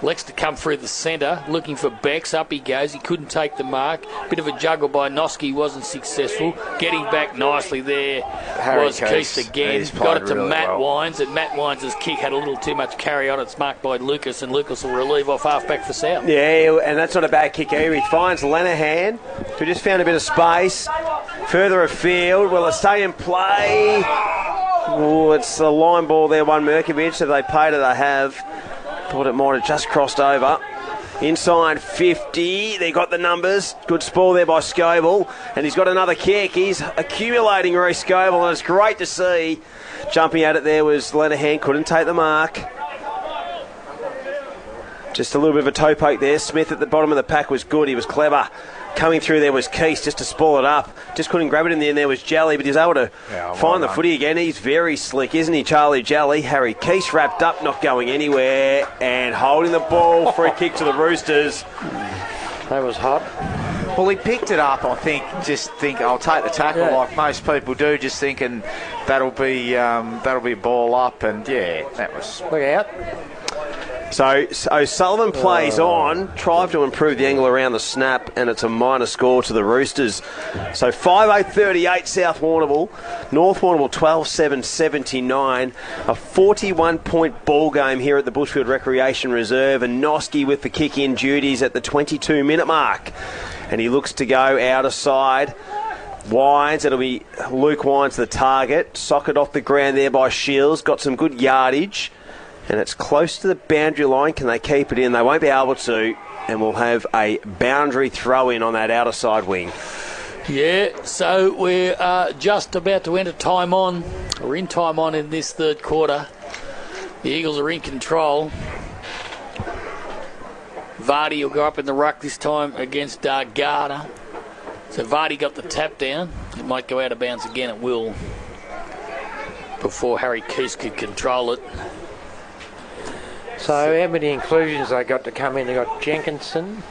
Lex to come through the centre, looking for Bex. Up he goes. He couldn't take the mark. Bit of a juggle by Noski, wasn't successful. Getting back nicely there was Keast again. Got it to really Matt Wines, and Matt Wines' kick had a little too much carry on. It's marked by Lucas, and Lucas will relieve off half-back for South. Yeah, and that's not a bad kick either. He finds Lenahan, who just found a bit of space. Further afield, will it stay in play? Oh, it's a line ball there, one Merkovich, so they paid it, they have. Thought it might have just crossed over. Inside 50. They got the numbers. Good spoil there by Scoble. And he's got another kick. He's accumulating Reece Scoble, and it's great to see. Jumping at it there was Lenahan. Couldn't take the mark. Just a little bit of a toe poke there. Smith at the bottom of the pack was good. He was clever. Coming through there was Keast just to spoil it up. Just couldn't grab it in the end. There was Jelly, but he's able to find the footy again. He's very slick, isn't he, Charlie Jelly? Harry Keast wrapped up, not going anywhere, and holding the ball. Free kick to the Roosters. That was hot. Well, he picked it up, I think, I'll take the tackle like most people do, just thinking that'll be a ball up, and that was... Look out. So Sullivan plays on, tried to improve the angle around the snap, and it's a minor score to the Roosters. So 5-8-38 South Warrnambool, North Warrnambool 12-7-79, a 41-point ball game here at the Bushfield Recreation Reserve, and Noski with the kick-in duties at the 22-minute mark. And he looks to go out of side. Wines, it'll be Luke Wines the target, socket off the ground there by Shields, got some good yardage. And it's close to the boundary line. Can they keep it in? They won't be able to. And we'll have a boundary throw-in on that outer side wing. Yeah, so we're just about to enter time on. We're in time on in this third quarter. The Eagles are in control. Vardy will go up in the ruck this time against Garner. So Vardy got the tap down. It might go out of bounds again. It will. Before Harry Keast could control it. So how many inclusions they got to come in? They got Jenkinson,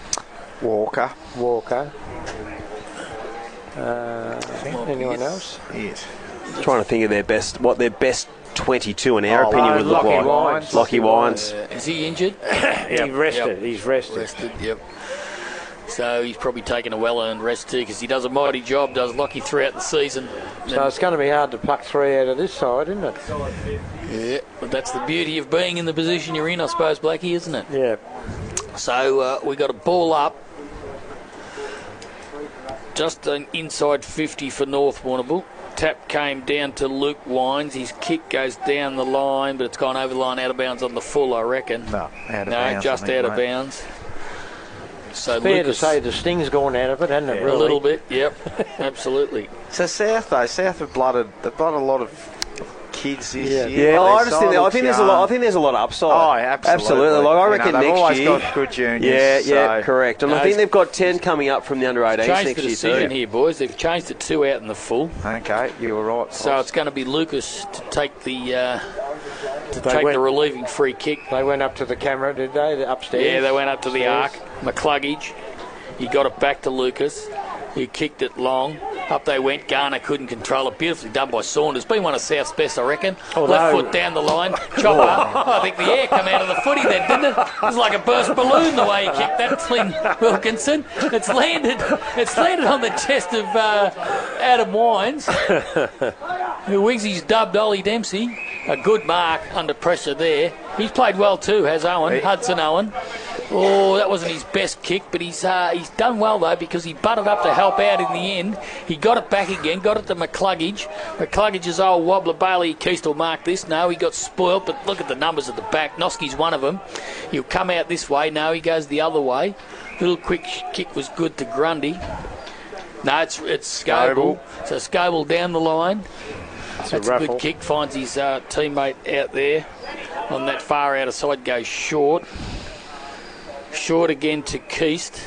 Walker. Anyone else? Yes. Trying to think of their best 22 in our opinion would look like. Lockie Wines. Is he injured? He's rested. Yep. So he's probably taken a well-earned rest too, because he does a mighty job, does Lockie throughout the season. So it's going to be hard to pluck 3 out of this side, isn't it? Yeah, but that's the beauty of being in the position you're in, I suppose, Blackie, isn't it? Yeah. So we got a ball up. Just an inside 50 for North Warrnambool. Tap came down to Luke Wines. His kick goes down the line, but it's gone over the line, out of bounds on the full, I reckon. No, bounds, just out of bounds. So fair to say the sting's gone out of it, hasn't it? Really? A little bit, yep, absolutely. So South have blooded a lot of kids this year. Yeah, Like, I think there's a lot. I think there's a lot of upside. Oh, absolutely. Like I reckon they've next always year. got good juniors. Yeah, so. correct. And I think they've got 10 coming up from the under 18s Changed next the year decision too. here, boys. They've changed it 2 out in the full. Okay, you were right. So it's going to be Lucas to take the They went- the relieving free kick. They went up to the camera, did they? They're upstairs. Yeah, they went up to the Upstairs. arc. McCluggage. He got it back to Lucas. He kicked it long. Up they went. Garner couldn't control it. Beautifully done by Saunders. Been one of South's best, I reckon. Left foot down the line. Chopper. I think the air come out of the footy then, didn't it? It was like a burst balloon the way he kicked that thing, Wilkinson. It's landed on the chest of Adam Wines, who Wiggsy's dubbed Ollie Dempsey. A good mark under pressure there. He's played well too, has Owen, Hudson Owen. Oh, that wasn't his best kick, but he's done well though because he butted up to help out in the end. He got it back again, got it to McCluggage. McCluggage's old wobbler Bailey Keast will mark this. No, he got spoilt, but look at the numbers at the back. Noski's one of them. He'll come out this way. No, he goes the other way. Little quick kick was good to Grundy. No, it's Scoble. So Scoble down the line. That's a good kick. Finds his teammate out there on that far outer side. Goes short. Short again to Keast.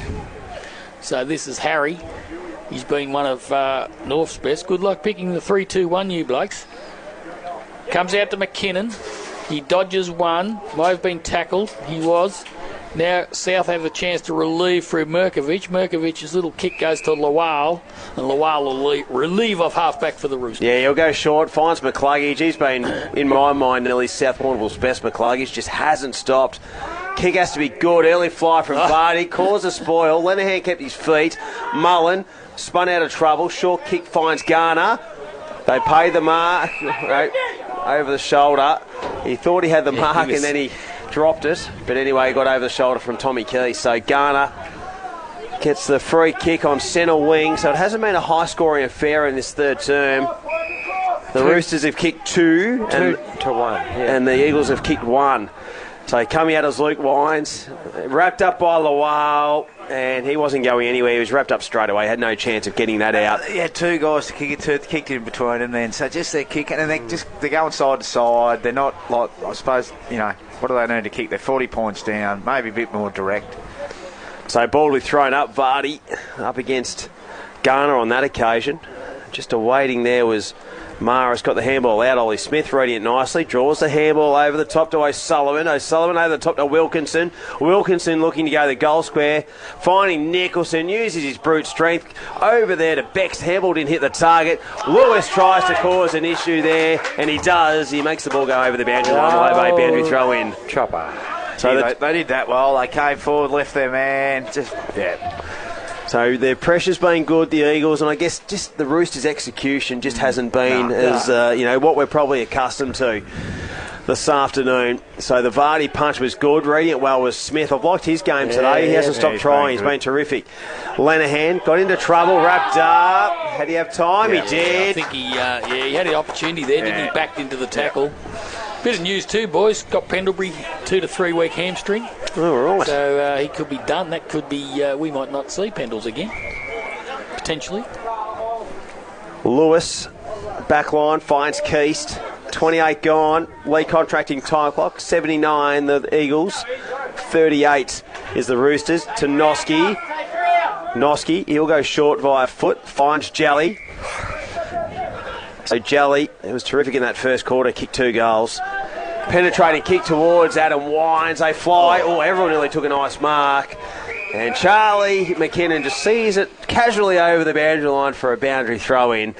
So this is Harry. He's been one of North's best. Good luck picking the 3-2-1, you blokes. Comes out to McKinnon. He dodges one. Might have been tackled. He was. Now South have a chance to relieve through Merkovich. Merkovich's little kick goes to Lawal, and Lawal will relieve off half-back for the Roosters. Yeah, he'll go short, finds McCluggage. He's been, in my mind, nearly South Warrnambool's best. McCluggage just hasn't stopped. Kick has to be good. Early fly from Vardy. Caused a spoil. Lenahan kept his feet. Mullen spun out of trouble. Short kick finds Garner. They pay the mark over the shoulder. He thought he had the mark and then he dropped it. But anyway, he got over the shoulder from Tommy Key. So Garner gets the free kick on centre wing. So it hasn't been a high-scoring affair in this third term. The Roosters have kicked 2 to 1, and the Eagles have kicked 1. So coming out as Luke Wines, wrapped up by Lawal, and he wasn't going anywhere. He was wrapped up straight away. Had no chance of getting that out. Yeah, 2 guys to kick it to, kicked in between them then. So just they're kicking, and they're going side to side. They're not like, I suppose, what do they need to kick? They're 40 points down, maybe a bit more direct. So ball will be thrown up. Vardy up against Garner on that occasion. Just awaiting there was Mara's got the handball out. Ollie Smith reading it nicely. Draws the handball over the top to O'Sullivan. O'Sullivan over the top to Wilkinson. Wilkinson looking to go to the goal square. Finding Nicholson. Uses his brute strength. Over there to Beck's. Handball didn't hit the target. Lewis tries to cause an issue there. And he does. He makes the ball go over the boundary line. Low boundary throw in. Chopper. So they did that well. They came forward, left their man. So their pressure's been good, the Eagles, and I guess just the Roosters' execution just hasn't been as what we're probably accustomed to this afternoon. So the Vardy punch was good. Reading it well was Smith. I've liked his game today. He hasn't stopped trying. He's been terrific. Lenahan got into trouble, wrapped up. Had he have time? He did. I think he had the opportunity there, didn't he? Backed into the tackle. Bit of news too, boys. Got Pendlebury 2 to 3 week hamstring. All right. So he could be done. That could be. We might not see Pendles again. Potentially. Lewis, back line, finds Keast. 28 gone. Lee contracting time clock. 79 the Eagles. 38 is the Roosters. To Noski. Noski, he'll go short via foot. Finds Jelly. So Jelly, it was terrific in that first quarter, kicked 2 goals. Penetrating kick towards Adam Wines. They fly. Oh, everyone nearly took a nice mark. And Charlie McKinnon just sees it casually over the boundary line for a boundary throw in.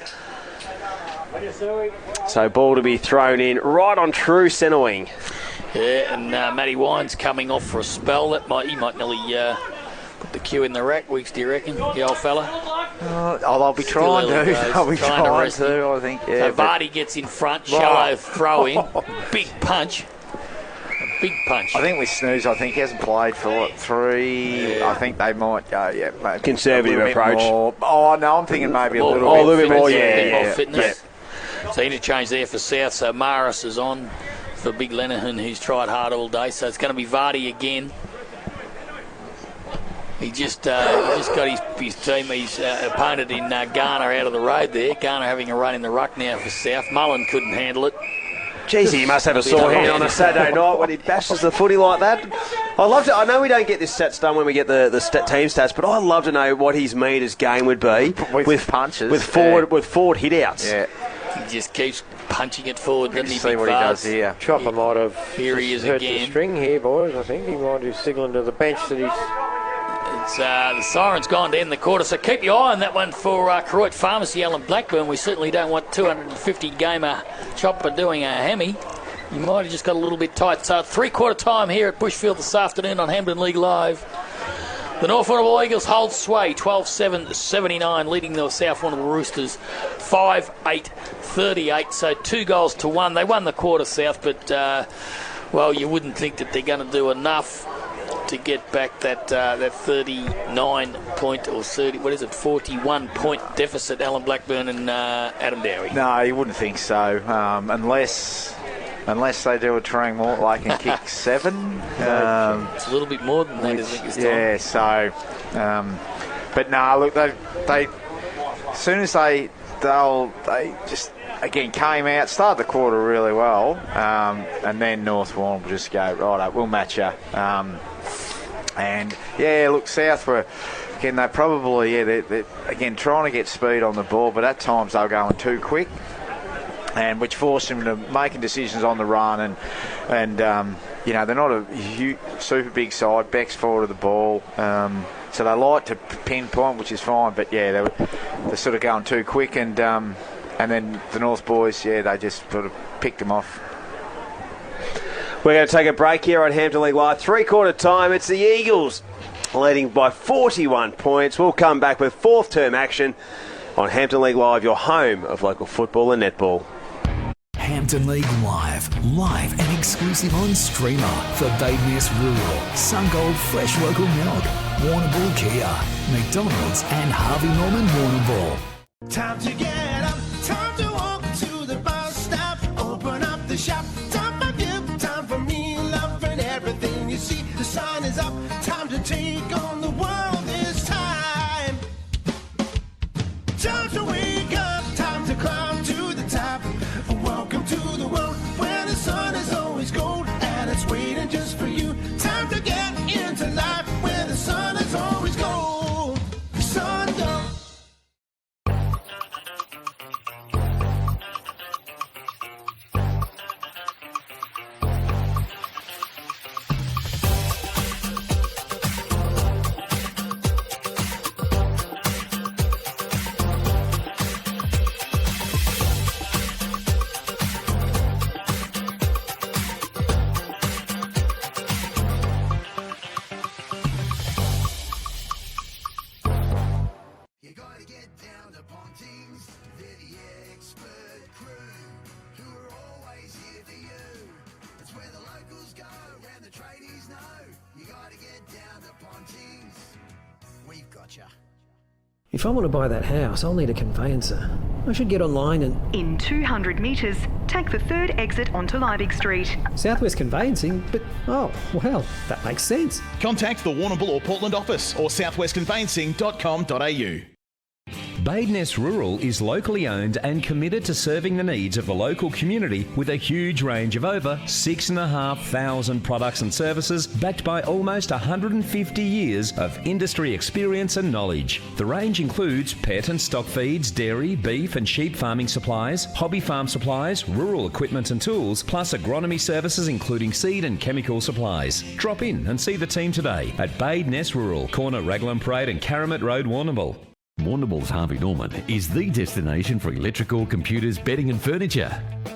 So ball to be thrown in right on true centre wing. Yeah, and Matty Wines coming off for a spell. He might nearly put the cue in the rack. Weeks, do you reckon, the old fella? They'll be trying to. They'll be trying to, I think. Yeah, so Vardy gets in front, shallow throw in, big punch. A big punch. I think with Snooze, he hasn't played for 3. Yeah. I think they might go, maybe conservative approach. More. Oh, no, I'm thinking maybe a little bit more, more fitness. So interchange there for South. So Maris is on for Big Lenahan, who's tried hard all day. So it's going to be Vardy again. He just got his team, his opponent in Garner out of the road there. Garner having a run in the ruck now for South. Mullen couldn't handle it. Jeez, he must have a sore hand on a Saturday night when he bashes the footy like that. I love to. I know we don't get this stats done when we get the team stats, but I'd love to know what his meters game would be with punches, with forward hit-outs. Yeah, he just keeps punching it forward. Doesn't he? See what he does here. Chopper might have here he is hurt again. the string here, boys. I think he might be signalling to the bench that he's. It's the siren's gone to end the quarter, so keep your eye on that one for Koroit Pharmacy, Alan Blackburn. We certainly don't want 250 gamer Chopper doing a hammy. You might have just got a little bit tight. So 3/4 time here at Bushfield this afternoon on Hampden League Live. The North Warrnambool Eagles hold sway, 12-7-79, leading the South Warrnambool Roosters 5-8-38. So 2-1. They won the quarter, South, but well, you wouldn't think that they're going to do enough to get back that 39 point or 41 point deficit, Alan Blackburn and Adam Dowie. No, you wouldn't think so, unless they do a Turing Mortlake and kick 7. It's a little bit more than that, isn't it? Yeah, so but no, look, they as soon as they just again came out, started the quarter really well, and then North Warrnambool just go, right, we'll match you. And yeah, look, South were again. They probably they're again trying to get speed on the ball, but at times they were going too quick, and which forced them to making decisions on the run. And you know, they're not a super big side. Beck's forward of the ball, so they like to pinpoint, which is fine. But yeah, they're sort of going too quick, and then the North boys, they just sort of picked them off. We're going to take a break here on Hampden League Live. 3/4 time, it's the Eagles leading by 41 points. We'll come back with fourth term action on Hampden League Live, your home of local football and netball. Hampden League Live and exclusive on streamer for Badeness Rural, Sungold Fresh Local Milk, Warrnambool Kia, McDonald's and Harvey Norman Warrnambool. Time to get up, time to walk to the bus stop, open up the shop, time for gift, time for me, love and everything you see. The sun is up, time to take on the world this time. Time to wake up, time to climb to the top. Welcome to the world where the sun is always gold and it's waiting just for you. Time to get into life where the sun is always gold. Sungold. If I want to buy that house, I'll need a conveyancer. I should get online and... In 200 metres, take the third exit onto Liebig Street. Southwest Conveyancing? But, oh, well, that makes sense. Contact the Warrnambool or Portland office or southwestconveyancing.com.au. Badeness Rural is locally owned and committed to serving the needs of the local community with a huge range of over 6,500 products and services backed by almost 150 years of industry experience and knowledge. The range includes pet and stock feeds, dairy, beef and sheep farming supplies, hobby farm supplies, rural equipment and tools, plus agronomy services including seed and chemical supplies. Drop in and see the team today at Badeness Rural, corner Raglan Parade and Caramit Road, Warrnambool. Warrnambool's Harvey Norman is the destination for electrical, computers, bedding and furniture.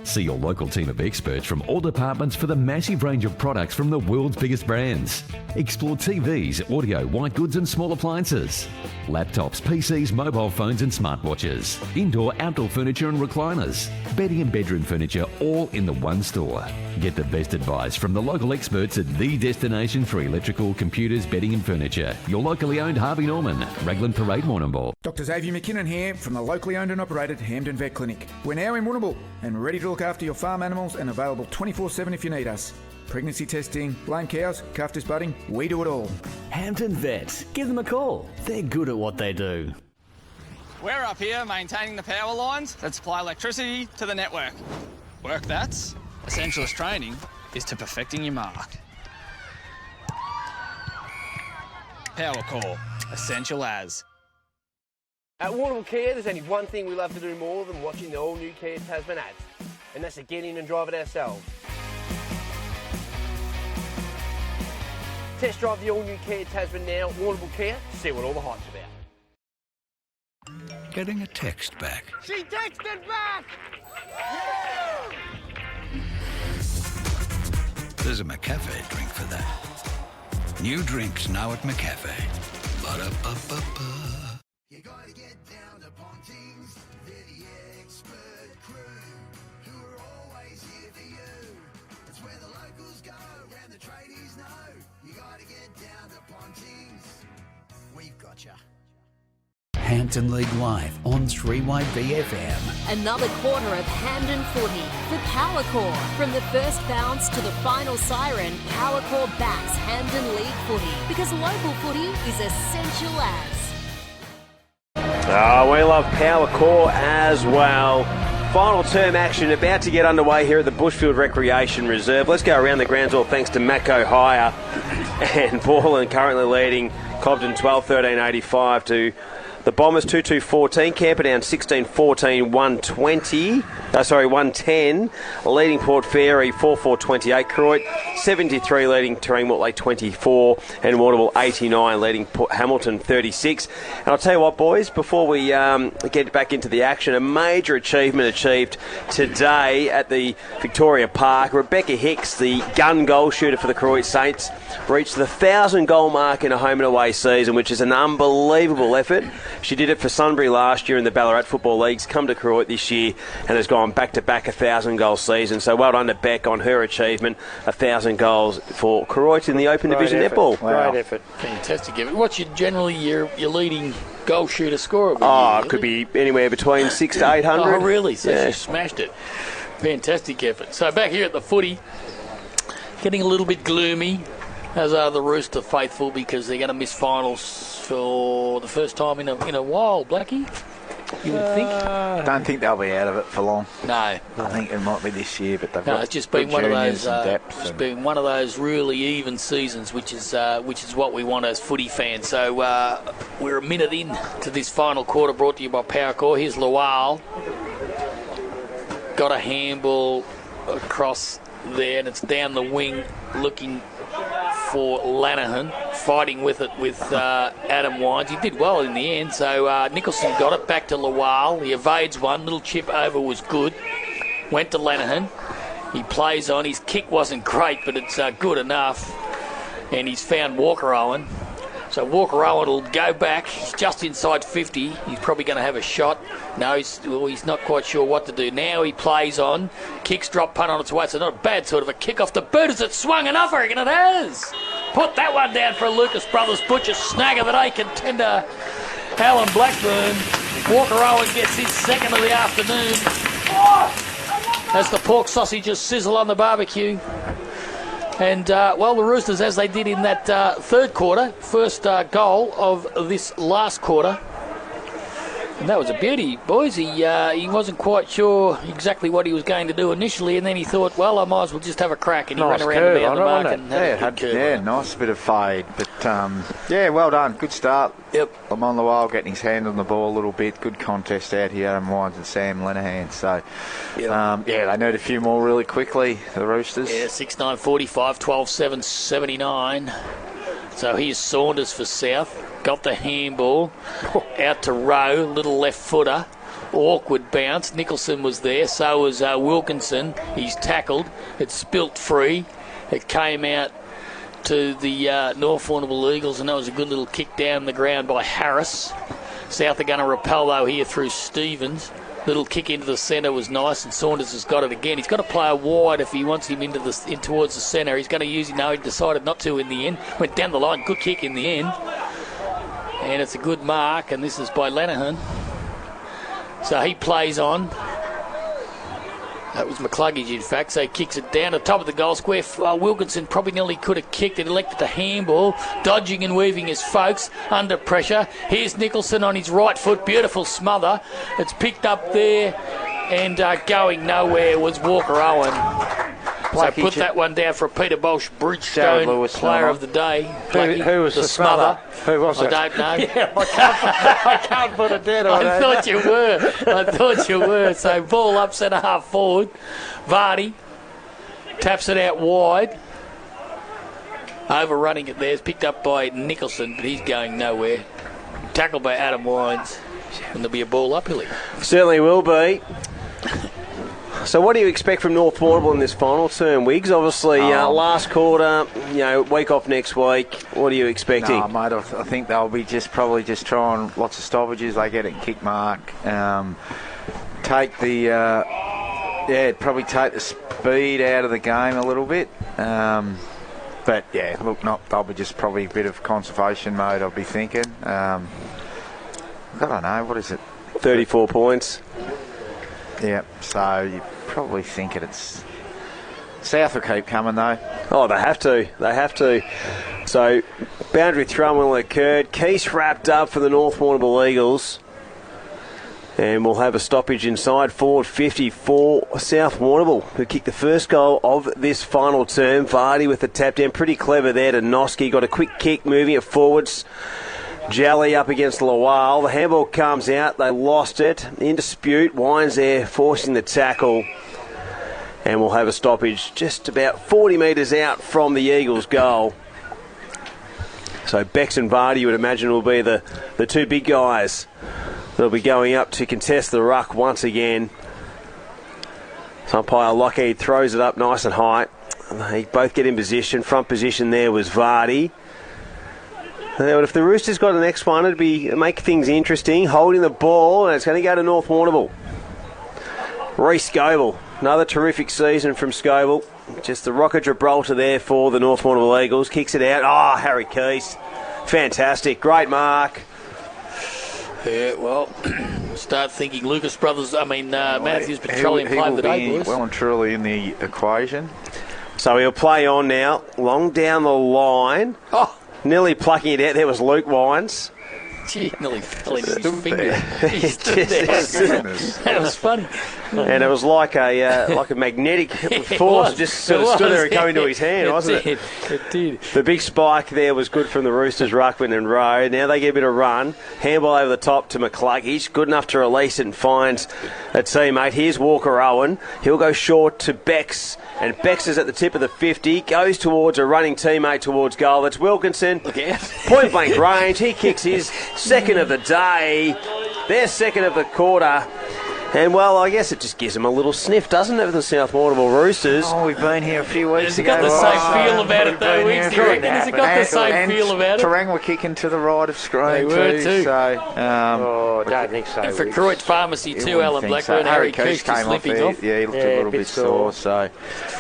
See your local team of experts from all departments for the massive range of products from the world's biggest brands. Explore TVs, audio, white goods and small appliances. Laptops, PCs, mobile phones and smartwatches. Indoor, outdoor furniture and recliners. Bedding and bedroom furniture all in the one store. Get the best advice from the local experts at the destination for electrical, computers, bedding and furniture. Your locally owned Harvey Norman, Raglan Parade, Warrnambool. Dr. Xavier McKinnon here from the locally owned and operated Hampden Vet Clinic. We're now in Warrnambool and ready to look after your farm animals and available 24/7 if you need us. pregnancy testing, lame cows, calf disbudding, we do it all. Hampton Vets. Give them a call. They're good at what they do. We're up here maintaining the power lines that supply electricity to the network. Work that's essentialist training is to perfecting your mark. Power Core, essential as. At Warrnambool Kia, there's only one thing we love to do more than watching the all-new Kia Tasman ads, and that's to get in and drive it ourselves. Test drive the all-new Kia Tasman now at Warrnambool Kia to see what all the hype's about. Getting a text back. She texted back! There's a McCafe drink for that. New drinks now at McCafe. Ba-da-ba-ba-ba. You gotta get down to Ponting's, they're the expert crew, who are always here for you. It's where the locals go, and the tradies know. You gotta get down to Ponting's, we've got ya. Hampton League Live on 3YB FM. Another quarter of Hampden footy for Power Core. From the first bounce to the final siren, Power Core backs Hampden League footy because local footy is essential as. We love Power Core as well. Final term action about to get underway here at the Bushfield Recreation Reserve. Let's go around the grounds all thanks to Macco Hire and Borland currently leading Cobden 12-13-85 to the Bombers 2-2-14, Camperdown 16-14, 110, leading Port Fairy 4-4-28, Croydon 73 leading Terang Mortlake 24, and Warrnambool 89 leading Hamilton 36. And I'll tell you what, boys, before we get back into the action, a major achievement achieved today at the Victoria Park. Rebecca Hicks, the gun goal shooter for the Croydon Saints, reached the 1,000 goal mark in a home and away season, which is an unbelievable effort. She did it for Sunbury last year in the Ballarat Football Leagues, come to Croydon this year and has gone back-to-back 1,000-goal season. So well done to Beck on her achievement, 1,000 goals for Croydon in the Open Division netball. Wow. Great effort. Fantastic effort. What's generally your leading goal shooter scorer? It could be anywhere between 600 to 800. Oh, really? So yeah. She smashed it. Fantastic effort. So back here at the footy, getting a little bit gloomy, as are the Rooster faithful, because they're going to miss finals for the first time in a while, Blackie, you would think. Don't think they'll be out of it for long. No. I think it might be this year, but they've got it's just been good one of juniors those. and depth It's and- been one of those really even seasons, which is what we want as footy fans. So we're a minute in to this final quarter, brought to you by Power Core. Here's Lawal, got a handball across there, and it's down the wing, looking for Lanahan, fighting with it with Adam Wines. He did well in the end, so Nicholson got it back to Lawal. He evades one, little chip over was good, went to Lanahan. He plays on, his kick wasn't great, but it's good enough, and he's found Walker Owen. So Walker Owen will go back. He's just inside 50. He's probably going to have a shot. No, he's not quite sure what to do. Now he plays on. Kicks drop, punt on its way. So not a bad sort of a kick off the boot. Has it swung enough? I reckon it has. Put that one down for a Lucas Brothers Butcher snag of the day contender, Alan Blackburn. Walker Owen gets his second of the afternoon. As the pork sausages sizzle on the barbecue. And, the Roosters, as they did in that third quarter, first goal of this last quarter. And that was a beauty, boys. He wasn't quite sure exactly what he was going to do initially, and then he thought, well, I might as well just have a crack. And he ran around and down the mark and had a good curve. Nice bit of fade. But, well done. Good start. Yep. I'm on the wall, getting his hand on the ball a little bit. Good contest out here, Adam Wines and Sam Lenihan. So, they need a few more really quickly, the Roosters. Yeah, 6-9-45, 12-7, 79. So here's Saunders for South. Got the handball. Out to Rowe, little left footer. Awkward bounce. Nicholson was there. So was Wilkinson. He's tackled. It's spilt free. It came out to the North Warrnambool Eagles, and that was a good little kick down the ground by Harris. South are going to repel, though, here through Stevens. Little kick into the centre was nice, and Saunders has got it again. He's got to play wide if he wants him in towards the centre. He's going to use it. No, he decided not to in the end. Went down the line. Good kick in the end. And it's a good mark, and this is by Lenihan. So he plays on. That was McCluggage, in fact, so he kicks it down to the top of the goal square. Wilkinson probably nearly could have kicked it, elected to handball, dodging and weaving his folks under pressure. Here's Nicholson on his right foot, beautiful smother. It's picked up there, and going nowhere was Walker Owen. So put that one down for a Peter Bolsh Bridgestone player of the day. Who was the smother? Who was it? I don't know. Yeah, I can't put it down. I thought you were. I thought you were. So ball up, centre half forward. Vardy taps it out wide. Overrunning it there. It's picked up by Nicholson, but he's going nowhere. Tackled by Adam Wines. And there'll be a ball up, Hilly. Certainly will be. So what do you expect from North Warrnambool in this final term, Wiggs? Obviously, last quarter, week off next week. What are you expecting? No, mate, I think they'll be probably trying lots of stoppages. They get it in kick mark. Probably take the speed out of the game a little bit. But yeah, look, they'll be just probably a bit of conservation mode, I'll be thinking. I don't know, what is it? 34 points. Yeah, so you're probably thinking it's... South will keep coming, though. Oh, they have to. They have to. So, boundary throw will occurred. Keith wrapped up for the North Warrnambool Eagles. And we'll have a stoppage inside forward 50 for South Warrnambool, who kicked the first goal of this final term. Vardy with the tap down. Pretty clever there to Noski. Got a quick kick moving it forwards. Jolly up against Lawal. The handball comes out. They lost it. In dispute. Wines there forcing the tackle. And we'll have a stoppage just about 40 metres out from the Eagles' goal. So Bex and Vardy, you would imagine, will be the two big guys. They'll be going up to contest the ruck once again. Umpire Lockheed throws it up nice and high. They both get in position. Front position there was Vardy. But if the Roosters got the next one, it'd make things interesting. Holding the ball, and it's going to go to North Warrnambool. Reece Scoble, another terrific season from Scoble. Just the Rock of Gibraltar there for the North Warrnambool Eagles. Kicks it out. Oh, Harry Keast. Fantastic. Great mark. Yeah, well, start thinking Lucas Brothers, Matthews Petroleum played the day, boys. Well and truly in the equation. So he'll play on now. Long down the line. Oh. Nearly plucking it out. There was Luke Wines. Gee, nearly fell in his finger. He stood there. That was funny. And it was like a magnetic force just sort of stood there and came into his hand, wasn't it? It did. The big spike there was good from the Roosters, Ruckman and Rowe. Now they get a bit of run. Handball over the top to McCluggage. Good enough to release it and finds a teammate. Here's Walker Owen. He'll go short to Bex. And Bex is at the tip of the 50. Goes towards a running teammate towards goal. That's Wilkinson. Look out. Point blank range. He kicks his second of the day. Their second of the quarter. And, well, I guess it just gives them a little sniff, doesn't it, for the South Warrnambool Roosters? Oh, we've been here a few weeks ago. Has it got the same feel about it, though, Wiggs? Do you reckon? Has it got the same feel about it? Terang were kicking to the right of screen, They were too. So, don't think so. And for Croyd's Pharmacy too, Alan Blackburn, so. Harry Keast came off limping off. Yeah, he looked a little bit sore. So.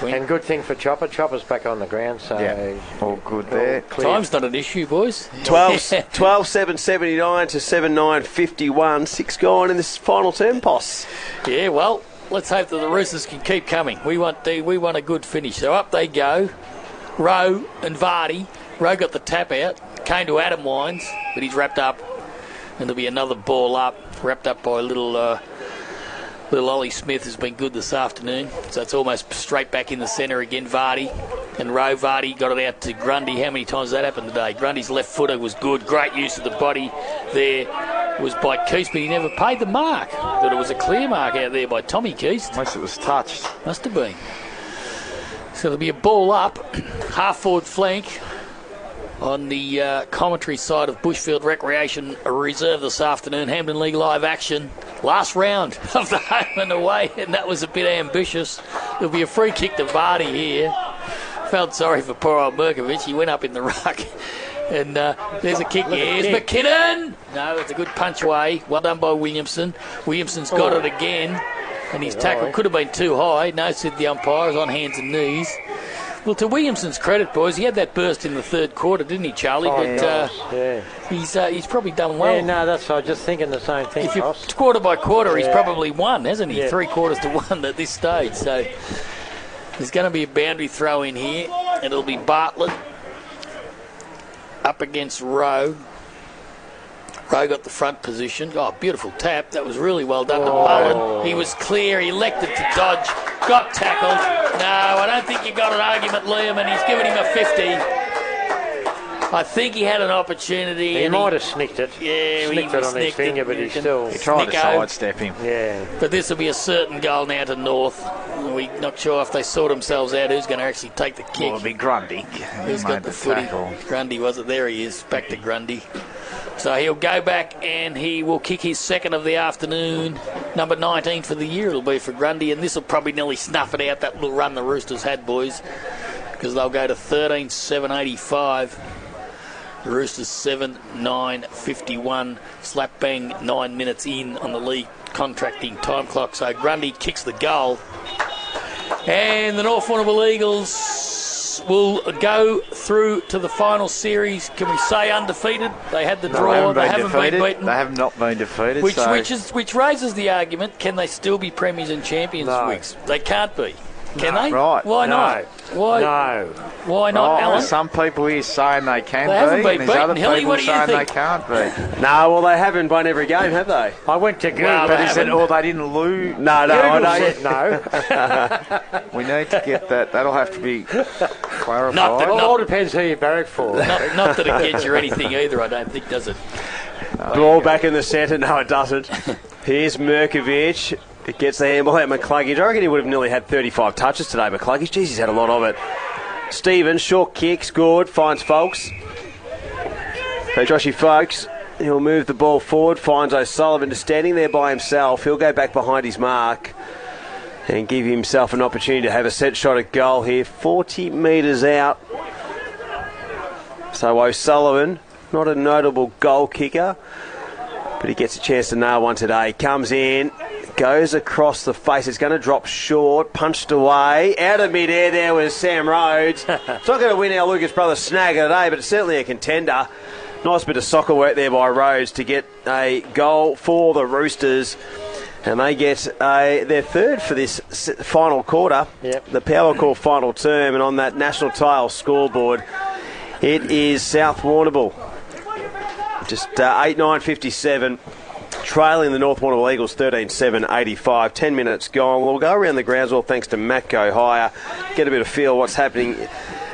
And good thing for Chopper. Chopper's back on the ground, so... Yeah, all good there. Time's not an issue, boys. 12-7-79 to 7-9-51. 6 gone in this final term, Poss. Yeah, well, let's hope that the Roosters can keep coming. We want a good finish. So up they go. Rowe and Vardy. Rowe got the tap out. Came to Adam Wines, but he's wrapped up. And there'll be another ball up. Wrapped up by little Ollie Smith has been good this afternoon. So it's almost straight back in the centre again, Vardy. And Rowe, Vardy got it out to Grundy. How many times that happened today? Grundy's left footer was good. Great use of the body there. Was by Keast, but he never paid the mark. Thought it was a clear mark out there by Tommy Keast. Unless it was touched. Must have been. So there'll be a ball up, half forward flank on the commentary side of Bushfield Recreation Reserve this afternoon. Hampden League live action. Last round of the home and away, and that was a bit ambitious. There'll be a free kick to Vardy here. Felt sorry for poor old Merkovich. He went up in the ruck. And there's a kick. Here's McKinnon. No, it's a good punch away. Well done by Williamson. Williamson's got it again. And his tackle could have been too high. No, said the umpire. Is on hands and knees. Well, to Williamson's credit, boys, he had that burst in the third quarter, didn't he, Charlie? He's probably done well. Yeah, no, that's. I was just thinking the same thing. If you quarter by quarter, he's Yeah. probably won, hasn't he? Yeah. 3-1 at this stage. So there's going to be a boundary throw in here, and it'll be Bartlett up against Rowe. Rowe got the front position. Oh, beautiful tap. That was really well done to Mullen. He was clear. He elected to dodge. Got tackled. No, I don't think you got an argument, Liam, and he's given him a 50. I think he had an opportunity. He might have snicked it. Yeah, snicked it on his finger, but he still... He tried to sidestep him. Yeah. But this will be a certain goal now to North. We're not sure if they sort themselves out who's going to actually take the kick. Well, it'll be Grundy. Who's got the footy? Grundy was it? There he is. Back to Grundy. So he'll go back and he will kick his second of the afternoon. Number 19 for the year it'll be for Grundy, and this will probably nearly snuff it out, that little run the Roosters had, boys, because they'll go to 13-7-85. The Roosters 7-9-51. Slap bang 9 minutes in on the league contracting time clock. So Grundy kicks the goal. And the North Warrnambool Eagles will go through to the final series. Can we say undefeated? They had the draw. They haven't been beaten. They have not been defeated. Which raises the argument: can they still be premiers and champions? No. Weeks? They can't be. Can they? Right. Why not? Why? No. Why not, Alan? There's some people here saying they can They be, haven't been and there's other beaten. Hilly, people what do you saying they think? can't be. No, well, they haven't won every game, have they? I went to Google. But he said, they didn't lose. No, I know. Said no. We need to get that. That'll have to be clarified. Not that- It all depends who you barrack for. Not that it gets you anything either, I don't think, does it? Ball back in the centre. No, it doesn't. Here's Merkovich. It gets the handball at McCluggage. I reckon he would have nearly had 35 touches today, McCluggage. Jeez, he's had a lot of it. Stevens, short kick, scored, finds Folks. So Joshy Folks, he'll move the ball forward, finds O'Sullivan just standing there by himself. He'll go back behind his mark and give himself an opportunity to have a set shot at goal here. 40 metres out. So O'Sullivan, not a notable goal kicker, but he gets a chance to nail one today. Comes in, goes across the face. It's going to drop short, punched away. Out of mid-air there was Sam Rhodes. It's not going to win our Lucas Brothers snagger today, but it's certainly a contender. Nice bit of soccer work there by Rhodes to get a goal for the Roosters. And they get their third for this final quarter, the Power Call final term. And on that national tile scoreboard, it is South Warrnambool. Just 8-9-57. Trailing the North Warrnambool Eagles 13-7-85. 10 minutes gone. We'll go around the grounds all thanks to Matt Go Higher. Get a bit of feel what's happening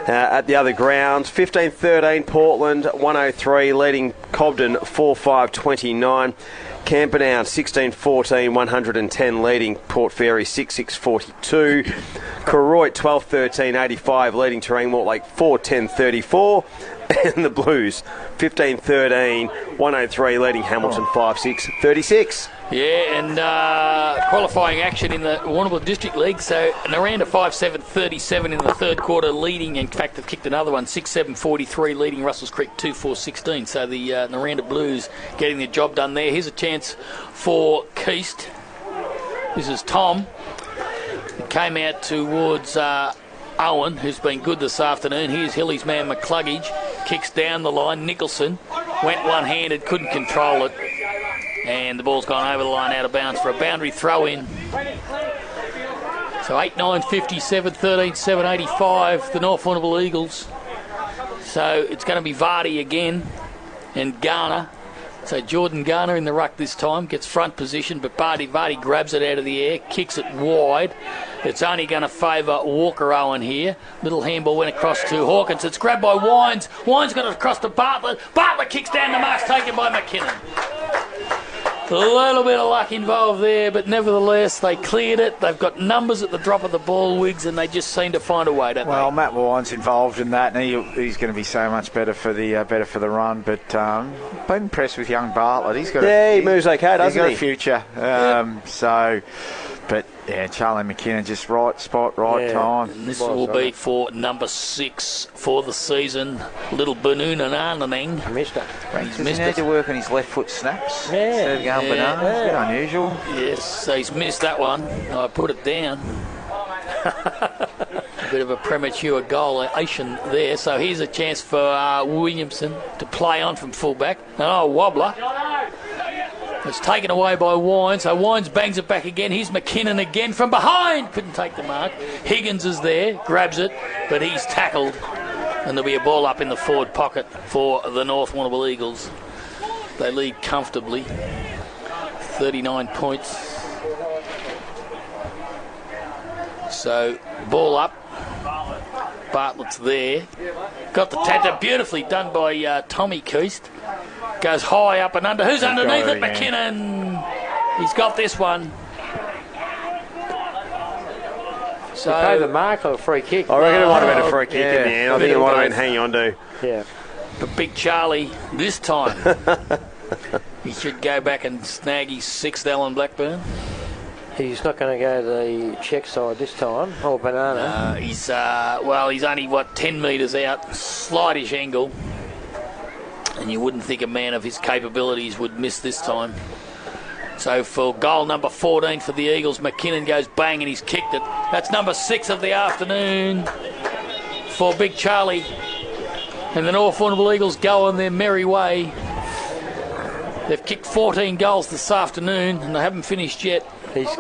at the other grounds. 15-13 Portland 103 leading Cobden 4-5-29. Camperdown 16-14 110 leading Port Fairy 6-6-42. Koroit 12-13 85 leading Terang Mortlake 4-10-34. And the Blues 15-13 103 leading Hamilton 5-6-36. Yeah, and qualifying action in the Warrnambool District League. So Naranda 5-7-37 in the third quarter, leading. In fact, they've kicked another one, 6-7-43, leading Russells Creek 2-4-16. So the Naranda Blues getting the job done there. Here's a chance for Keast. This is Tom. He came out towards Owen, who's been good this afternoon. Here's Hilly's man McCluggage. Kicks down the line. Nicholson went one-handed, couldn't control it. And the ball's gone over the line out of bounds for a boundary throw in. So 8-9-57, 13-7-85, the North Warrnambool Eagles. So it's going to be Vardy again and Garner. So Jordan Garner in the ruck this time, gets front position, but Vardy grabs it out of the air, kicks it wide. It's only going to favour Walker Owen here. Little handball went across to Hawkins. It's grabbed by Wines. Wines got it across to Bartlett. Bartlett kicks down the marks, taken by McKinnon. A little bit of luck involved there, but nevertheless, they cleared it. They've got numbers at the drop of the ball, Wiggs, and they just seem to find a way, don't they? Well, Matt Wine's involved in that, and he's going to be so much better for the run. But been impressed with young Bartlett. He moves okay, doesn't he? He's got a future. But yeah, Charlie McKinnon, just right spot, right time. And this will be for number 6 for the season, little Banuna Nananang. Missed it. Does he need to work on his left foot snaps instead of going banana? It's a bit unusual. Yes, so he's missed that one. I put it down. bit of a premature goalation there. So here's a chance for Williamson to play on from fullback. Wobbler. It's taken away by Wines. So Wines bangs it back again. Here's McKinnon again from behind. Couldn't take the mark. Higgins is there, grabs it, but he's tackled. And there'll be a ball up in the forward pocket for the North Warrnambool Eagles. They lead comfortably. 39 points. So, ball up. Bartlett's there. Got the tatter beautifully done by Tommy Keast. Goes high up and under. Who's underneath it? McKinnon. He's got this one. So pay the mark or a free kick. I reckon it might have been a free kick in the end. I think it might have been hanging on to. Yeah. But Big Charlie, this time, he should go back and snag his 6th Alan Blackburn. He's not going to go to the check side this time, or Banana. He's only, 10 metres out, slightish angle. And you wouldn't think a man of his capabilities would miss this time. So for goal number 14 for the Eagles, McKinnon goes bang and he's kicked it. That's number 6 of the afternoon for Big Charlie. And the North Warrnambool Eagles go on their merry way. They've kicked 14 goals this afternoon and they haven't finished yet. He's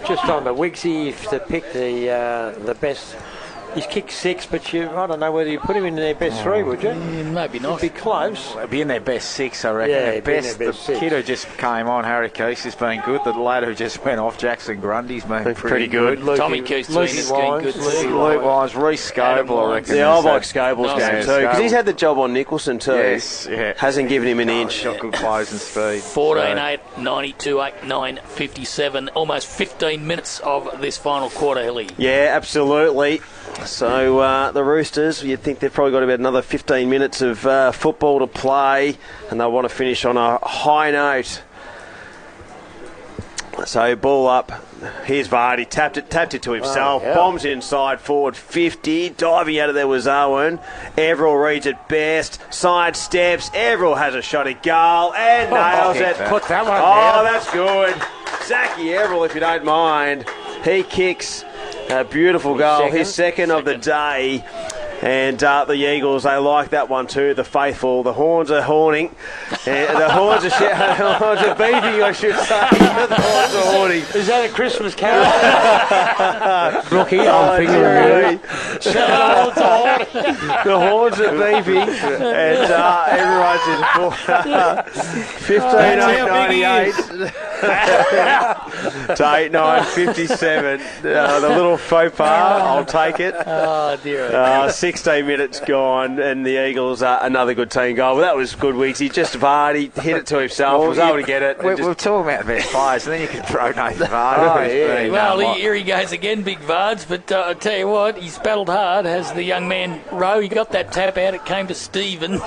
just on the Wigsy to pick the best. He's kicked 6, but I don't know whether you put him in their best 3, would you? Maybe not. It'd be close. It'd be in their best 6, I reckon. Yeah, the kid who just came on, Harry Keast, has been good. The lad who just went off, Jackson Grundy's been pretty good. Tommy Keast has been good. Luke Wines, Reece Scoble, I reckon. Yeah, I like Scoble's game too, because he's had the job on Nicholson too. Yes, yeah. Hasn't given him an inch. Got good close and speed. 14-8, 92-8, 9-57. Almost 15 minutes of this final quarter, Hilly. Yeah, absolutely. So the Roosters, you'd think they've probably got about another 15 minutes of football to play, and they want to finish on a high note. So ball up. Here's Vardy, tapped it to himself, bombs inside, forward 50, diving out of there was Owen. Everell reads it best, side steps, Everell has a shot at goal and nails it. Put that one down. That's good. Zachy Everell, if you don't mind. He kicks a beautiful goal, his second of the day. And the Eagles, they like that one too, the faithful. The horns are horning. The horns are beeping, I should say. The horns are horning. Is that a Christmas carol? Brookie, I'm figuring the horns are beeping. And everyone's in 15-8-98 to 8-9-57. The little faux pas, I'll take it. Oh, dear. 16 minutes gone, and the Eagles another good team goal. Well, that was good, Wigsy. Just Vardy hit it to himself, was able to get it. We're talking about the best players, and then you can throw Nathan Vardy. Well, here he goes again, Big Vards, but I tell you what, he's battled hard, has the young man Rowe. He got that tap out, it came to Stevens.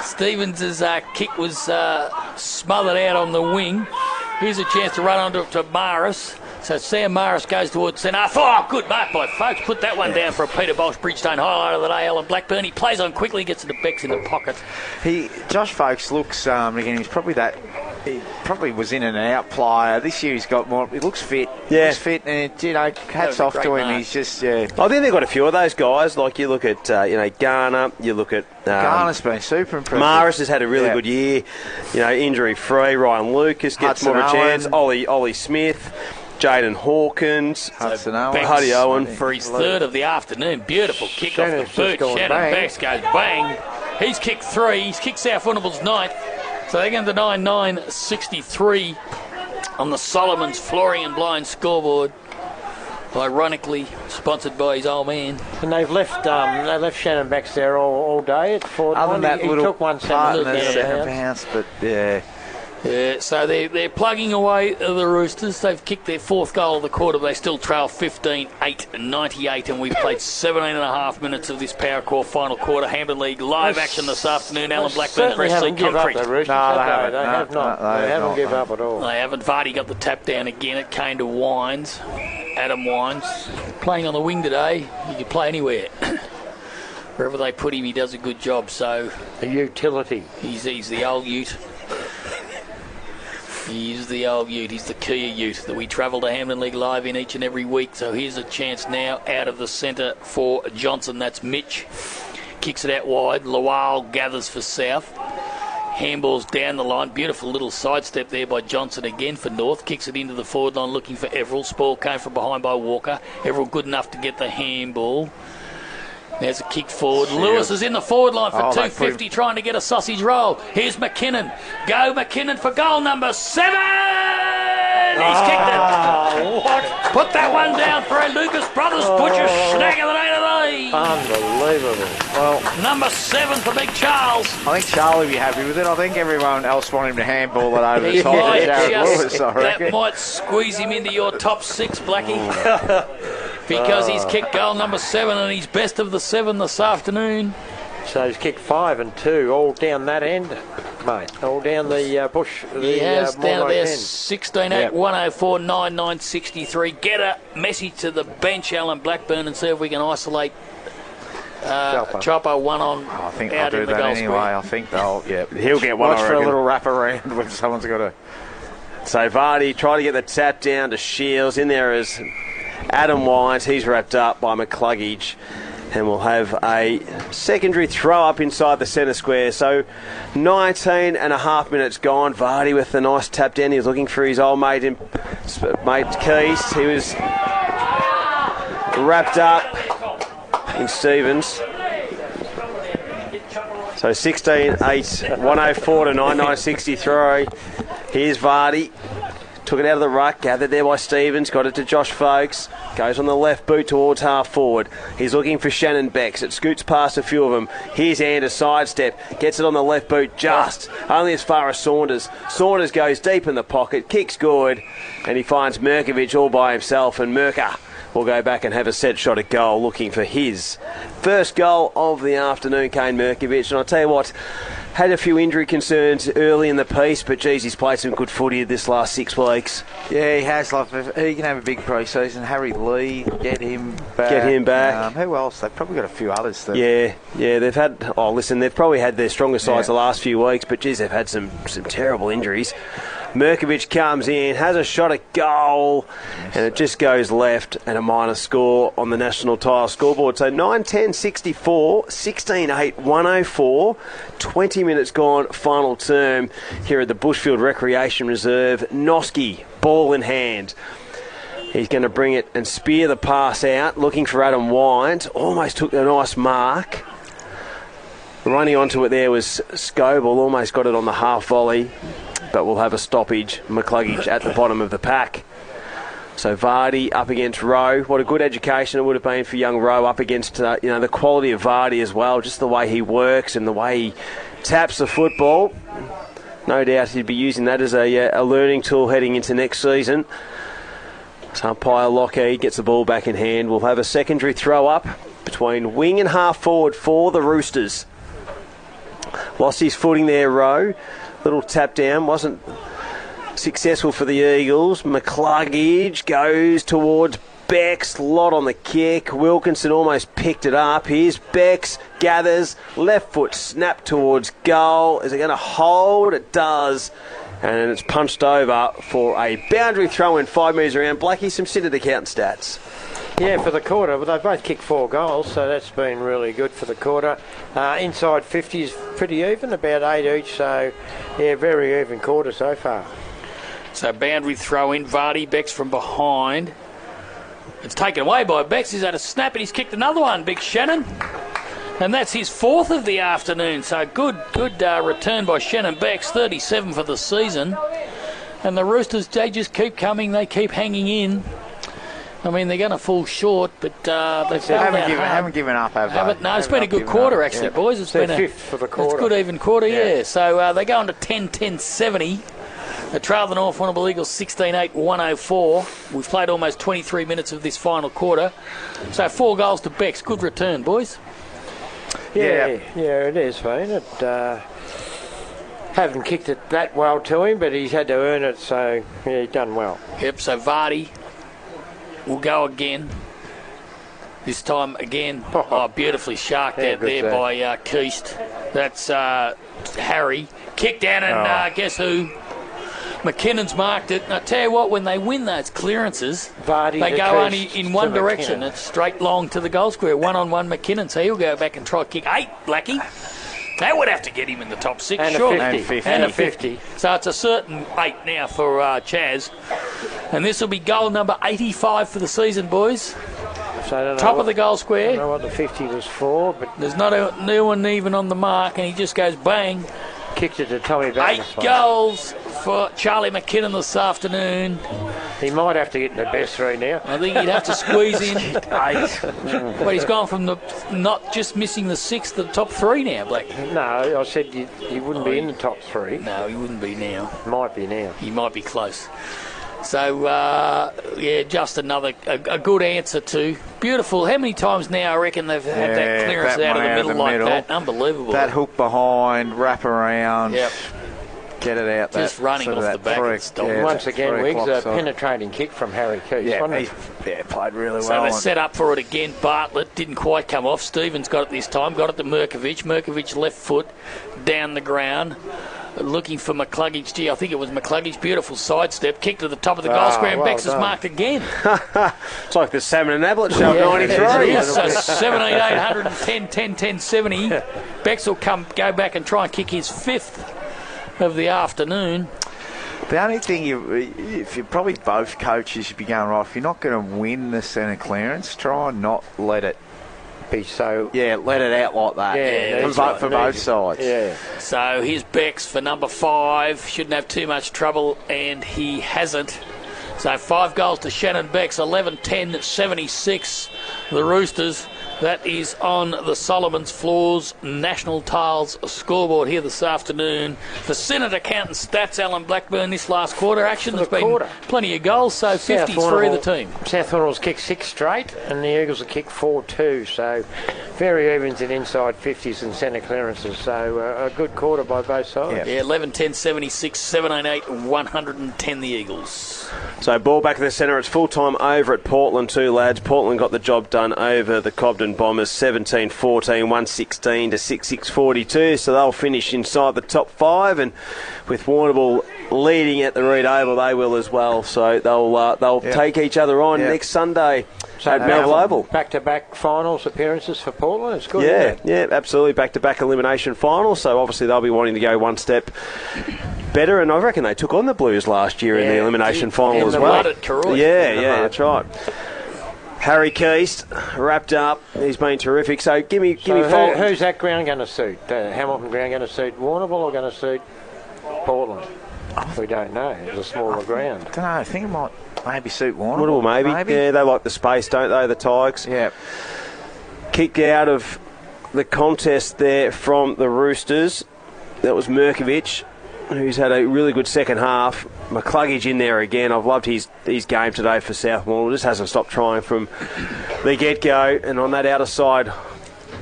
Stevens' kick was smothered out on the wing. Here's a chance to run onto to Maris. So Sam Maris goes towards centre. Oh, good mark by Folks. Put that one down for a Peter Bosch Bridgestone highlight of the day. Alan Blackburn. He plays on quickly, gets it to Becks in the pocket. Josh Folks looks again. He's probably he probably was in and out player. This year he's got more. He looks fit. Yeah, he's fit, and hats off to him. Mark. He's just I think they've got a few of those guys. Like you look at Garner. You look at Garner's been super impressive. Maris has had a really good year. Injury free. Ryan Lucas gets more of a chance. Ollie Smith. Jaden Hawkins, Huddy Owen for his third of the afternoon. Beautiful kick off the boot. Shannon Becks goes bang. He's kicked 3. He's kicked South Warrnambool's 9th. So they're going to 9-9-63 on the Solomon's Flooring and Blind scoreboard. Ironically sponsored by his old man. And they've left Shannon Becks there all day at Fort. Other than that, he took one centre bounce, but yeah. Yeah, so they're plugging away the Roosters. They've kicked their 4th goal of the quarter, but they still trail 15-8-98, and we've played 17.5 minutes of this Power Core final quarter. Hampton League live action this afternoon. Alan Blackburn, Pressley Concrete. They haven't given up at all. They haven't. Vardy got the tap down again. It came to Wines. Adam Wines. Playing on the wing today. He can play anywhere. Wherever they put him, he does a good job. So a utility. He's the old ute. He's the old ute. He's the Kia ute that we travel to Hampden League Live in each and every week. So here's a chance now out of the centre for Johnson. That's Mitch. Kicks it out wide. Lowell gathers for South. Handball's down the line. Beautiful little sidestep there by Johnson again for North. Kicks it into the forward line looking for Everell. Spoil came from behind by Walker. Everell good enough to get the handball. There's a kick forward. Lewis is in the forward line for 250 trying to get a sausage roll. Here's McKinnon. Go McKinnon for goal number 7! He's kicked it. What? Put that one down for a Lucas Brothers Butcher snag of the day today. Unbelievable. Well, number 7 for Big Charles. I think Charlie will be happy with it. I think everyone else wanted him to handball it over the top of Jared Lewis, I reckon. That might squeeze him into your top 6, Blackie. Because he's kicked goal number 7 and he's best of the 7 this afternoon. So he's kicked 5 and 2 all down that end, mate. All down the bush. He has down there 16-8, 104, 9-9, 63. Get a message to the bench, Alan Blackburn, and see if we can isolate Chopper one on. I think out they'll do that anyway. I think they'll. Yeah, he'll get one. Watch for a little wrap around when someone's got to. So Vardy try to get the tap down to Shields. In there is Adam Wines. He's wrapped up by McCluggage. And we'll have a secondary throw up inside the centre square. So 19 and a half minutes gone. Vardy with the nice tap down. He was looking for his old mate Keys. He was wrapped up in Stevens. So 16-8, 104 to 99.63. Here's Vardy. Took it out of the ruck, gathered there by Stevens, got it to Josh Folkes, goes on the left boot towards half forward. He's looking for Shannon Becks. It scoots past a few of them. Here's Anders, sidestep, gets it on the left boot just, only as far as Saunders. Saunders goes deep in the pocket, kicks good, and he finds Merkovich all by himself, and Merker will go back and have a set shot at goal, looking for his first goal of the afternoon, Kane Merkovich. And I'll tell you what, had a few injury concerns early in the piece, but geez, he's played some good footy this last 6 weeks. Yeah, he has. He can have a big pre-season. Harry Lee, get him back. Who else? They've probably got a few others. Yeah, they've had. Oh, listen, they've probably had their strongest sides the last few weeks, but geez, they've had some terrible injuries. Merkovich comes in, has a shot at goal, and it just goes left, and a minor score on the national tile scoreboard. So 9-10-64, 16-8, 104, 20 minutes gone, final term here at the Bushfield Recreation Reserve. Noski, ball in hand. He's going to bring it and spear the pass out, looking for Adam Wyant. Almost took a nice mark. Running onto it there was Scoble, almost got it on the half volley. But we'll have a stoppage. McCluggage at the bottom of the pack. So Vardy up against Rowe. What a good education it would have been for young Rowe up against the quality of Vardy as well. Just the way he works and the way he taps the football. No doubt he'd be using that as a learning tool heading into next season. So umpire Lockheed gets the ball back in hand. We'll have a secondary throw up between wing and half forward for the Roosters. Lost his footing there, Rowe. Little tap down, wasn't successful for the Eagles. McCluggage goes towards Becks, lot on the kick. Wilkinson almost picked it up. Here's Becks, gathers, left foot snap towards goal. Is it going to hold? It does. And it's punched over for a boundary throw in 5 metres around. Blackie, some sit-at account stats. Yeah, for the quarter, but they both kicked 4 goals, so that's been really good for the quarter. Inside 50 is pretty even, about 8 each, so yeah, very even quarter so far. So boundary throw in, Vardy, Becks from behind. It's taken away by Becks. He's had a snap and he's kicked another one, Big Shannon. And that's his 4th of the afternoon, so good return by Shannon Becks, 37 for the season. And the Roosters, they just keep coming, they keep hanging in. I mean, they're going to fall short, but haven't given up, have they? No, it's been a good quarter, actually, boys. It's been a 5th for the quarter. It's a good even quarter, yeah. So they go on to 10-10-70. They trail the North Warrnambool Eagles 16-8, 104. We've played almost 23 minutes of this final quarter. So 4 goals to Becks. Good return, boys. Yeah, it is, mate. Haven't kicked it that well to him, but he's had to earn it, so yeah, he's done well. Yep, so Vardy will go again. This time again. Beautifully sharked out there by Keast. That's Harry. Kick down and guess who? McKinnon's marked it. And I tell you what, when they win those clearances, Vardy they to go Coast only in one to direction. McKinnon. It's straight long to the goal square. One-on-one McKinnon. So he'll go back and try kick 8, Blackie. That would have to get him in the top 6, And surely. a 50. And a 50. So it's a certain 8 now for Chaz. And this will be goal number 85 for the season, boys. So I don't know Top what, of the goal square. I don't know what the 50 was for, but There's no one even on the mark, and he just goes bang. kicked it to Tommy Batten. 8 goals for Charlie McKinnon this afternoon. He might have to get in the best 3 now. I think he'd have to squeeze in 8. Mm. But he's gone from the not just missing the 6th to the top 3 now, Black. No, I said he wouldn't be in the top 3. No, he wouldn't be now. Might be now. He might be close. So, just another a good answer too. Beautiful. How many times now I reckon they've had that clearance that out of one the middle like that? Unbelievable. That hook behind, wrap around, Yep. get it out. Just that, running sort off of the that back three- and stop. yeah, Once that again, 3 Wiggs, o'clock a side. penetrating kick from Harry Keith, wasn't it? He played really So well. they set up for it again. Bartlett didn't quite come off. Stevens got it this time. Got it to Merkovich. Merkovich left foot down the ground. Looking for McCluggage. Gee, I think it was McCluggage. Beautiful sidestep. Kick to the top of the goal square, and well Bex is done. marked again. It's like the Salmon and Ablett show, Yeah, 93. it is. So 788, 110, 10, 10, 70. Bex will go back and try and kick his 5th of the afternoon. The only thing, if you're probably both coaches, you'd be going, right, if you're not going to win the centre clearance, try and not let it be so. Yeah, let it out like that. Yeah, for both sides. Yeah. So here's Bex for number 5. Shouldn't have too much trouble, and he hasn't. So 5 goals to Shannon Bex, 11-10, 76. The Roosters. That is on the Solomon's Floors National Tiles scoreboard here this afternoon. The Senate accountant stats, Alan Blackburn, this last quarter action. There's been plenty of goals, so 50s for either team. South Warrnambool's kicked 6 straight, and the Eagles have kicked 4-2. So very evens in inside 50s and centre clearances. So a good quarter by both sides. Yeah, 11-10, 76, 788, 110 the Eagles. So ball back in the centre. It's full-time over at Portland too, lads. Portland got the job done over the Cobden Bombers, 17-14, 116 to 6-6-42. So they'll finish inside the top 5, and with Warrnambool leading at the Reed Oval, they will as well. So they'll take each other on next Sunday at Melville Oval. Back-to-back finals appearances for Portland. It's good. Yeah, isn't it? yeah, absolutely. Back-to-back elimination finals. So obviously they'll be wanting to go one step better, and I reckon they took on the Blues last year in the elimination final as well. Yeah, that's right. Harry Keast wrapped up. He's been terrific. So give me who's that ground going to suit? Hamilton ground going to suit Warrnambool or going to suit Portland? We don't know. It's a smaller ground. I don't know. I think it might maybe suit Warrnambool. Warrnambool, maybe. Yeah, they like the space, don't they, the Tigers? Yeah. Kicked out of the contest there from the Roosters. That was Merkovich, who's had a really good second half. McCluggage in there again. I've loved his game today for South Warrnambool. Just hasn't stopped trying from the get-go. And on that outer side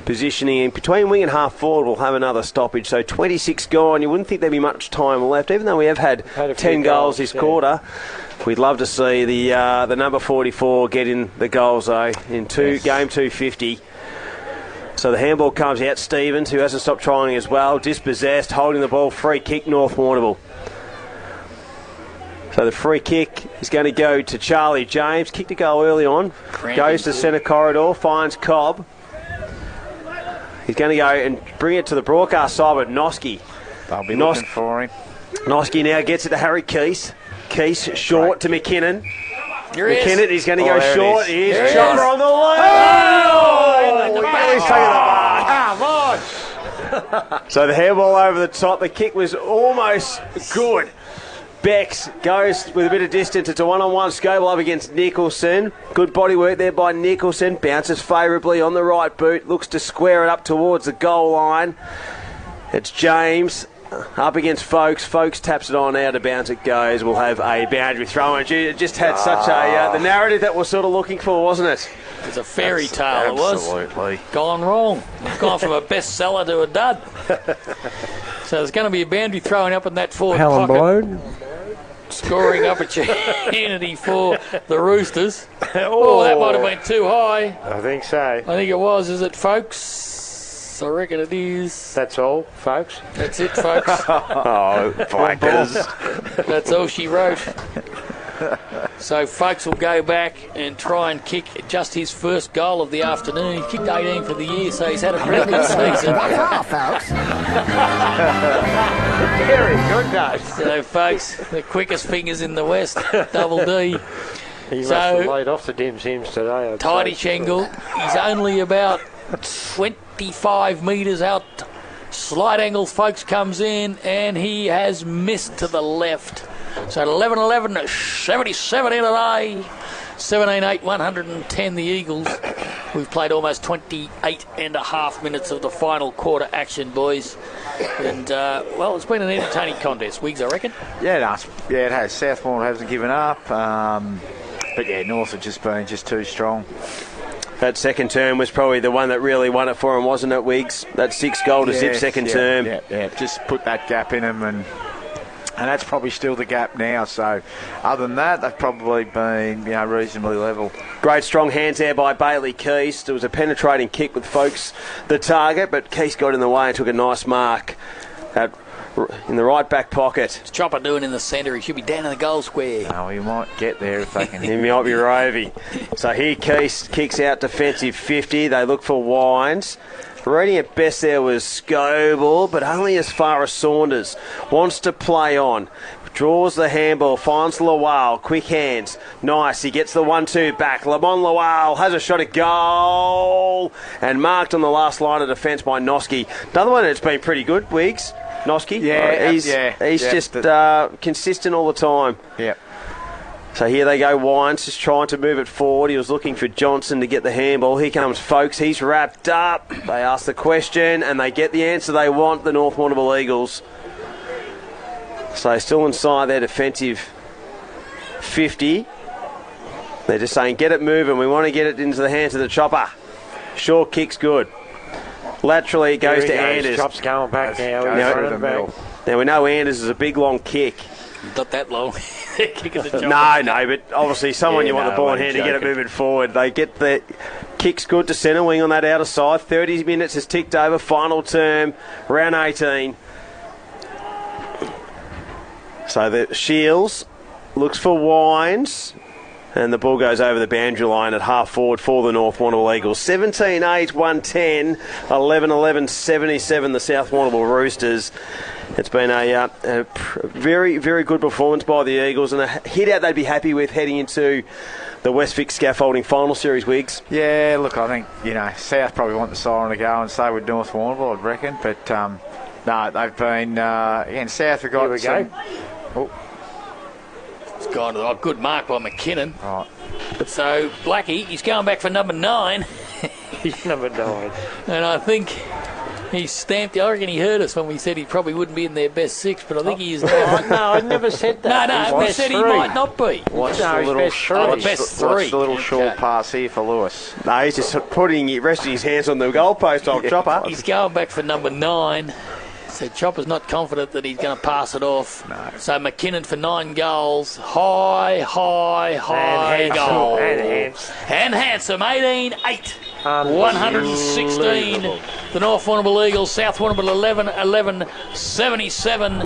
positioning in between wing and half forward, we'll have another stoppage. So 26 gone. You wouldn't think there'd be much time left, even though we have had 10 goals this quarter. We'd love to see the number 44 get in the goals, though, in game 250. So the handball comes out. Stevens, who hasn't stopped trying as well, dispossessed, holding the ball, free kick, North Warrnambool. So the free kick is going to go to Charlie James. Kicked a goal early on. Goes to centre corridor, finds Cobb. He's going to go and bring it to the broadcast side with Noski. They'll be looking for him. Noski now gets it to Harry Keast. Keast short to McKinnon. McKinnon, he's going to go short. Here's Chopper on the line. So the handball over the top. The kick was almost good. Bex goes with a bit of distance. It's a one-on-one. Scoble up against Nicholson. Good body work there by Nicholson. Bounces favourably on the right boot. Looks to square it up towards the goal line. It's James up against Folkes. Folkes taps it on, out of bounds it goes. We'll have a boundary throw. And it just had such the narrative that we're sort of looking for, wasn't it? It's a fairy tale, it was. Absolutely. Gone wrong. It's gone from a bestseller to a dud. So there's going to be a boundary throwing up in that forward Helen pocket. Blown. Scoring opportunity for the Roosters. Oh, that might have been too high. I think so. I think it was. Is it, folks? Yes, I reckon it is. That's all, folks. That's it, folks. Oh, blackers. That's all she wrote. So folks will go back and try and kick just his first goal of the afternoon. He kicked 18 for the year, so he's had a pretty good season. That's all, folks. Very good, guys. So folks, the quickest fingers in the West, Double D. He must So, have laid off the Dim Sims today. Tidy Shingle, he's only about 25 metres out. Slight angle, folks, comes in, and he has missed to the left. So 11-11, 77 in today. 17-8, 110 the Eagles. We've played almost 28 and a half minutes of the final quarter action, boys. And, well, it's been an entertaining contest, Wiggs, I reckon. Yeah, it has. Southmore hasn't given up. But, yeah, North have just been too strong. That second term was probably the one that really won it for him, wasn't it, Wiggs? That 6 goal to zip second term. Yeah, just put that gap in them, and that's probably still the gap now. So, other than that, they've probably been reasonably level. Great strong hands there by Bailey Keast. It was a penetrating kick with folks the target, but Keast got in the way and took a nice mark in the right back pocket. What's Chopper doing in the centre? He should be down in the goal square. Oh, he might get there if they can. He might be rovey. So here Keast kicks out defensive 50. They look for Wines. Reading at best there was Scoble, but only as far as Saunders. Wants to play on. Draws the handball, finds Lawal, quick hands. Nice, he gets the 1-2 back. Lamont Lawal has a shot at goal. And marked on the last line of defence by Noski. Another one that's been pretty good, Wiggs. Noski. He's just consistent all the time. Yeah. So here they go, Wines just trying to move it forward. He was looking for Johnson to get the handball. Here comes Folks. He's wrapped up. They ask the question and they get the answer they want, the North Warrnambool Eagles. So still inside their defensive 50. They're just saying, get it moving. We want to get it into the hands of the Chopper. Short kick's good. Laterally it goes to Anders. Chop's going back now. Now we know Anders is a big long kick. Not that long. Kicking the No, but obviously someone you want the ball in hand to get it moving forward. They get the kicks good to centre wing on that outer side. 30 minutes has ticked over. Final term, round 18. So the Shields looks for Wines. And the ball goes over the boundary line at half forward for the North Warrnambool Eagles. 17-8, 110, 11-11, 77, the South Warrnambool Roosters. It's been a very, very good performance by the Eagles and a hit out they'd be happy with heading into the Westvic Scaffolding Final Series, Wiggs. Yeah, look, I think, South probably want the siren to go and stay with North Warrnambool, I'd reckon. But, no, they've been, again, South have got Here we some... go. Oh. It's gone to a good mark by McKinnon. Right. So, Blackie, he's going back for number 9. He's number 9. And I think he stamped. I reckon he heard us when we said he probably wouldn't be in their best 6, but I think he is now. No, I never said that. No, we said he might not be. What's the best 3. What's the little short pass here for Lewis? No, he's just resting his hands on the goalpost, old Chopper. He's going back for number 9. So Chopper's not confident that he's going to pass it off. No. So McKinnon for 9 goals. High goal. And handsome, 18-8. 116. The North Warrnambool Eagles, South Warrnambool 11-11, 77.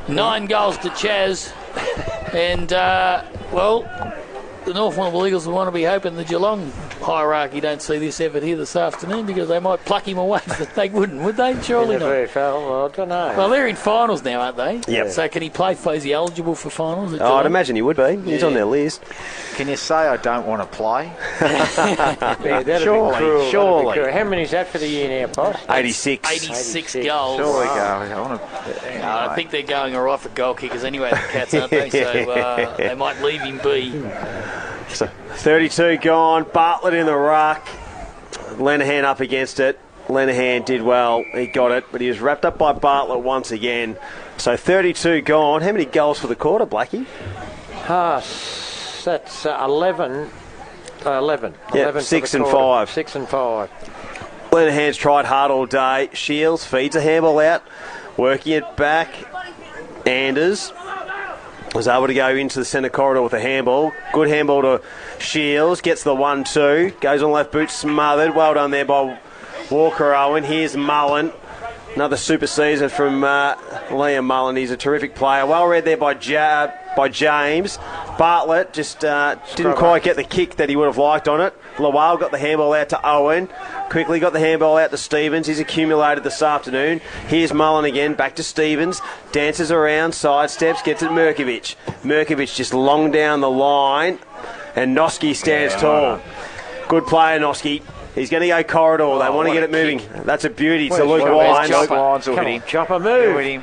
9 goals to Chaz. And, the North Warrnambool Eagles will want to be hoping the Geelong hierarchy don't see this effort here this afternoon because they might pluck him away, but they wouldn't, would they? Surely not. Well, I don't know. Well, they're in finals now, aren't they? Yep. So can he play? Is he eligible for finals? I'd imagine he would be. He's on their list. Can you say I don't want to play? Surely. How many is that for the year now, Posh? 86. 86 goals. Surely I think they're going all right for goal kickers anyway, the Cats, aren't they? So they might leave him be. So 32 gone. Bartlett in the ruck. Lenihan up against it. Lenihan did well. He got it, but he was wrapped up by Bartlett once again. So 32 gone. How many goals for the quarter, Blackie? That's 11. 11. Yeah, 11 6 and 5. 6 and 5. Lenihan's tried hard all day. Shields feeds a handball out. Working it back. Anders was able to go into the centre corridor with a handball. Good handball to Shields. Gets the 1-2. Goes on left boot, smothered. Well done there by Walker Owen. Here's Mullen. Another super season from Liam Mullen. He's a terrific player. Well read there by James. Bartlett just didn't quite get the kick that he would have liked on it. Lowell got the handball out to Owen. Quickly got the handball out to Stevens. He's accumulated this afternoon. Here's Mullen again. Back to Stevens. Dances around, sidesteps, gets it Merkovich. Merkovich just long down the line. And Noski stands tall. Good player, Noski. He's going to go corridor. They want to get it moving. That's a beauty to Luke Lyons. Luke Lyons will hit him. Chopper, move. Hit him.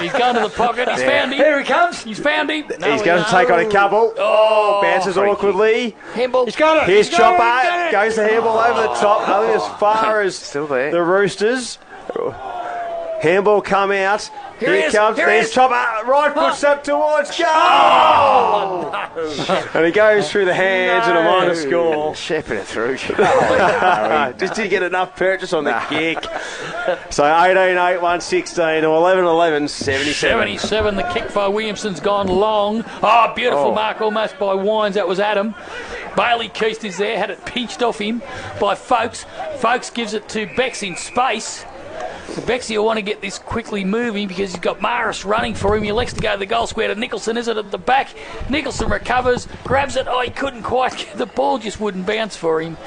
He's gone to the pocket. He's found him. Here he comes. He's found him. He's going to take on a couple. Oh, bounces awkwardly. Handball. He's got it. Here's Chopper. Goes the handball over the top. I think as far as Still there. the Roosters. Handball come out. Here he is. comes. Here he There's is. Chopper. Right foot step towards goal. Oh, And he goes through the hands and a minor score. Shepherd it through. Just didn't get enough purchase on the kick. So 18-8, 116 to 11-11, 77. 77. The kick by Williamson's gone long. Oh, beautiful mark almost by Wines. That was Adam. Bailey Keast is there. Had it pinched off him by Folkes. Folkes gives it to Bex in space. So Bexy will want to get this quickly moving because he's got Maris running for him. He elects to go to the goal square to Nicholson. Is it at the back? Nicholson recovers, grabs it. Oh, he couldn't quite get the ball, just wouldn't bounce for him.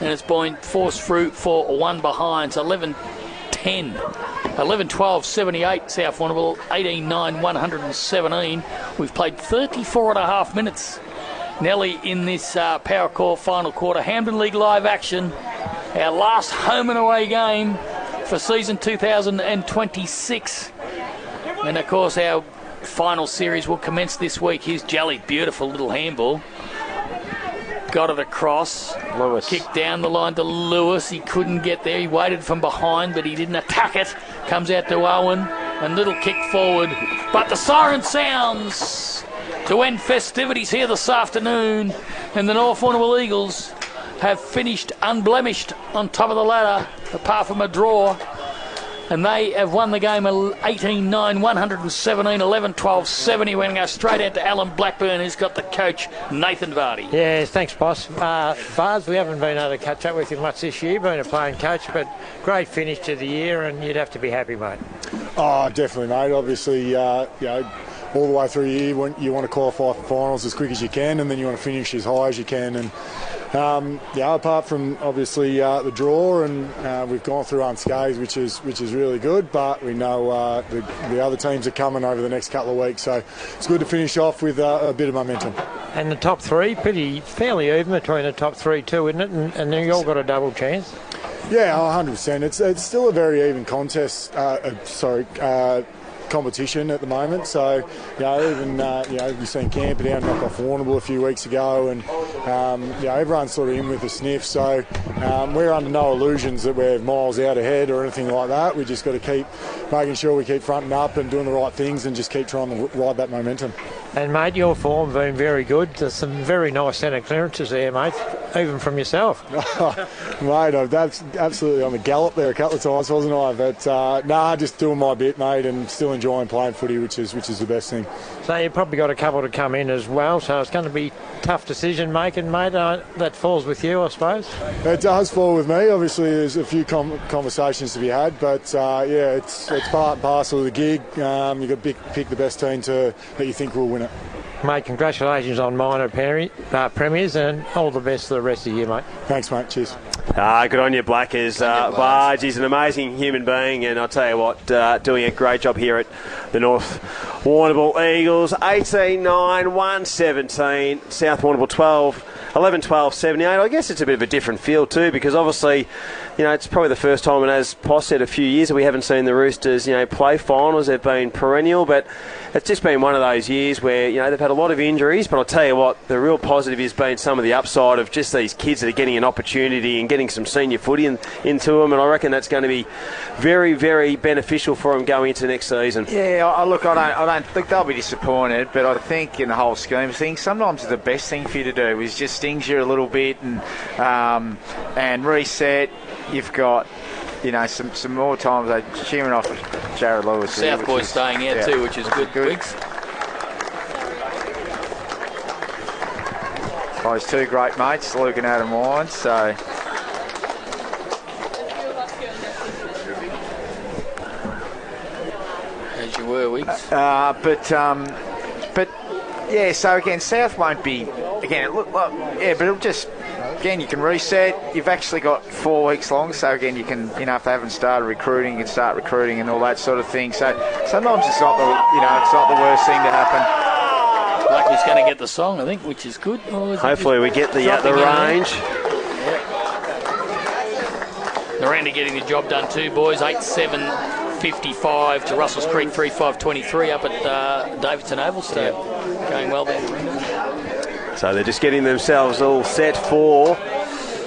And it's been forced through for one behind. So 11-10. 11-12, 78, South Warrnambool. 18-9, 117. We've played 34 and a half minutes. Nelly in this Power Core final quarter. Hampden League live action. Our last home and away game for season 2026. And of course our final series will commence this week. Here's Jelly, beautiful little handball. Got it across. Lewis. Kicked down the line to Lewis. He couldn't get there. He waited from behind, but he didn't attack it. Comes out to Owen. And little kick forward. But the siren sounds to end festivities here this afternoon. And the North Warrnambool Eagles have finished unblemished on top of the ladder, apart from a draw. And they have won the game 18-9, 117, 11-12, 70. We're going to go straight out to Alan Blackburn, who's got the coach, Nathan Vardy. Yes, thanks, boss. Vars, we haven't been able to catch up with you much this year, being a playing coach, but great finish to the year, and you'd have to be happy, mate. Oh, definitely, mate. Obviously, all the way through the year, you want to qualify for finals as quick as you can, and then you want to finish as high as you can. And apart from obviously the draw, and we've gone through unscathed, which is really good. But we know the other teams are coming over the next couple of weeks, so it's good to finish off with a bit of momentum. And the top three, fairly even between the top three too, isn't it? And then you all got a double chance. Yeah, 100%. It's still a very even contest. Competition at the moment, so even we've seen Camperdown knock off Warrnambool a few weeks ago, and everyone's sort of in with a sniff, so we're under no illusions that we're miles out ahead or anything like that. We just got to keep making sure we keep fronting up and doing the right things and just keep trying to ride that momentum. And mate, your form been very good. There's some very nice centre clearances there, mate, even from yourself. Mate, that's absolutely on the gallop there a couple of times, wasn't I? But just doing my bit, mate, and still enjoying playing footy, which is the best thing. So you've probably got a couple to come in as well, so it's going to be tough decision making, mate. That falls with you, I suppose. It does fall with me. Obviously there's a few conversations to be had, but it's part and parcel of the gig. You've got to pick the best team that you think will win it. Mate, congratulations on minor premiers, and all the best for the rest of the year, mate. Thanks, mate. Cheers. Good on you, Blackers. Barge is an amazing human being, and I'll tell you what, doing a great job here at the North Warrnambool Eagles. 18-9, 117, South Warrnambool 11-12, 78. I guess it's a bit of a different feel too, because obviously, it's probably the first time, and as Poss said, a few years that we haven't seen the Roosters, play finals. They've been perennial, but it's just been one of those years where, they've had a lot of injuries, but I'll tell you what, the real positive has been some of the upside of just these kids that are getting an opportunity and getting some senior footy into them, and I reckon that's going to be very, very beneficial for them going into next season. Yeah, I don't think they'll be disappointed, but I think in the whole scheme of things, sometimes the best thing for you to do is just stings you a little bit and reset. You've got some more times they cheering off Jared Lewis. South boys staying out too, which is good. Wigs. Oh, he's two great mates, Luke and Adam Wines, so But yeah, so again, South won't be again. But it'll just again you can reset. You've actually got 4 weeks long, so again you can if they haven't started recruiting, you can start recruiting and all that sort of thing. So sometimes it's not the worst thing to happen. Lucky's going to get the song, I think, which is good. Hopefully we get the range. Miranda getting the job done too, boys. 8-7-55 to Russells Creek, 3-5-23 up at Davidson Oval. So going well there. So they're just getting themselves all set for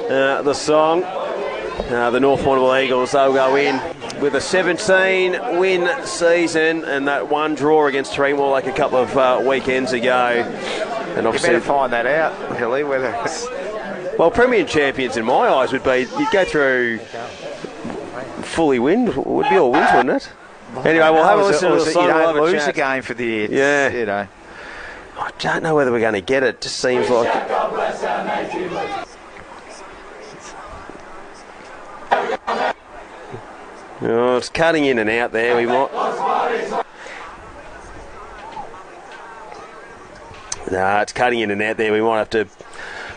the song. The North Warrnambool Eagles, they'll go in with a 17-win season and that one draw against Warrnambool like a couple of weekends ago. And obviously, you better find that out, Hilly, whether it's... Well, Premium Champions in my eyes would be, you'd go through fully win, would be all wins, wouldn't it? Anyway, we'll have a listen to the song. You don't we'll lose a game for the year. I don't know whether we're going to get it. Just seems like... Oh, it's cutting in and out there. We might... No, it's cutting in and out there. We might have to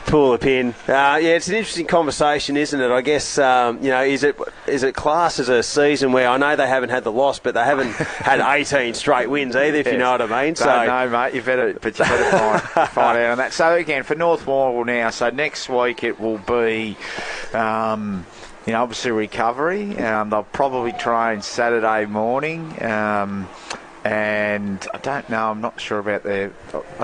pull the pin. It's an interesting conversation, isn't it? I guess, is it classed as a season where I know they haven't had the loss, but they haven't had 18 straight wins either, if you know what I mean. No, mate, you better find out on that. So, again, for North Warrnambool now, so next week it will be... obviously recovery. They'll probably train Saturday morning. And I don't know, I'm not sure about I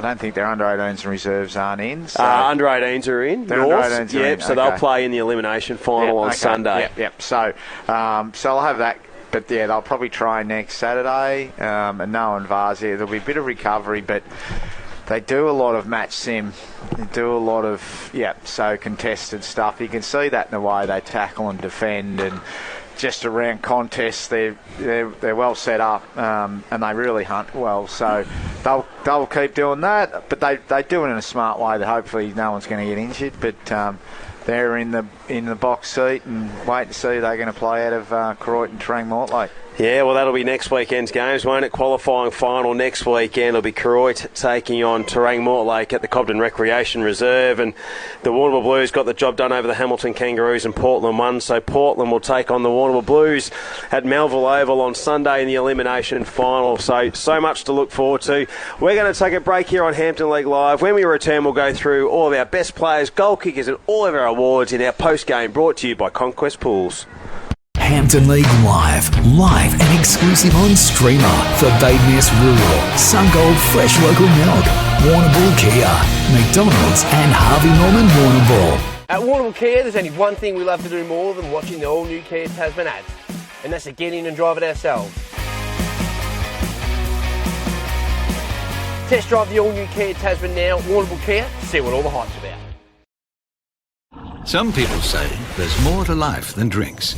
don't think their under-18s and reserves aren't in. So under-18s are in. Their under-18s are in. So they'll play in the elimination final on Sunday. Yep. So I'll have that. But, they'll probably try next Saturday. And no one Varzia. There'll be a bit of recovery, but... They do a lot of match sim. They do a lot of, contested stuff. You can see that in the way they tackle and defend, and just around contests, they're well set up, and they really hunt well. So they'll keep doing that, but they do it in a smart way that hopefully no one's going to get injured. But they're in the box seat and wait to see who they're going to play out of Croydon and Terang Mortlake. Yeah, well, that'll be next weekend's games, won't it? Qualifying final next weekend. It'll be Croydon taking on Terang Mortlake at the Cobden Recreation Reserve. And the Warrnambool Blues got the job done over the Hamilton Kangaroos, and Portland won. So Portland will take on the Warrnambool Blues at Melville Oval on Sunday in the elimination final. So much to look forward to. We're going to take a break here on Hampton League Live. When we return, we'll go through all of our best players, goal kickers, and all of our awards in our post-game, brought to you by Conquest Pools. Hampton League Live and exclusive on Streamer for Badeness Rural, Sungold Fresh Local Milk, Warrnambool Kia, McDonald's and Harvey Norman Warrnambool. At Warrnambool Kia, there's only one thing we love to do more than watching the all-new Kia Tasman ads, and that's to get in and drive it ourselves. Test drive the all-new Kia Tasman now at Warrnambool Kia to see what all the hype's about. Some people say there's more to life than drinks.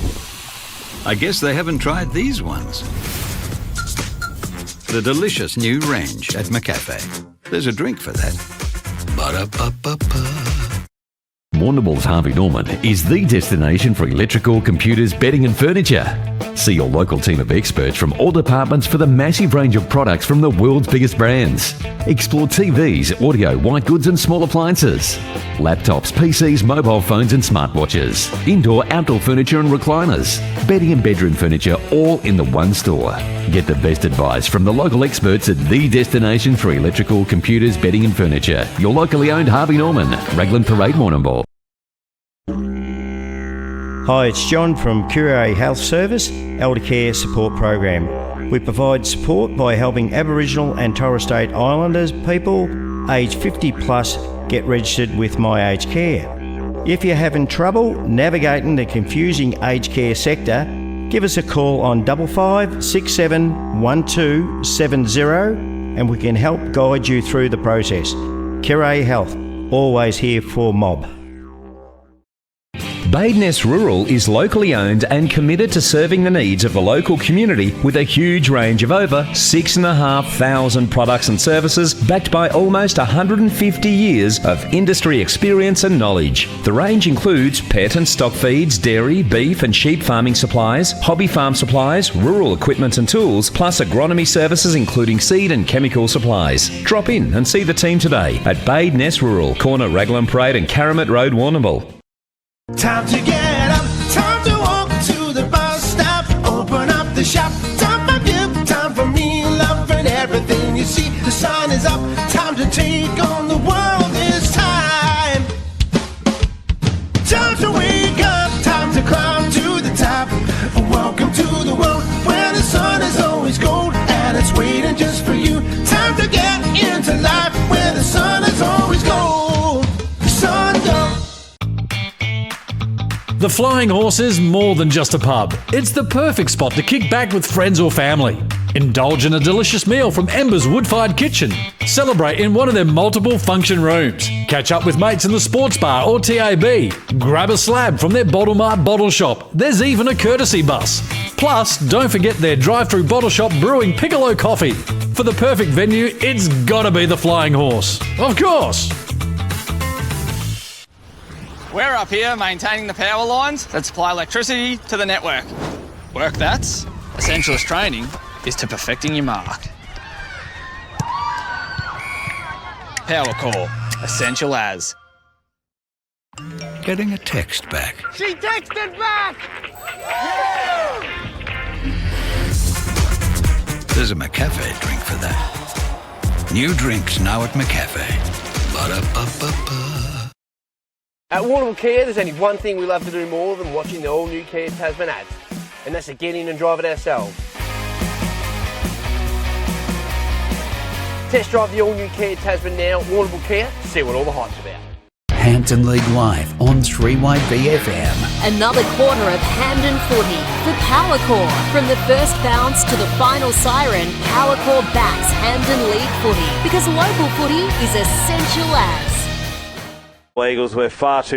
I guess they haven't tried these ones. The delicious new range at McCafe. There's a drink for that. Ba-da-ba-ba-ba. Warrnambool's Harvey Norman is the destination for electrical, computers, bedding and furniture. See your local team of experts from all departments for the massive range of products from the world's biggest brands. Explore TVs, audio, white goods and small appliances. Laptops, PCs, mobile phones and smartwatches. Indoor, outdoor furniture and recliners. Bedding and bedroom furniture all in the one store. Get the best advice from the local experts at the destination for electrical, computers, bedding and furniture. Your locally owned Harvey Norman, Raglan Parade, Warrnambool. Hi, it's John from Curie Health Service, Elder Care Support Program. We provide support by helping Aboriginal and Torres Strait Islanders people aged 50 plus get registered with My Aged Care. If you're having trouble navigating the confusing aged care sector, give us a call on 55 67 1270 and we can help guide you through the process. Curie Health, always here for mob. Badeness Rural is locally owned and committed to serving the needs of the local community with a huge range of over 6,500 products and services backed by almost 150 years of industry experience and knowledge. The range includes pet and stock feeds, dairy, beef and sheep farming supplies, hobby farm supplies, rural equipment and tools, plus agronomy services including seed and chemical supplies. Drop in and see the team today at Badeness Rural, corner Raglan Parade and Karamat Road, Warrnambool. Time to get up, time to walk to the bus stop, open up the shop, time for gift, time for me, love and everything you see. The sun is up, time to take on the world this time. Time to wake up, time to climb to the top. Welcome to the world where the sun is always gold and it's waiting just for you. Time to get into life where the sun is always gold. Sungold. The Flying Horse is more than just a pub. It's the perfect spot to kick back with friends or family. Indulge in a delicious meal from Ember's wood-fired kitchen. Celebrate in one of their multiple function rooms. Catch up with mates in the sports bar or TAB. Grab a slab from their Bottle Mart bottle shop. There's even a courtesy bus. Plus, don't forget their drive-through bottle shop brewing Piccolo coffee. For the perfect venue, it's gotta be the Flying Horse. Of course! We're up here maintaining the power lines that supply electricity to the network. Work that's essential as training is to perfecting your mark. Power core, essential as. Getting a text back. She texted back! There's a McCafe drink for that. New drinks now at McCafe. Ba-da-ba-ba-ba. At Warrnambool Kia, there's only one thing we love to do more than watching the all-new Kia Tasman ads, and that's to get in and drive it ourselves. Test drive the all-new Kia Tasman now at Warrnambool Kia, see what all the hype's about. Hampton League Live on 3YB FM. Another quarter of Hampden footy for Power Core. From the first bounce to the final siren, Power Core backs Hampden League footy because local footy is essential as. Eagles, we're far too